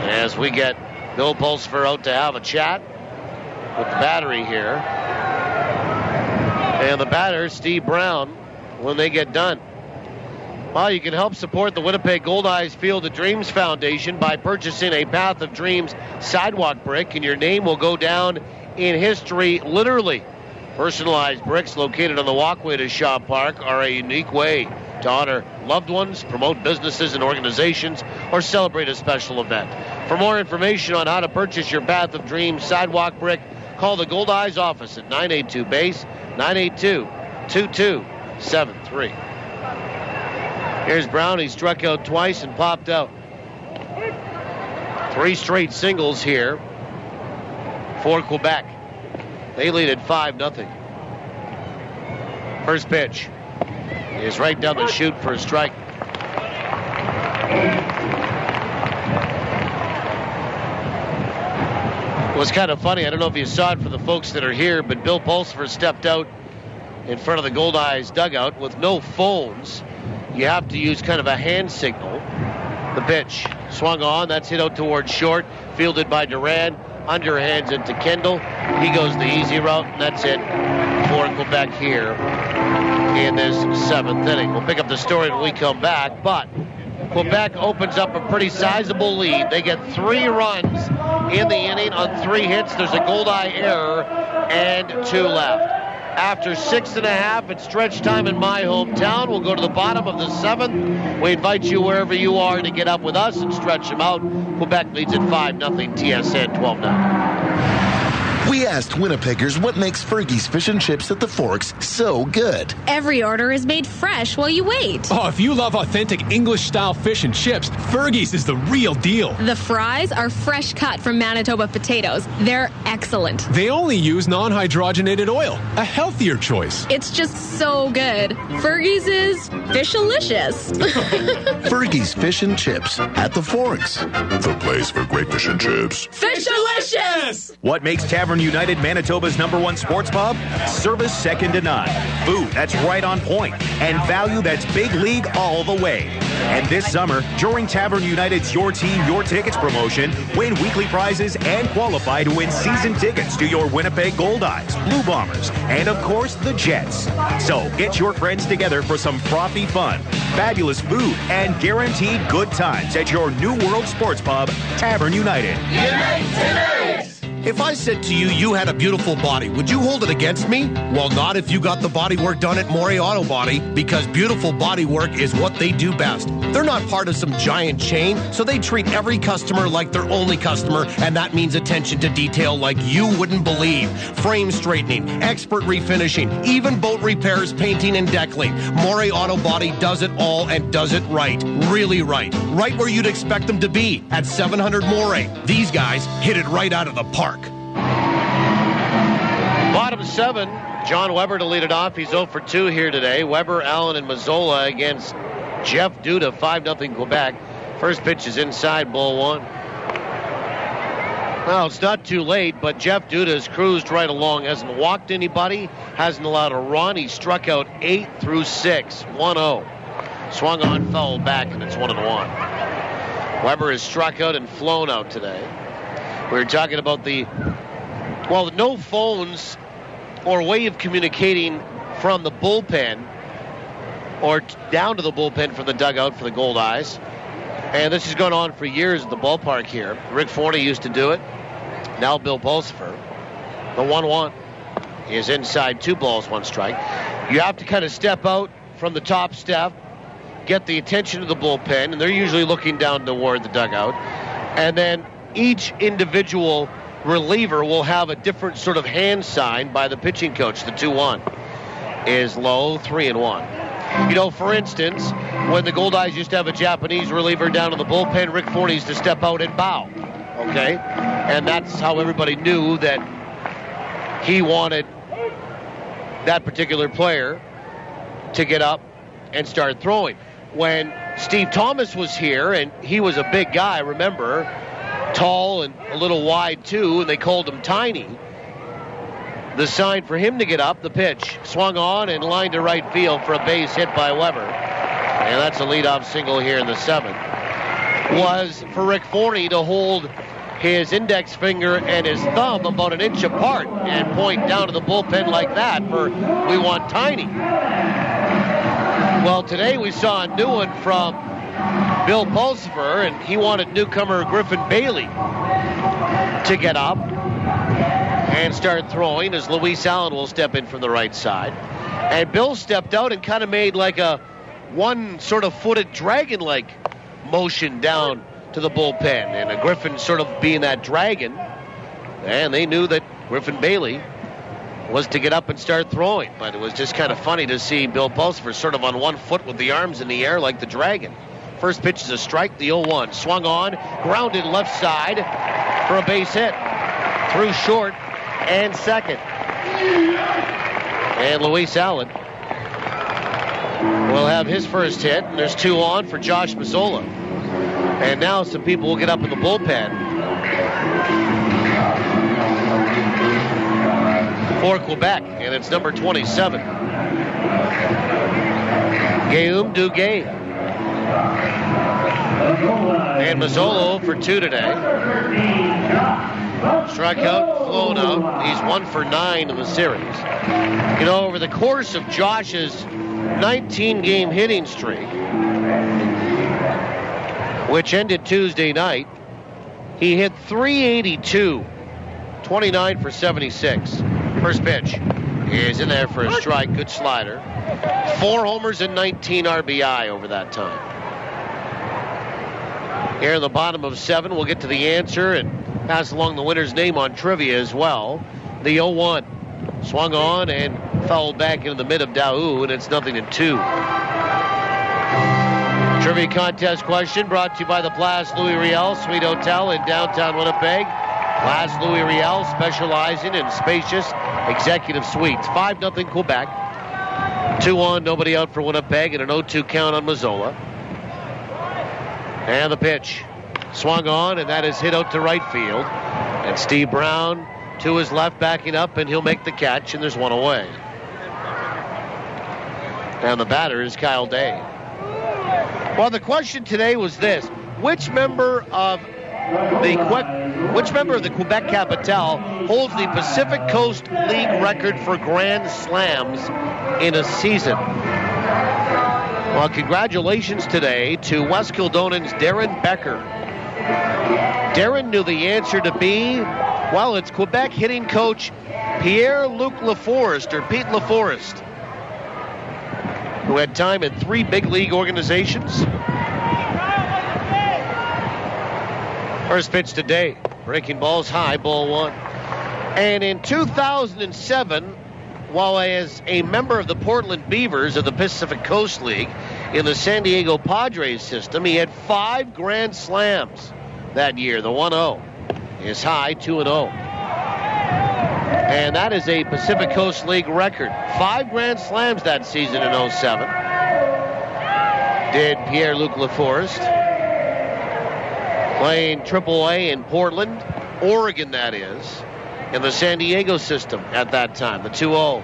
Speaker 1: As we get Bill Pulsifer out to have a chat with the battery here. And the batter, Steve Brown, when they get done. Well, you can help support the Winnipeg Goldeyes Field of Dreams Foundation by purchasing a Path of Dreams sidewalk brick, and your name will go down in history, literally. Personalized bricks located on the walkway to Shaw Park are a unique way to honor loved ones, promote businesses and organizations, or celebrate a special event. For more information on how to purchase your Path of Dreams sidewalk brick, call the Goldeyes office at 982-BASE, 982-2273. Here's Brown. He struck out twice and popped out. 3 straight singles here for Quebec. They lead at 5-0. First pitch is right down the chute for a strike. It was kind of funny. I don't know if you saw it for the folks that are here, but Bill Pulsifer stepped out in front of the Goldeyes dugout with no phones. You have to use kind of a hand signal. The pitch swung on. That's hit out towards short. Fielded by Duran. Underhands it to Kendall. He goes the easy route, and that's it for Quebec here in this 7th inning. We'll pick up the story when we come back, but Quebec opens up a pretty sizable lead. They get 3 runs in the inning on 3 hits. There's a Goldeye error and 2 left. After 6.5, it's stretch time in my hometown. We'll go to the bottom of the 7th. We invite you wherever you are to get up with us and stretch them out. Quebec leads at 5-0, TSN 12-9.
Speaker 7: We asked Winnipeggers what makes Fergie's Fish and Chips at the Forks so good.
Speaker 8: Every order is made fresh while you wait.
Speaker 15: Oh, if you love authentic English-style fish and chips, Fergie's is the real deal.
Speaker 8: The fries are fresh cut from Manitoba potatoes. They're excellent.
Speaker 15: They only use non-hydrogenated oil, a healthier choice.
Speaker 8: It's just so good. Fergie's is fishalicious.
Speaker 7: Fergie's Fish and Chips at the Forks.
Speaker 3: The place for great fish and chips.
Speaker 8: Fishalicious!
Speaker 11: What makes Tavern United Manitoba's #1 sports pub? Service second to none. Food that's right on point. And value that's big league all the way. And this summer, during Tavern United's Your Team, Your Tickets promotion, win weekly prizes and qualify to win season tickets to your Winnipeg Goldeyes, Blue Bombers, and of course, the Jets. So get your friends together for some frothy fun, fabulous food, and guaranteed good times at your New World Sports Pub, Tavern United.
Speaker 6: Unite tonight! If I said to you, you had a beautiful body, would you hold it against me? Well, not if you got the body work done at Morey Auto Body, because beautiful body work is what they do best. They're not part of some giant chain, so they treat every customer like their only customer, and that means attention to detail like you wouldn't believe. Frame straightening, expert refinishing, even boat repairs, painting, and deckling. Morey Auto Body does it all and does it right. Really right. Right where you'd expect them to be, at 700 Morey. These guys hit it right out of the park.
Speaker 1: Bottom 7, John Weber to lead it off. He's 0 for 2 here today. Weber, Allen, and Mazzola against Jeff Duda, 5-0 Quebec. First pitch is inside, ball 1. Well, it's not too late, but Jeff Duda has cruised right along. Hasn't walked anybody, hasn't allowed a run. He struck out 8 through 6, 1-0. Swung on, fouled back, and it's 1-1. Weber has struck out and flown out today. We were talking about no phones or way of communicating from the bullpen or down to the bullpen from the dugout for the Goldeyes. And this has gone on for years at the ballpark here. Rick Forney used to do it. Now Bill Pulsifer. The 1-1 is inside, 2 balls, 1 strike. You have to kind of step out from the top step, get the attention of the bullpen, and they're usually looking down toward the dugout. And then each individual reliever will have a different sort of hand sign by the pitching coach. The 2-1 is low, 3-1. You know, for instance, when the Goldeyes used to have a Japanese reliever down in the bullpen, Rick Forney used to step out and bow. Okay? And that's how everybody knew that he wanted that particular player to get up and start throwing. When Steve Thomas was here, and he was a big guy, remember, tall and a little wide too, and they called him Tiny. The sign for him to get up, the pitch, swung on and lined to right field for a base hit by Weber. And that's a leadoff single here in the 7th. Was for Rick Forney to hold his index finger and his thumb about an inch apart and point down to the bullpen like that for, we want Tiny. Well, today we saw a new one from Bill Pulsifer, and he wanted newcomer Griffin Bailey to get up and start throwing as Luis Allen will step in from the right side. And Bill stepped out and kind of made like a one sort of footed dragon-like motion down to the bullpen. And a Griffin sort of being that dragon. And they knew that Griffin Bailey was to get up and start throwing. But it was just kind of funny to see Bill Pulsifer sort of on one foot with the arms in the air like the dragon. First pitch is a strike, the 0-1. Swung on, grounded left side for a base hit. Through short and second. And Luis Allen will have his first hit. And there's 2 on for Josh Mazzola. And now some people will get up in the bullpen for Quebec. And it's number 27. Guillaume Duguay. And Mazzola for 2 today. Struck out, flown out. He's 1 for 9 in the series. You know, over the course of Josh's 19-game hitting streak, which ended Tuesday night, he hit .382, 29 for 76. First pitch is in there for a strike. Good slider. 4 homers and 19 RBI over that time. Here in the bottom of 7, we'll get to the answer and pass along the winner's name on trivia as well. The 0-1 swung on and fouled back into the mid of Daou, and it's 0-2. Trivia contest question brought to you by the Place Louis Riel Suite Hotel in downtown Winnipeg. Place Louis Riel specializing in spacious executive suites. 5-0 Quebec. 2 on, nobody out for Winnipeg, and an 0-2 count on Mazzola. And the pitch swung on, and that is hit out to right field. And Steve Brown to his left, backing up, and he'll make the catch, and there's 1 away. And the batter is Kyle Day. Well, the question today was this: which member of the Québec Capitales holds the Pacific Coast League record for Grand Slams in a season? Well, congratulations today to West Kildonan's Darren Becker. Darren knew the answer to be Well, it's Quebec hitting coach Pierre-Luc Laforest, or Pete Laforest, who had time in 3 big league organizations. First pitch today, breaking balls high, ball 1. And in 2007, while as a member of the Portland Beavers of the Pacific Coast League in the San Diego Padres system, he had 5 grand slams that year. The 1-0 is high, 2-0. And that is a Pacific Coast League record. 5 grand slams that season in 07. Did Pierre-Luc Laforest. Playing AAA in Portland, Oregon, that is, in the San Diego system at that time. The 2-0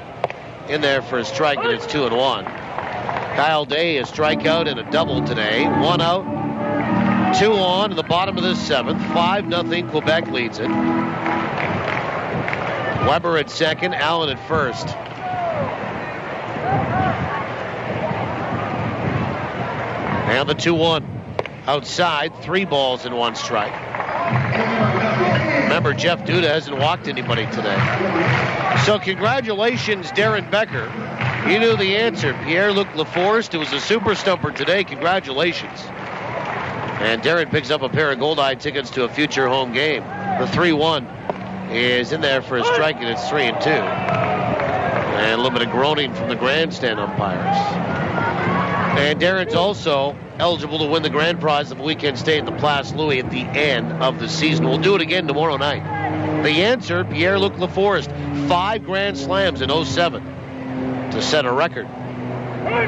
Speaker 1: in there for a strike, and it's 2-1. Kyle Day, a strikeout and a double today. 1 out, 2 on in the bottom of the 7th. 5-0, Quebec leads it. Weber at second, Allen at first. And the 2-1. Outside, 3 balls and 1 strike. Remember, Jeff Duda hasn't walked anybody today. So congratulations, Darren Becker. You knew the answer. Pierre-Luc Laforest, who was a super stumper today. Congratulations. And Darren picks up a pair of Goldeye tickets to a future home game. The 3-1 is in there for a strike, and it's 3-2. And a little bit of groaning from the grandstand umpires. And Darren's also eligible to win the grand prize of weekend stay at the Place Louis at the end of the season. We'll do it again tomorrow night. The answer, Pierre-Luc Laforest, 5 grand slams in 07 to set a record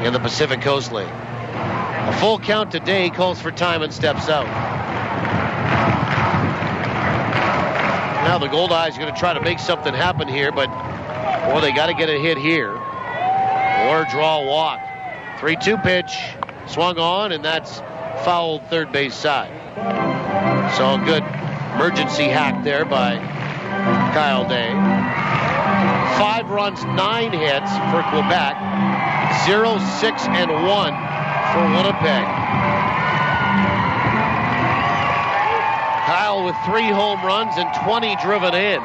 Speaker 1: in the Pacific Coast League. A full count today, calls for time and steps out. Now the Goldeyes are going to try to make something happen here, but well, they got to get a hit here or draw a walk. 3-2 pitch, swung on, and that's fouled third base side. So good emergency hack there by Kyle Day. 5 runs, 9 hits for Quebec. 0, 6, and 1 for Winnipeg. Kyle with 3 home runs and 20 driven in.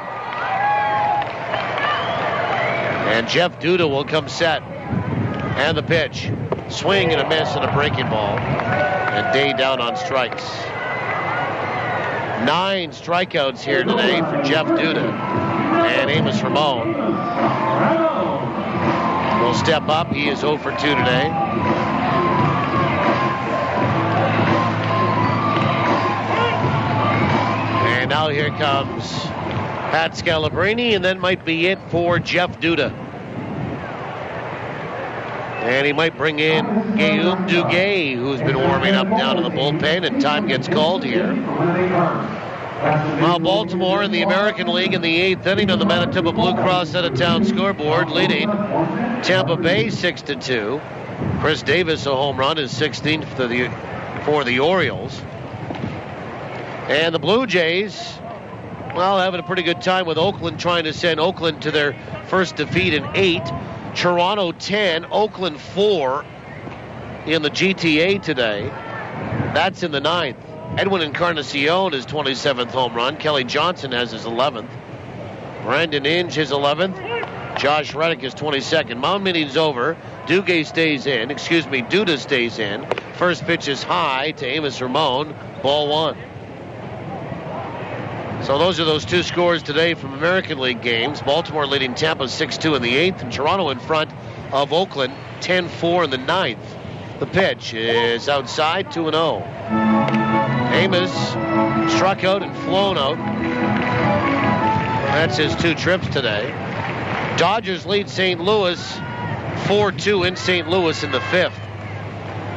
Speaker 1: And Jeff Duda will come set. And the pitch. Swing and a miss and a breaking ball. And Day down on strikes. 9 strikeouts here today for Jeff Duda. And Amos Ramon will step up. He is 0 for 2 today. And now here comes Pat Scalabrini, and that might be it for Jeff Duda. And he might bring in Guillaume Duguay, who's been warming up down in the bullpen, and time gets called here. Well, Baltimore in the American League in the 8th inning on the Manitoba Blue Cross out-of-town scoreboard, leading Tampa Bay 6-2. Chris Davis, a home run, is 16th for the Orioles. And the Blue Jays, well, having a pretty good time with Oakland, trying to send Oakland to their first defeat in 8. Toronto 10, Oakland 4 in the GTA today. That's in the 9th. Edwin Encarnacion, his 27th home run. Kelly Johnson has his 11th. Brandon Inge, his 11th. Josh Reddick, his 22nd. Mound meeting's over. Duda stays in. First pitch is high to Amos Ramon. Ball 1. So those are those 2 scores today from American League games. Baltimore leading Tampa 6-2 in the 8th, and Toronto in front of Oakland 10-4 in the 9th. The pitch is outside, 2-0. Amos struck out and flown out. That's his 2 trips today. Dodgers lead St. Louis 4-2 in St. Louis in the 5th.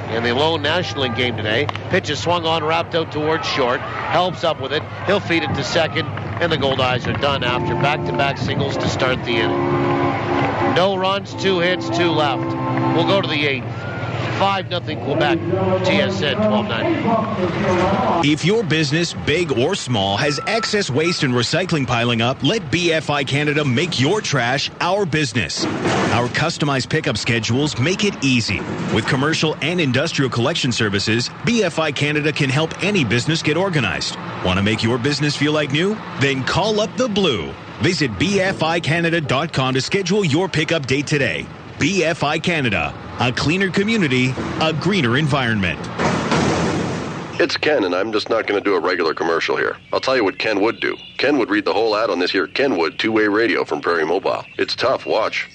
Speaker 1: In the lone National League game today. Pitch is swung on, wrapped out towards short. Helps up with it. He'll feed it to second, and the Goldeyes are done after back-to-back singles to start the inning. No runs, 2 hits, 2 left. We'll go to the 8th. 5-0 Quebec. TSN 1290.
Speaker 11: If your business, big or small, has excess waste and recycling piling up, let BFI Canada make your trash our business. Our customized pickup schedules make it easy. With commercial and industrial collection services, BFI Canada can help any business get organized. Want to make your business feel like new? Then call up the Blue. Visit BFICanada.com to schedule your pickup date today. BFI Canada, a cleaner community, a greener environment.
Speaker 16: It's Ken, and I'm just not going to do a regular commercial here. I'll tell you what Ken would do. Ken would read the whole ad on this here Kenwood two-way radio from Prairie Mobile. It's tough, watch.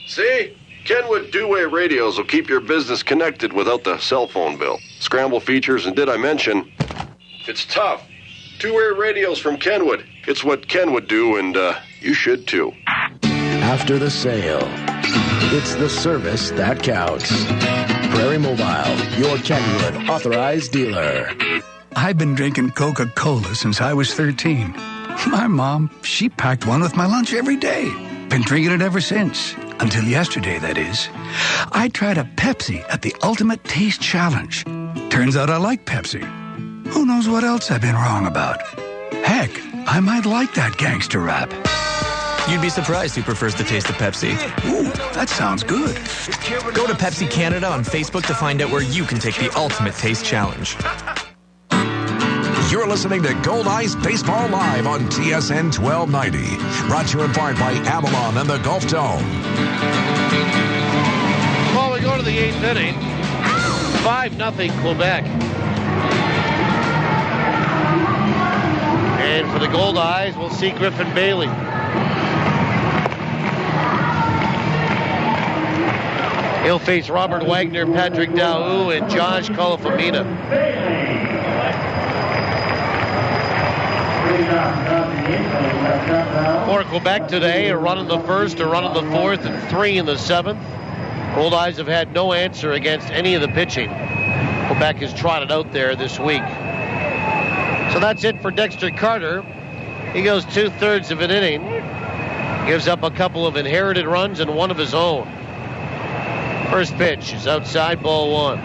Speaker 16: See? Kenwood two-way radios will keep your business connected without the cell phone bill. Scramble features, and did I mention, it's tough. Two-way radios from Kenwood. It's what Ken would do, and you should too.
Speaker 17: After the sale, it's the service that counts. Prairie Mobile, your Kenwood authorized dealer.
Speaker 18: I've been drinking Coca-Cola since I was 13. My mom, she packed one with my lunch every day. Been drinking it ever since. Until yesterday, that is. I tried a Pepsi at the Ultimate Taste Challenge. Turns out I like Pepsi. Who knows what else I've been wrong about? Heck, I might like that gangster rap.
Speaker 22: You'd be surprised who prefers the taste of Pepsi.
Speaker 18: Ooh, that sounds good.
Speaker 22: Go to Pepsi Canada on Facebook to find out where you can take the Ultimate Taste Challenge.
Speaker 12: You're listening to Goldeyes Baseball Live on TSN 1290. Brought to you in part by Avalon and the Gulf Dome.
Speaker 1: Well, we go to the 8th inning. 5-0 Quebec. And for the Goldeyes, we'll see Griffin Bailey. He'll face Robert Wagner, Patrick Daou, and Josh Colifamina. For Quebec today, a run in the first, a run in the fourth, and 3 in the 7th. Goldeyes have had no answer against any of the pitching Quebec has trotted out there this week. So that's it for Dexter Carter. He goes 2/3 of an inning, gives up a couple of inherited runs and one of his own. First pitch is outside, ball 1.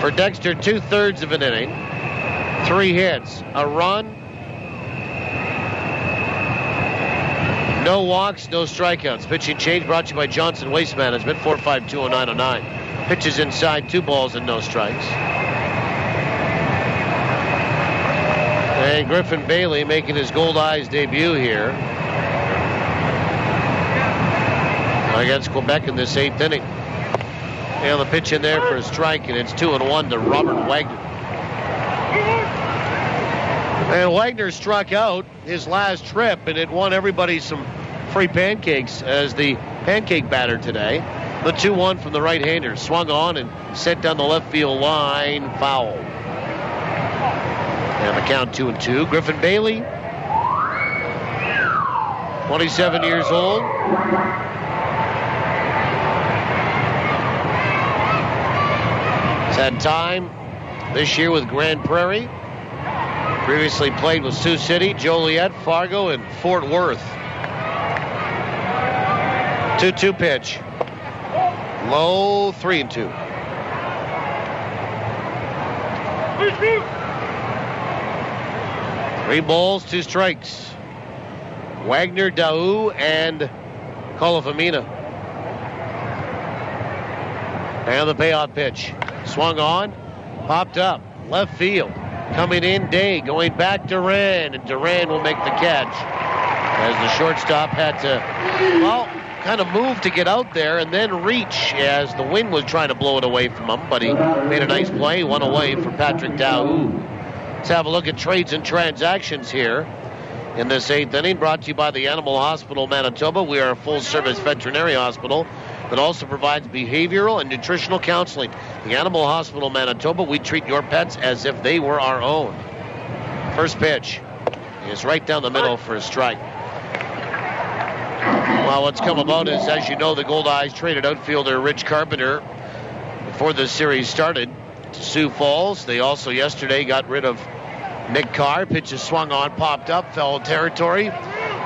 Speaker 1: For Dexter, 2/3 of an inning, 3 hits, a run, no walks, no strikeouts. Pitching change brought to you by Johnson Waste Management, 4520909. Pitches inside, 2 balls and no strikes. And Griffin Bailey making his Goldeyes debut here against Quebec in this 8th inning. And the pitch in there for a strike, and it's 2-1 to Robert Wagner. And Wagner struck out his last trip, and it won everybody some free pancakes as the pancake batter today. The 2-1 from the right-hander. Swung on and sent down the left field line, foul. And the count 2-2. Griffin Bailey, 27 years old. He's had time this year with Grand Prairie. Previously played with Sioux City, Joliet, Fargo, and Fort Worth. 2-2 pitch. Low, 3-2. Three balls, 2 strikes. Wagner, Daou, and Colifamina. And the payoff pitch. Swung on, popped up, left field. Coming in, Day, going back to Duran, and Duran will make the catch. As the shortstop had to, well, kind of move to get out there and then reach as the wind was trying to blow it away from him, but he made a nice play, one away for Patrick Daou. Let's have a look at trades and transactions here in this 8th inning, brought to you by the Animal Hospital Manitoba. We are a full-service veterinary hospital that also provides behavioral and nutritional counseling. The Animal Hospital Manitoba, we treat your pets as if they were our own. First pitch is right down the middle for a strike. Well, what's come about is, as you know, the Goldeyes traded outfielder Rich Carpenter before the series started to Sioux Falls. They also yesterday got rid of Nick Carr. Pitches swung on, popped up, fell in territory.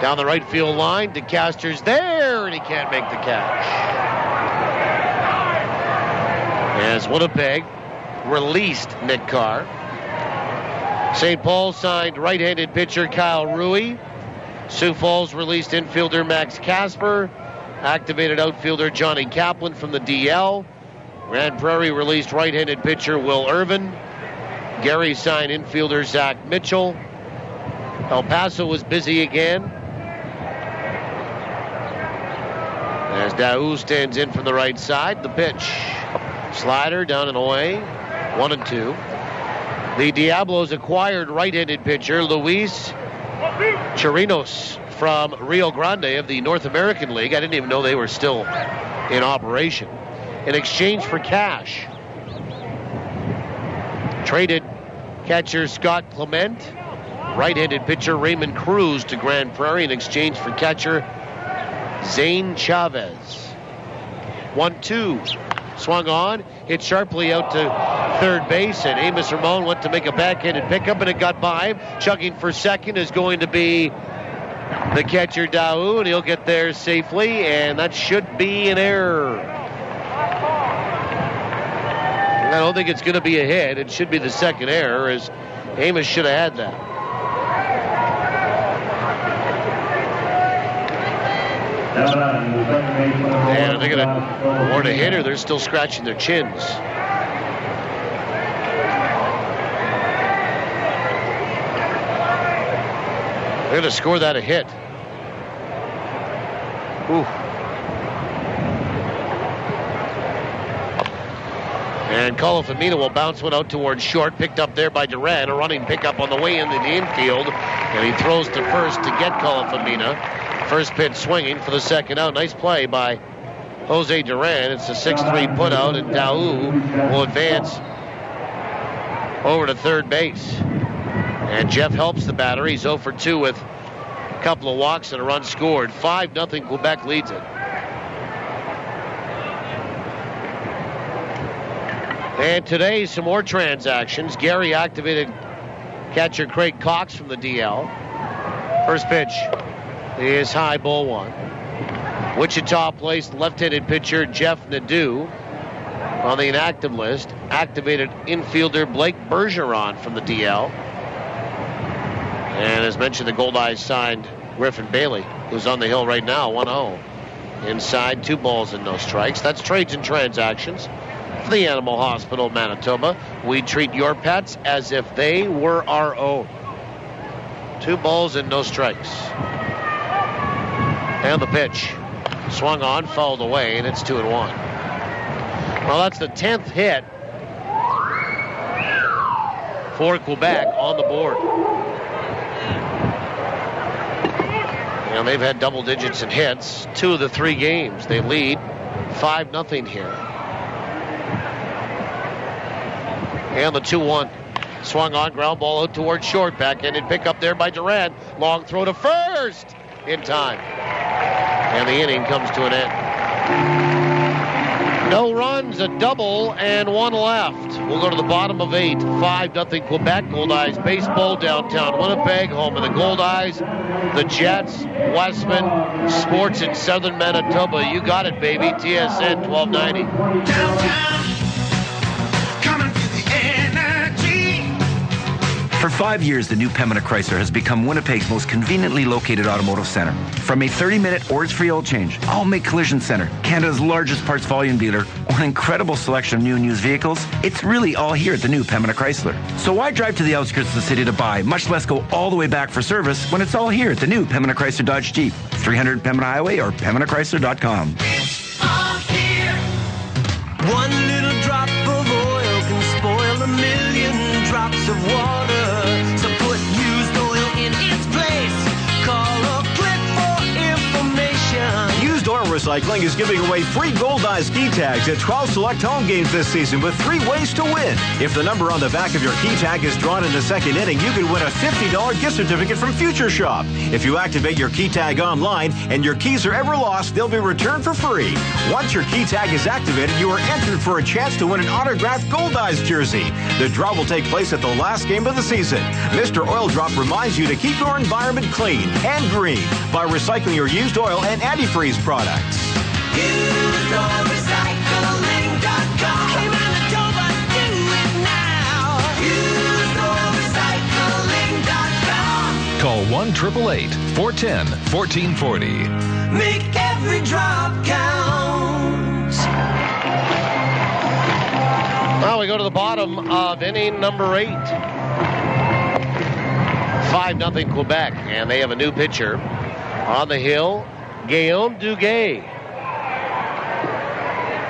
Speaker 1: Down the right field line, DeCaster's there, and he can't make the catch. As Winnipeg released Nick Carr. St. Paul signed right-handed pitcher Kyle Rui. Sioux Falls released infielder Max Casper. Activated outfielder Johnny Kaplan from the DL. Grand Prairie released right-handed pitcher Will Irvin. Gary signed infielder Zach Mitchell. El Paso was busy again, as Daou stands in from the right side. The pitch. Slider down and away. 1-2. The Diablos acquired right-handed pitcher Luis Chirinos from Rio Grande of the North American League. I didn't even know they were still in operation. In exchange for cash. Traded catcher Scott Clement, right-handed pitcher Raymond Cruz to Grand Prairie in exchange for catcher Zane Chavez. 1-2. Swung on, hit sharply out to third base, and Amos Ramon went to make a backhanded pickup, and it got by him. Chugging for second is going to be the catcher Daou, and he'll get there safely, and that should be an error. I don't think it's going to be a hit. It should be the second error, as Amos should have had that. And they're going to warn a hitter. They're still scratching their chins. They're going to score that a hit. Ooh. And Calafamina will bounce one out towards short, picked up there by Duran. A running pickup on the way into the infield, and he throws to first to get Calafamina. First pitch swinging for the second out. Nice play by Jose Duran. It's a 6-3 putout, and Daou will advance over to third base. And Jeff helps the batter. He's 0 for 2 with a couple of walks and a run scored. 5-0 Quebec leads it. And today, some more transactions. Gary activated catcher Craig Cox from the DL. First pitch is high, ball one. Wichita placed left-handed pitcher Jeff Nadeau on the inactive list. Activated infielder Blake Bergeron from the DL. And as mentioned, the Goldeyes signed Griffin Bailey, who's on the hill right now, 1-0. Inside, 2 balls and no strikes. That's trades and transactions. For the Animal Hospital of Manitoba, we treat your pets as if they were our own. 2 balls and no strikes. And the pitch. Swung on, fouled away, and it's 2-1. Well, that's the 10th hit for Quebec on the board. And they've had double digits in hits 2 of the 3 games. They lead 5-0 here. And the 2-1. Swung on, ground ball out towards short. Backhanded pickup there by Duran. Long throw to first in time. And the inning comes to an end. No runs, a double, and 1 left. We'll go to the bottom of 8. 5-0 Quebec. Goldeyes baseball, downtown Winnipeg, home of the Goldeyes, the Jets, Westman, sports in southern Manitoba. You got it, baby. TSN 1290.
Speaker 19: Downtown.
Speaker 20: For 5 years, the new Pembina Chrysler has become Winnipeg's most conveniently located automotive center. From a 30-minute ORS-free oil change, All-Make Collision Center, Canada's largest parts volume dealer, or an incredible selection of new and used vehicles, it's really all here at the new Pembina Chrysler. So why drive to the outskirts of the city to buy, much less go all the way back for service, when it's all here at the new Pembina Chrysler Dodge Jeep, 300 Pembina Highway or PembinaChrysler.com.
Speaker 19: It's all here. One little drop of oil can spoil 1,000,000 drops of water. So put used oil in its place. Call or click for information.
Speaker 21: Used oil recycling is giving away free Goldeyes ski tags at 12 select home games this season with 3 ways to win. If the number on the back of your key tag is drawn in the second inning, you can win a $50 gift certificate from Future Shop. If you activate your key tag online and your keys are ever lost, they'll be returned for free. Once your key tag is activated, you are entered for a chance to win an autographed Goldeyes jersey. The draw will take place at the last game of the season. Mr. Oil Drop reminds you to keep your environment clean and green by recycling your used oil and antifreeze products.
Speaker 19: UsedOilRecycling.com.
Speaker 12: 1-888-410-1440.
Speaker 19: Make every drop count.
Speaker 1: Well, we go to the bottom of inning number 8. 5-0 Quebec, and they have a new pitcher on the hill, Guillaume Duguay.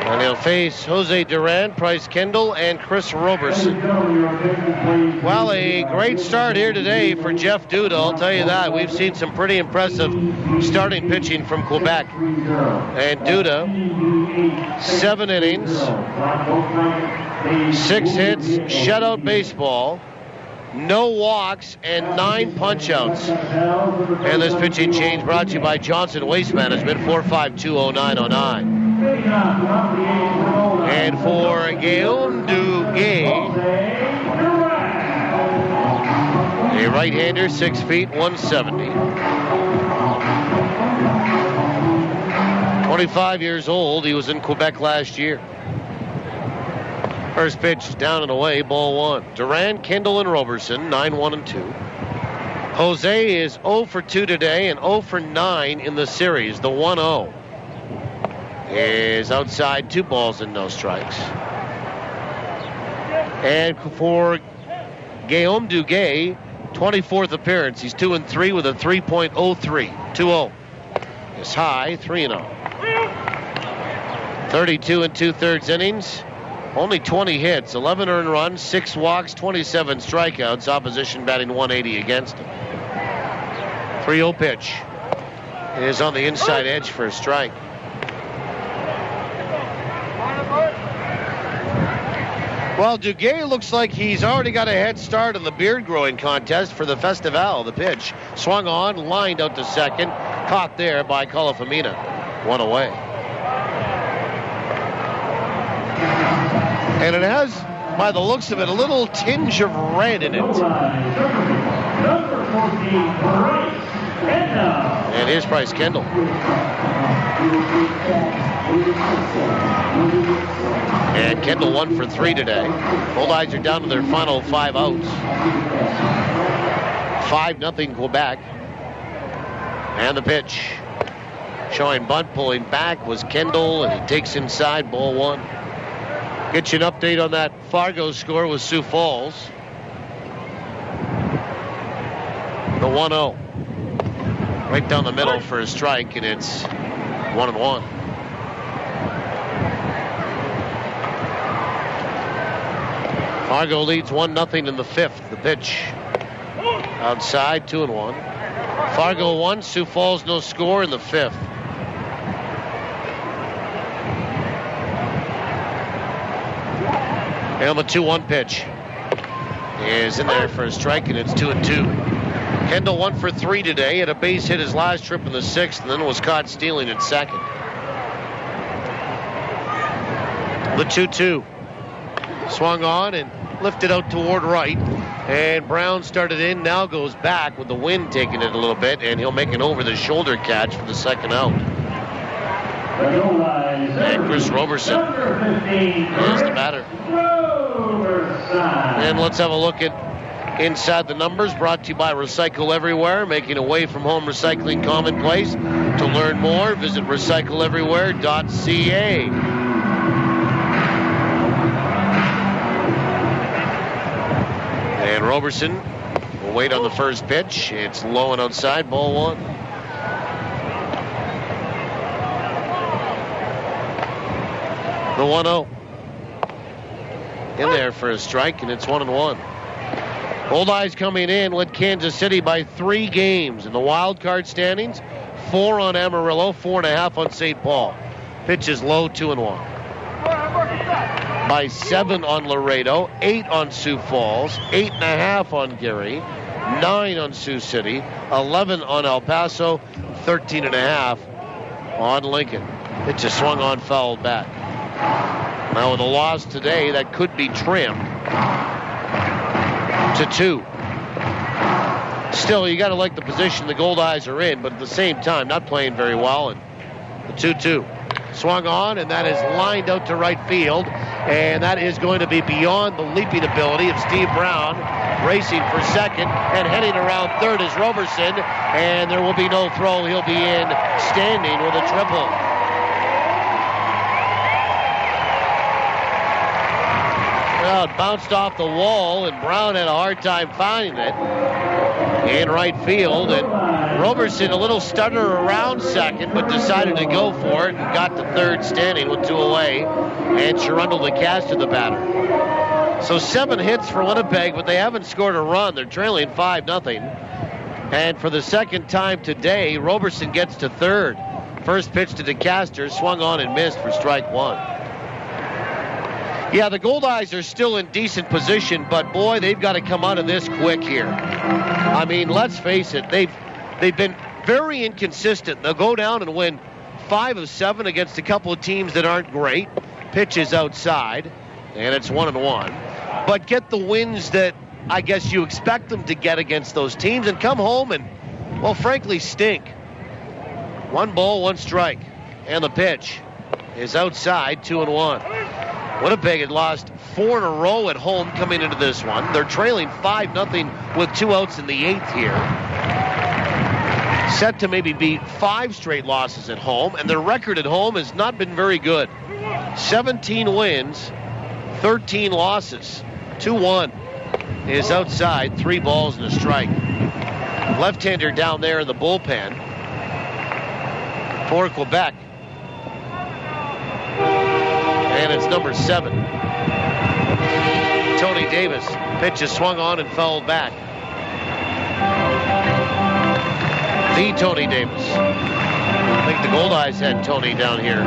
Speaker 1: And he'll face Jose Duran, Price Kendall, and Chris Roberson. Well, a great start here today for Jeff Duda, I'll tell you that. We've seen some pretty impressive starting pitching from Quebec. And Duda, 7 innings, 6 hits, shutout baseball, no walks, and 9 punch-outs. And this pitching change brought to you by Johnson Waste Management, 4520909. And for Guillaume Duguay, a right-hander, 6 feet, 170. 25 years old. He was in Quebec last year. First pitch down and away, ball 1. Duran, Kendall, and Roberson, 9-1 and 2. Jose is 0 for 2 today and 0 for 9 in the series. The 1-0 is outside, 2 balls and no strikes. And for Guillaume Duguay, 24th appearance. He's 2-3 with a 3.03. 2-0 is high, 3-0. 32 2/3 innings. Only 20 hits, 11 earned runs, 6 walks, 27 strikeouts. Opposition batting 180 against him. 3-0 pitch. It is on the inside edge for a strike. Well, Duguay looks like he's already got a head start in the beard growing contest for the Festival. The pitch swung on, lined out to second, caught there by Calafamina. 1 away. And it has, by the looks of it, a little tinge of red in it. And here's Price Kendall. And Kendall 1 for 3 today. Goldeyes are down to their final 5 outs. 5-0 Quebec. And the pitch. Showing bunt, pulling back was Kendall, and he takes inside, ball 1. Get you an update on that Fargo score with Sioux Falls. The 1-0. Right down the middle for a strike, and it's 1-1. Fargo leads 1-0 in the 5th. The pitch outside, 2-1. Fargo 1, Sioux Falls no score in the 5th. And the 2-1 pitch is in there for a strike, and it's 2-2. Kendall 1 for 3 today. Had a base hit his last trip in the 6th, and then was caught stealing at 2nd. The 2-2 swung on and lifted out toward right, and Brown started in, now goes back with the wind taking it a little bit, and he'll make an over-the-shoulder catch for the 2nd out. And Chris Roberson is the batter. And let's have a look at Inside the Numbers, brought to you by Recycle Everywhere, making away from home recycling commonplace. To learn more, visit recycleeverywhere.ca. And Roberson will wait on the first pitch. It's low and outside, ball 1. The 1-0. In there for a strike, and it's 1-1. Goldeyes coming in led Kansas City by 3 games in the wild card standings. 4 on Amarillo, 4.5 on St. Paul. Pitch is low, 2-1. By 7 on Laredo, 8 on Sioux Falls, 8.5 on Gary, 9 on Sioux City, 11 on El Paso, 13.5 on Lincoln. Pitch is swung on, fouled back. Now with a loss today, that could be trimmed to 2. Still, you got to like the position the Goldeyes are in, but at the same time, not playing very well. And the 2-2 swung on, and that is lined out to right field. And that is going to be beyond the leaping ability of Steve Brown, racing for second and heading around third is Roberson. And there will be no throw. He'll be in standing with a triple. Well, it bounced off the wall, and Brown had a hard time finding it in right field. And Roberson, a little stutter around second, but decided to go for it and got to third standing with 2 away. And Sharundle the cast to the batter. So 7 hits for Winnipeg, but they haven't scored a run. They're trailing 5-0. And for the second time today, Roberson gets to third. First pitch to DeCaster, swung on and missed for strike 1. Yeah, the Goldeyes are still in decent position, but boy, they've got to come out of this quick here. I mean, let's face it, they've been very inconsistent. They'll go down and win 5 of 7 against a couple of teams that aren't great. Pitches outside, and it's 1-1. But get the wins that I guess you expect them to get against those teams and come home and, well, frankly, stink. 1 ball, 1 strike. And the pitch is outside, 2-1. Winnipeg had lost 4 in a row at home coming into this one. They're trailing 5-0 with 2 outs in the 8th here. Set to maybe be 5 straight losses at home, and their record at home has not been very good. 17 wins, 13 losses. 2-1 is outside, 3 balls and a strike. Left-hander down there in the bullpen for Quebec. And it's number 7. Tony Davis. Pitch is swung on and fouled back. The Tony Davis. I think the Goldeyes had Tony down here.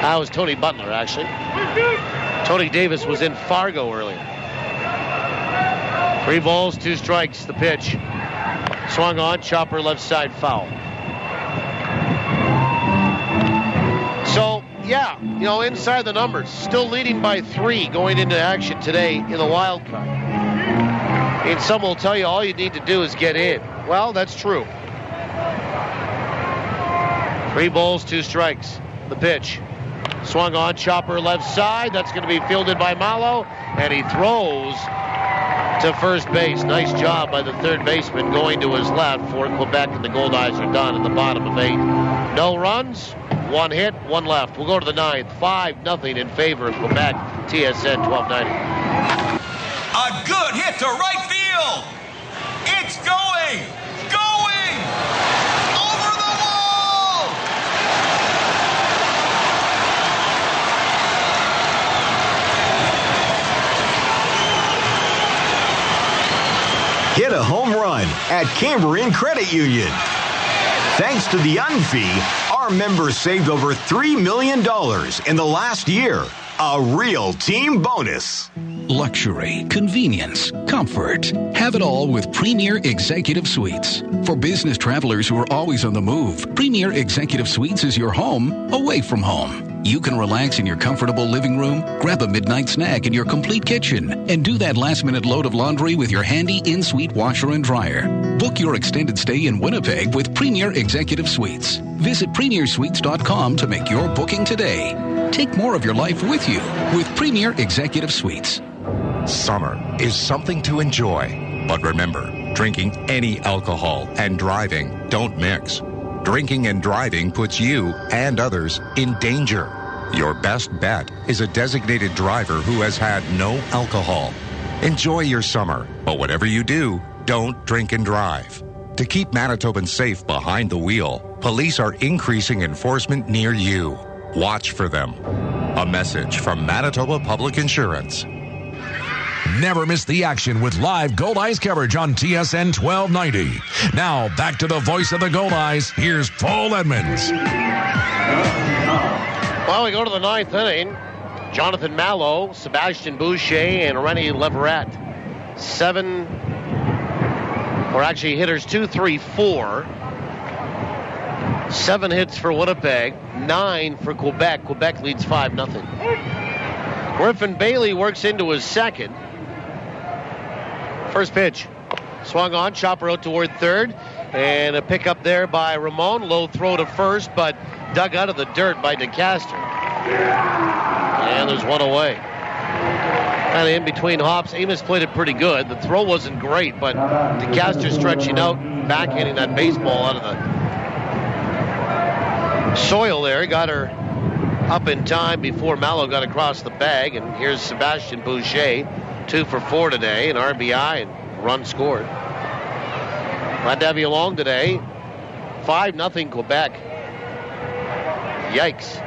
Speaker 1: That was Tony Butler, actually. Tony Davis was in Fargo earlier. 3 balls, 2 strikes, the pitch. Swung on, chopper left side foul. So, yeah, inside the numbers. Still leading by 3 going into action today in the wild card. And some will tell you all you need to do is get in. Well, that's true. 3 balls, 2 strikes. The pitch. Swung on, chopper left side. That's going to be fielded by Malo. And he throws to first base. Nice job by the third baseman going to his left for Quebec, and the Goldeyes are done in the bottom of 8. No runs, 1 hit, 1 left. We'll go to the 9th. 5-0 in favor of Quebec. TSN 1290.
Speaker 2: A good hit to right field. It's going. Over the wall.
Speaker 21: Hit a home run at Cambrian Credit Union. Thanks to the UnFee, our members saved over $3 million in the last year. A real team bonus.
Speaker 14: Luxury, convenience, comfort. Have it all with Premier Executive Suites. For business travelers who are always on the move, Premier Executive Suites is your home away from home. You can relax in your comfortable living room, grab a midnight snack in your complete kitchen, and do that last-minute load of laundry with your handy in-suite washer and dryer. Book your extended stay in Winnipeg with Premier Executive Suites. Visit premiersuites.com to make your booking today. Take more of your life with you with Premier Executive Suites.
Speaker 3: Summer is something to enjoy. But remember, drinking any alcohol and driving don't mix. Drinking and driving puts you and others in danger. Your best bet is a designated driver who has had no alcohol. Enjoy your summer, but whatever you do, don't drink and drive. To keep Manitobans safe behind the wheel, police are increasing enforcement near you. Watch for them. A message from Manitoba Public Insurance.
Speaker 12: Never miss the action with live Goldeyes coverage on TSN 1290. Now, back to the voice of the Goldeyes. Here's Paul Edmonds.
Speaker 1: Well, we go to the 9th inning. Jonathan Malo, Sebastian Boucher, and Rennie Leverett. Hitters 2, 3, 4. 7 hits for Winnipeg, 9 for Quebec. Quebec leads 5-0. Griffin Bailey works into his second. First pitch. Swung on, chopper out toward third. And a pickup there by Ramon. Low throw to first, but dug out of the dirt by DeCaster. And there's one away. Kind of in between hops. Amos played it pretty good. The throw wasn't great, but DeCaster stretching out, backhanding that baseball out of the soil there. He got her up in time before Mallow got across the bag. And here's Sebastian Boucher, 2 for 4 today, an RBI and run scored. Glad to have you along today. 5-0 Quebec. Yikes.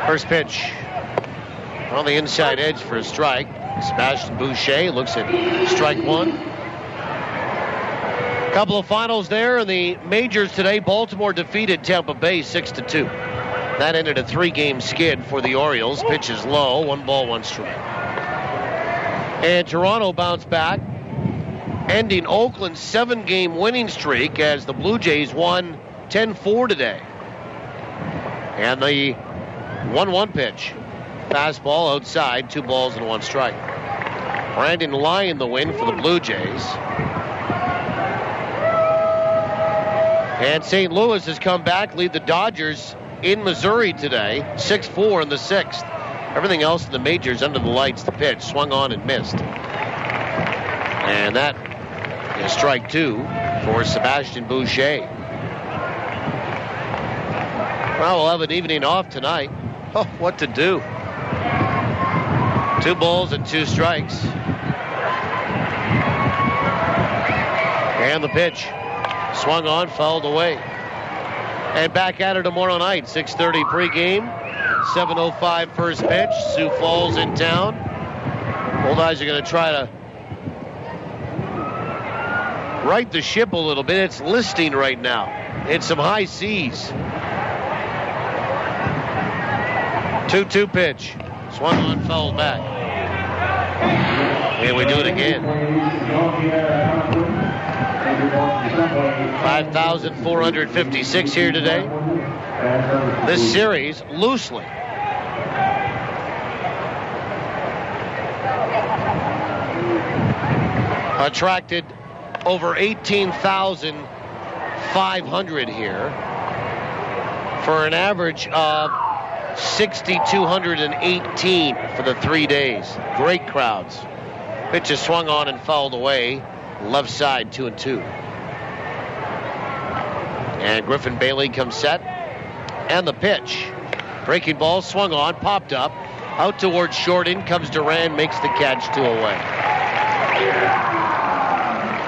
Speaker 1: First pitch on the inside edge for a strike. Sebastian Boucher looks at strike one. Couple of finals there in the majors today. Baltimore defeated Tampa Bay 6-2. That ended a 3-game skid for the Orioles. Pitch is low, 1 ball, 1 strike. And Toronto bounced back, ending Oakland's 7-game winning streak as the Blue Jays won 10-4 today. And the 1-1 pitch. Fastball outside, 2 balls and 1 strike. Brandon Lyon the win for the Blue Jays. And St. Louis has come back, lead the Dodgers in Missouri today, 6-4 in the 6th. Everything else in the majors under the lights. The pitch swung on and missed. And that is strike 2 for Sebastian Boucher. Well, we'll have an evening off tonight. Oh, what to do? 2 balls and 2 strikes. And the pitch swung on, fouled away. And back at it tomorrow night, 6:30 pregame, 7:05 first pitch. Sioux Falls in town. Goldeyes are going to try to right the ship a little bit. It's listing right now. It's some high seas. 2-2 pitch. Swung on, fouled back. And we do it again. 5,456 here today. This series, loosely, attracted over 18,500 here for an average of 6,218 for the 3 days. Great crowds. Pitch is swung on and fouled away. Left side, 2-2. And Griffin Bailey comes set. And the pitch. Breaking ball swung on, popped up. Out towards short. In comes Duran, makes the catch, 2 away.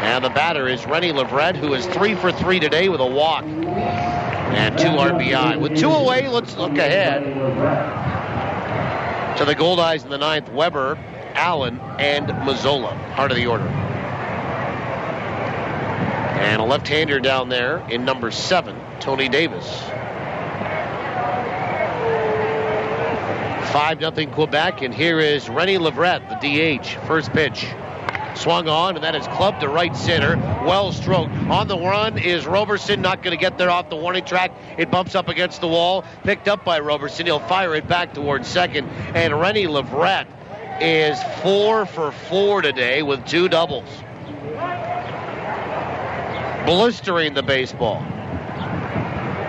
Speaker 1: And the batter is Rennie Leverett, who is 3 for 3 today with a walk and 2 RBI. With 2 away, let's look ahead to the Goldeyes in the 9th. Weber, Allen, and Mazzola, heart of the order. And a left-hander down there in number 7, Tony Davis. 5-0 Quebec, and here is Rennie Leverett, the DH. First pitch. Swung on, and that is clubbed to right center. Well stroked. On the run is Roberson, not going to get there off the warning track. It bumps up against the wall. Picked up by Roberson. He'll fire it back towards second. And Rennie Leverett is 4 for 4 today with 2 doubles. Blistering the baseball.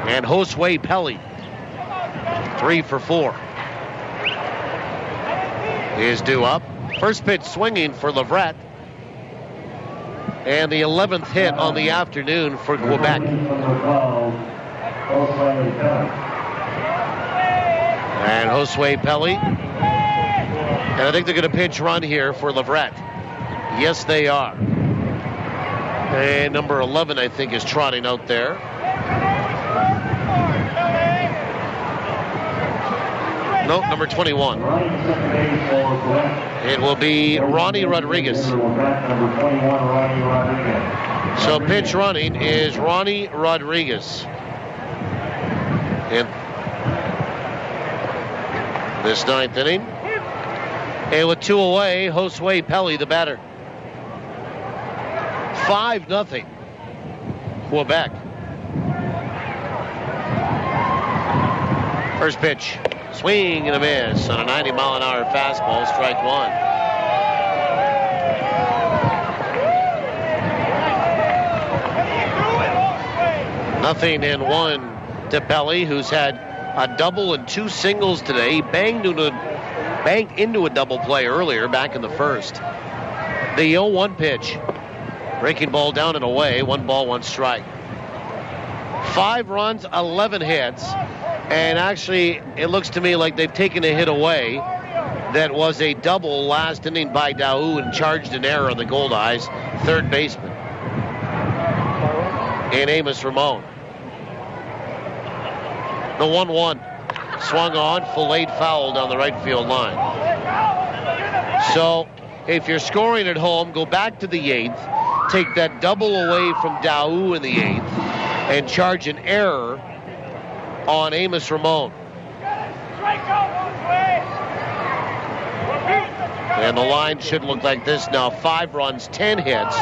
Speaker 1: And Josue Pelli, 3 for 4, is due up. First pitch swinging for Leverett. And the 11th hit on the afternoon for Quebec. And Josue Pelli. And I think they're going to pitch run here for Leverett. Yes, they are. And number 11, I think, is trotting out there. Nope, number 21. It will be Ronnie Rodriguez. So pitch running is Ronnie Rodriguez. In this 9th inning. And with 2 away, Josue Pelli, the batter. 5-0 Quebec. First pitch. Swing and a miss on a 90-mile-an-hour fastball, strike 1. 0-1 to Pelly, who's had a double and 2 singles today. He banged into a double play earlier back in the first. The 0-1 pitch. Breaking ball down and away. 1 ball, 1 strike. 5 runs, 11 hits. And actually, it looks to me like they've taken a hit away. That was a double last inning by Daou and charged an error on the Goldeyes third baseman. And Amos Ramon. The 1-1. Swung on, filleted foul down the right field line. So, if you're scoring at home, go back to the 8th, take that double away from Daou in the 8th, and charge an error on Amos Ramon. And the line should look like this now. 5 runs, 10 hits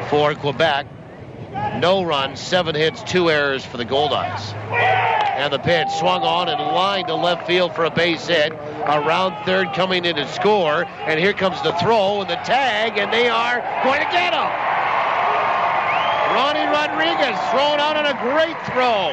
Speaker 1: for Quebec. No runs, 7 hits, 2 errors for the Goldeyes. And the pitch swung on and lined to left field for a base hit. Around third coming in to score. And here comes the throw and the tag, and they are going to get him. Ronnie Rodriguez thrown out on a great throw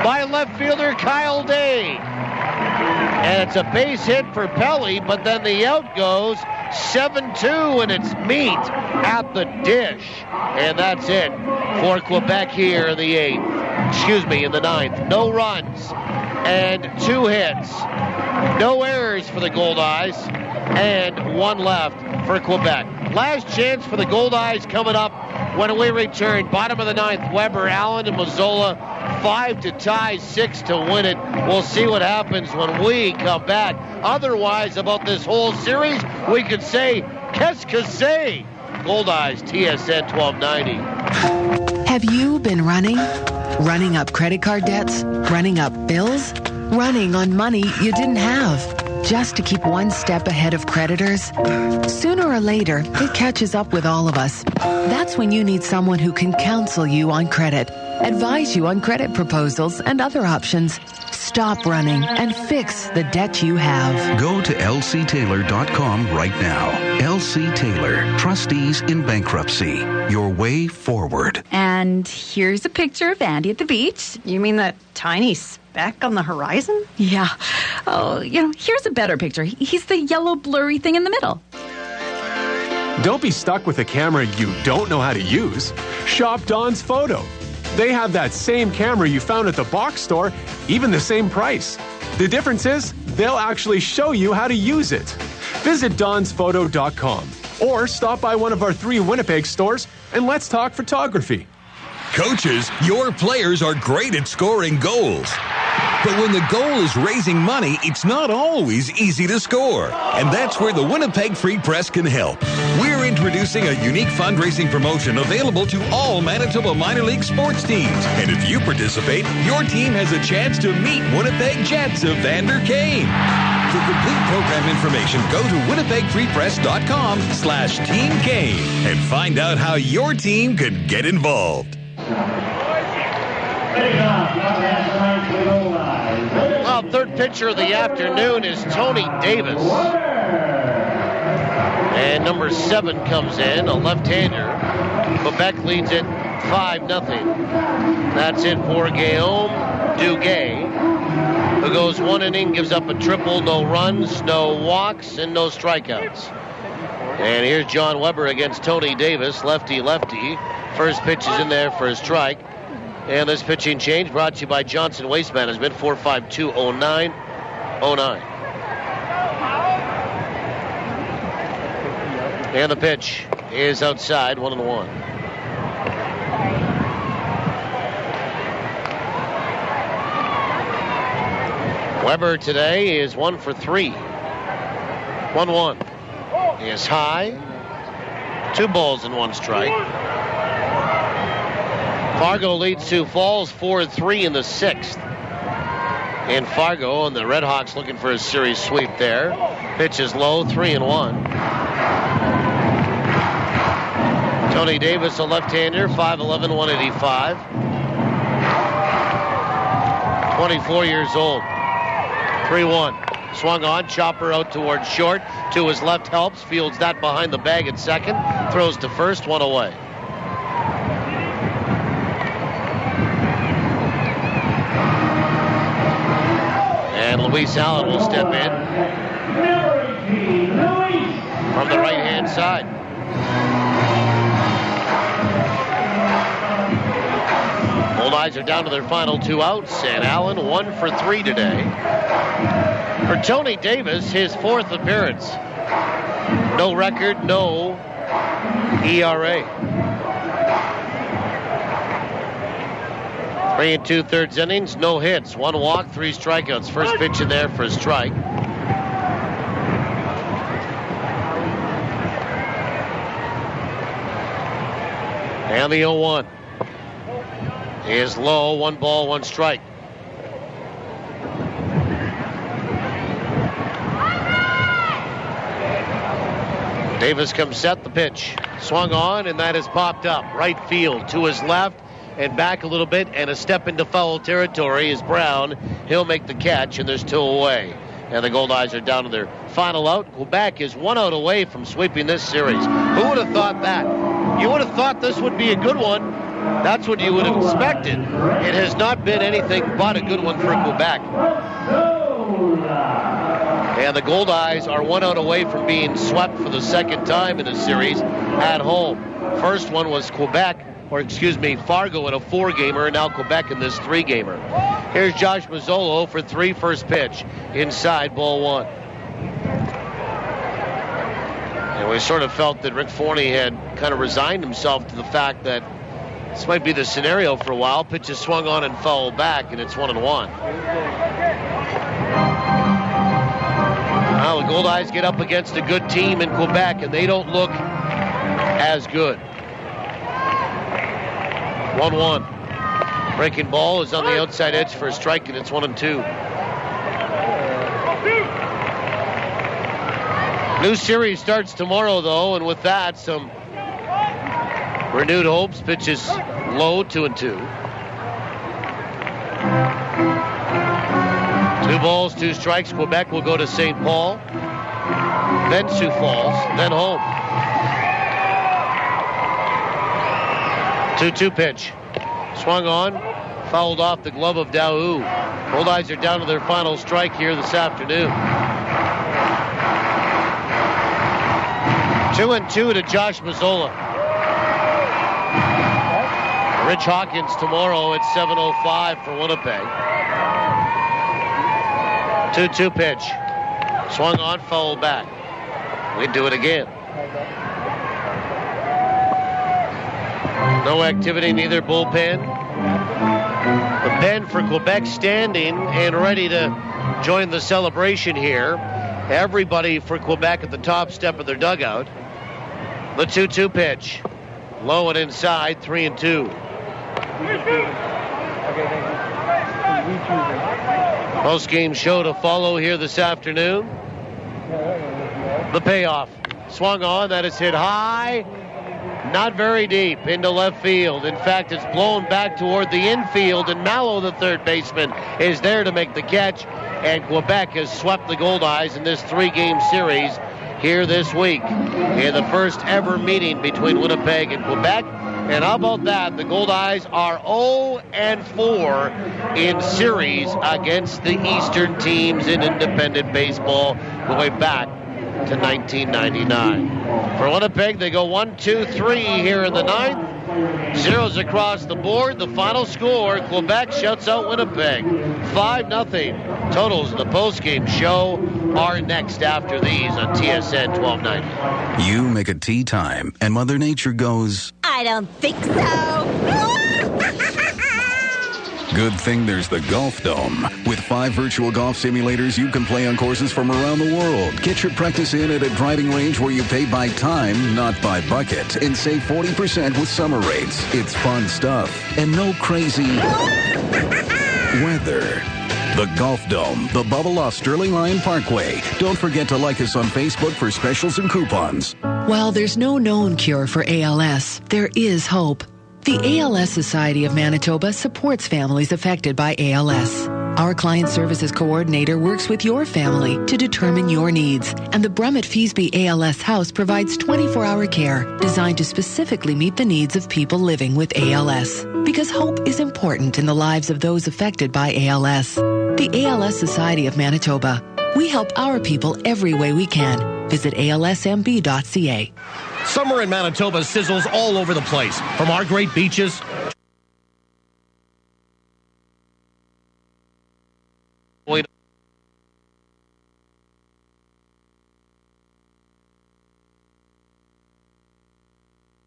Speaker 1: by left fielder Kyle Day. And it's a base hit for Pelly, but then the out goes 7-2, and it's meat at the dish. And that's it for Quebec here in the 8th. Excuse me, in the 9th. No runs and 2 hits. No errors for the Goldeyes, and 1 left for Quebec. Last chance for the Goldeyes coming up when we return. Bottom of the 9th, Weber, Allen, and Mazzola. 5 to tie, 6 to win it. We'll see what happens when we come back. Otherwise, about this whole series, we could say, qu'est-ce que c'est? Goldeyes, TSN 1290.
Speaker 5: Have you been running? Running up credit card debts? Running up bills? Running on money you didn't have? Just to keep one step ahead of creditors? Sooner or later, it catches up with all of us. That's when you need someone who can counsel you on credit, advise you on credit proposals and other options. Stop running and fix the debt you have.
Speaker 14: Go to lctaylor.com right now. LC Taylor, trustees in bankruptcy. Your way forward.
Speaker 9: And here's a picture of Andy at the beach.
Speaker 23: You mean that tiny speck on the horizon?
Speaker 9: Yeah. Oh, here's a better picture. He's the yellow blurry thing in the middle.
Speaker 15: Don't be stuck with a camera you don't know how to use. Shop Don's Photo. They have that same camera you found at the box store, even the same price. The difference is, they'll actually show you how to use it. Visit donsphoto.com or stop by one of our 3 Winnipeg stores and let's talk photography.
Speaker 11: Coaches, your players are great at scoring goals. But when the goal is raising money, it's not always easy to score. And that's where the Winnipeg Free Press can help. We're introducing a unique fundraising promotion available to all Manitoba minor league sports teams. And if you participate, your team has a chance to meet Winnipeg Jets Evander Kane. For complete program information, go to winnipegfreepress.com/Team Kane and find out how your team could get involved.
Speaker 1: Well, third pitcher of the afternoon is Tony Davis. And number 7 comes in, a left-hander. Quebec leads it 5-0. That's it for Guillaume Duguay, who goes 1 inning, gives up a triple, no runs, no walks, and no strikeouts. And here's John Weber against Tony Davis, lefty-lefty. First pitch is in there for a strike. And this pitching change brought to you by Johnson Waste Management, 452-0909. And the pitch is outside, 1-1. Weber today is 1 for 3. 1-1. He is high. 2 balls and 1 strike. Fargo leads Sioux Falls 4-3 in the 6th. In Fargo, and the Redhawks looking for a series sweep there. Pitch is low, 3-1. Tony Davis, a left-hander, 5'11", 185. 24 years old. 3-1. Swung on, chopper out towards short. To his left helps, fields that behind the bag at second. Throws to first, 1 away. And Luis Allen will step in from the right-hand side. Goldeyes are down to their final 2 outs, and Allen 1 for 3 today. For Tony Davis, his 4th appearance. No record, no ERA. 3 2/3 innings, no hits, 1 walk, 3 strikeouts. First pitch in there for a strike. And the 0-1 is low. 1 ball, 1 strike. Davis comes set, the pitch. Swung on, and that is popped up. Right field to his left and back a little bit, and a step into foul territory is Brown. He'll make the catch, and there's 2 away. And the Goldeyes are down to their final out. Quebec is 1 out away from sweeping this series. Who would have thought that? You would have thought this would be a good one. That's what you would have expected. It has not been anything but a good one for Quebec. And the Goldeyes are 1 out away from being swept for the 2nd time in the series at home. First one was Fargo in a 4-gamer, and now Quebec in this 3-gamer. Here's Josh Mazzolo for 3, first pitch. Inside, ball 1. And we sort of felt that Rick Forney had kind of resigned himself to the fact that this might be the scenario for a while. Pitch is swung on and fouled back, and it's 1-1. Now the Goldeyes get up against a good team in Quebec, and they don't look as good. 1-1. Breaking ball is on the outside edge for a strike, and it's 1-2. New series starts tomorrow, though, and with that, some renewed hopes. Pitch is low, 2-2. 2 balls, 2 strikes. Quebec will go to St. Paul, then Sioux Falls, then home. 2-2 pitch. Swung on, fouled off the glove of Daou. Goldeyes are down to their final strike here this afternoon. 2-2 to Josh Mazzola. Rich Hawkins tomorrow at 7:05 for Winnipeg. 2-2 pitch. Swung on, fouled back. We do it again. No activity in either bullpen. The pen for Quebec standing and ready to join the celebration here. Everybody for Quebec at the top step of their dugout. The 2-2 pitch. Low and inside, 3-2. Post-game show to follow here this afternoon. The payoff. Swung on, that is hit high. Not very deep into left field. In fact, it's blown back toward the infield, and Mallow, the third baseman, is there to make the catch. And Quebec has swept the Goldeyes in this 3-game series here this week in the first ever meeting between Winnipeg and Quebec. And how about that? The Goldeyes are 0-4 in series against the Eastern teams in independent baseball going back to 1999. For Winnipeg, they go 1-2-3 here in the 9th. Zeros across the board. The final score, Quebec shuts out Winnipeg 5-0. Totals in the postgame show are next after these on TSN 1290.
Speaker 14: You make a tea time, and Mother Nature goes,
Speaker 4: I don't think so.
Speaker 14: Good thing there's the Golf Dome. With 5 virtual golf simulators, you can play on courses from around the world. Get your practice in at a driving range where you pay by time, not by bucket, and save 40% with summer rates. It's fun stuff, and no crazy weather. The Golf Dome, the bubble off Sterling Lion Parkway. Don't forget to like us on Facebook for specials and coupons.
Speaker 5: While there's no known cure for ALS, there is hope. The ALS Society of Manitoba supports families affected by ALS. Our client services coordinator works with your family to determine your needs, and the Brummett-Feasby ALS House provides 24-hour care designed to specifically meet the needs of people living with ALS. Because hope is important in the lives of those affected by ALS. The ALS Society of Manitoba. We help our people every way we can. Visit alsmb.ca.
Speaker 6: Summer in Manitoba sizzles all over the place, from our great beaches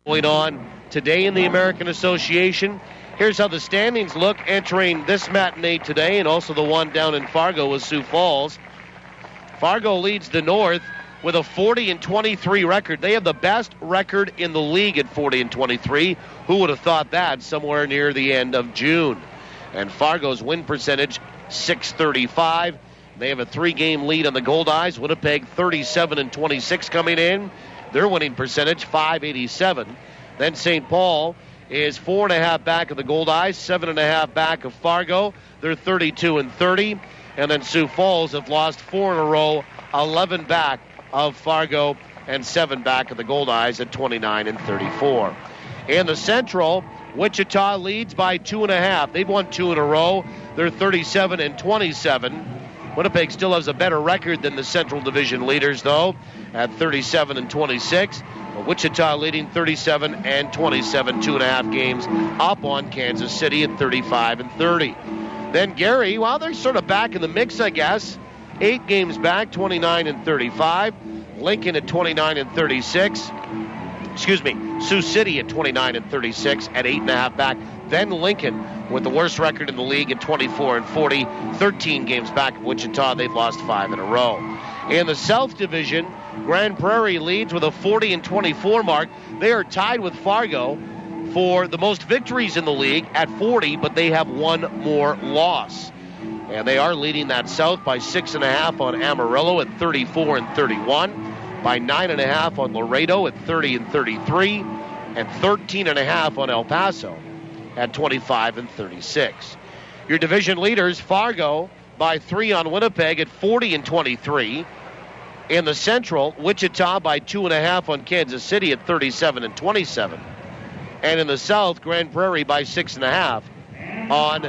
Speaker 1: going on today in the American Association. Here's how the standings look entering this matinee today, and also the one down in Fargo with Sioux Falls. Fargo leads the North with a 40-23 record. They have the best record in the league at 40-23. Who would have thought that somewhere near the end of June? And Fargo's win percentage, .635. They have a 3-game lead on the Goldeyes. Winnipeg 37-26 coming in. Their winning percentage, .587. Then St. Paul is 4.5 back of the Goldeyes, 7.5 back of Fargo. They're 32-30. And then Sioux Falls have lost 4 in a row, 11 back of Fargo and 7 back of the Goldeyes at 29-34. In the Central, Wichita leads by 2.5. They've won 2 in a row. They're 37-27. Winnipeg still has a better record than the Central Division leaders, though, at 37-26. But Wichita leading 37-27, 2.5 games up on Kansas City at 35-30. Then Gary, well, they're sort of back in the mix, I guess. 8 games back, 29-35. Lincoln at 29-36. Excuse me, Sioux City at 29-36 at 8.5 back. Then Lincoln with the worst record in the league at 24-40. 13 games back of Wichita. They've lost 5 in a row. In the South Division, Grand Prairie leads with a 40-24 mark. They are tied with Fargo for the most victories in the league at 40, but they have 1 more loss. And they are leading that South by 6.5 on Amarillo at 34-31, by 9.5 on Laredo at 30-33, and 13.5 on El Paso at 25-36. Your division leaders, Fargo by 3 on Winnipeg at 40-23. In the Central, Wichita by 2.5 on Kansas City at 37-27. And in the South, Grand Prairie by 6.5 on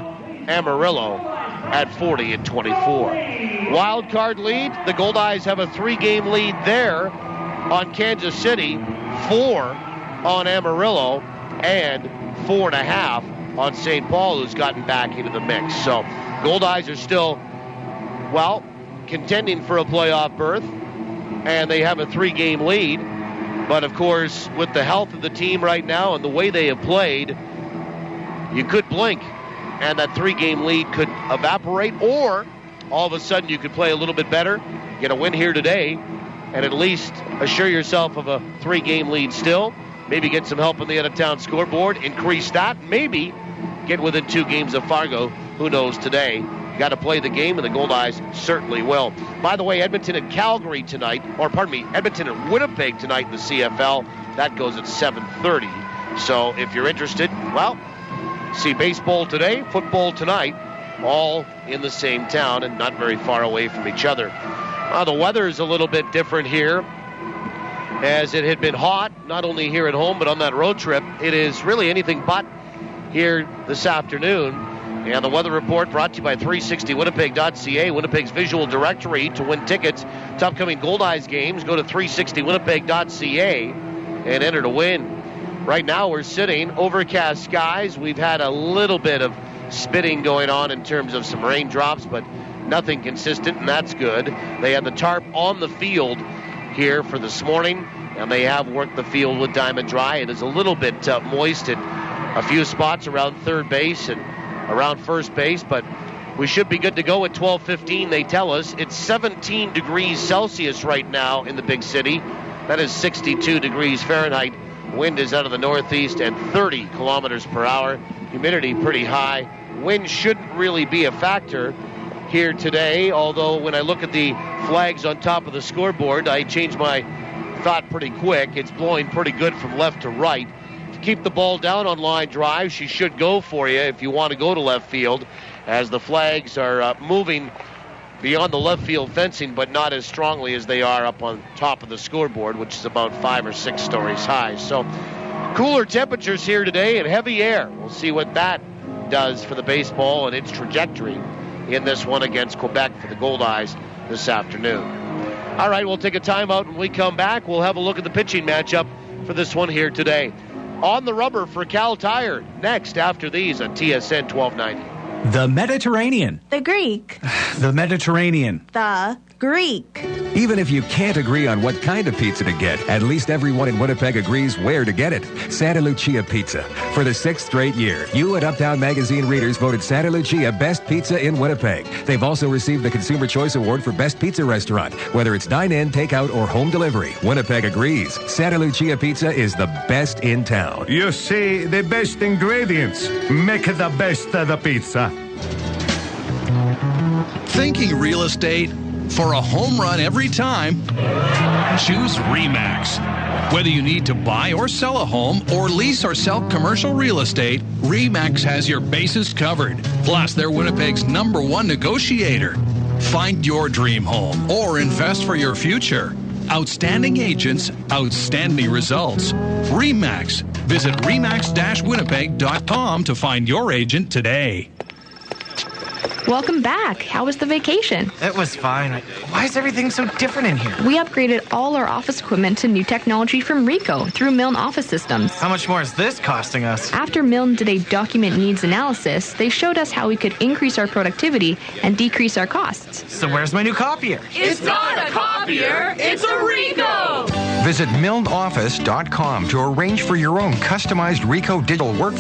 Speaker 1: Amarillo at 40-24. Wild card lead, the Goldeyes have a 3-game lead there on Kansas City, 4 on Amarillo, and 4.5 on St. Paul, who's gotten back into the mix. So Goldeyes are still, well, contending for a playoff berth, and they have a 3-game lead. But, of course, with the health of the team right now and the way they have played, you could blink, and that 3-game lead could evaporate, or all of a sudden you could play a little bit better, get a win here today, and at least assure yourself of a 3-game lead still. Maybe get some help on the out-of-town scoreboard, increase that, maybe get within 2 games of Fargo. Who knows today? Got to play the game, and the Goldeyes certainly will. By the way, Edmonton and Calgary tonight, Edmonton and Winnipeg tonight in the CFL. That goes at 7:30. So if you're interested, well, see baseball today, football tonight, all in the same town and not very far away from each other. The weather is a little bit different here, as it had been hot, not only here at home, but on that road trip. It is really anything but here this afternoon. And the weather report brought to you by 360winnipeg.ca, Winnipeg's visual directory to win tickets to upcoming Goldeyes games. Go to 360winnipeg.ca and enter to win. Right now we're sitting overcast skies. We've had a little bit of spitting going on in terms of some raindrops, but nothing consistent, and that's good. They had the tarp on the field here for this morning, and they have worked the field with Diamond Dry. It is a little bit moist in a few spots around third base and around first base, but we should be good to go at 12:15, they tell us. It's 17 degrees Celsius right now in the big city. That is 62 degrees Fahrenheit. Wind is out of the northeast at 30 kilometers per hour. Humidity pretty high. Wind shouldn't really be a factor here today, although when I look at the flags on top of the scoreboard, I change my thought pretty quick. It's blowing pretty good from left to right. Keep the ball down on line drive. She should go for you if you want to go to left field. as the flags are moving beyond the left field fencing, but not as strongly as they are up on top of the scoreboard, which is about 5 or 6 stories high. So cooler temperatures here today and heavy air. We'll see what that does for the baseball and its trajectory in this one against Quebec for the Goldeyes this afternoon. All right, we'll take a timeout. When we come back, we'll have a look at the pitching matchup for this one here today. On the rubber for Cal Tire, next after these on TSN 1290.
Speaker 7: The Mediterranean.
Speaker 4: The Greek.
Speaker 7: The Mediterranean.
Speaker 4: The Greek.
Speaker 10: Even if you can't agree on what kind of pizza to get, at least everyone in Winnipeg agrees where to get it. Santa Lucia Pizza. For the 6th straight year, you and Uptown Magazine readers voted Santa Lucia Best Pizza in Winnipeg. They've also received the Consumer Choice Award for Best Pizza Restaurant. Whether it's dine-in, takeout, or home delivery, Winnipeg agrees. Santa Lucia Pizza is the best in town.
Speaker 13: You see, the best ingredients make the best of the pizza.
Speaker 14: Thinking real estate? For a home run every time, choose RE/MAX. Whether you need to buy or sell a home or lease or sell commercial real estate, RE/MAX has your bases covered. Plus, they're Winnipeg's #1 negotiator. Find your dream home or invest for your future. Outstanding agents, outstanding results. RE/MAX. Visit remax-winnipeg.com to find your agent today.
Speaker 8: Welcome back. How was the vacation?
Speaker 22: It was fine. Why is everything so different in here?
Speaker 8: We upgraded all our office equipment to new technology from Ricoh through Milne Office Systems.
Speaker 22: How much more is this costing us?
Speaker 8: After Milne did a document needs analysis, they showed us how we could increase our productivity and decrease our costs.
Speaker 22: So where's my new copier?
Speaker 19: It's not a copier, it's a Ricoh!
Speaker 3: Visit milneoffice.com to arrange for your own customized Ricoh digital workflow.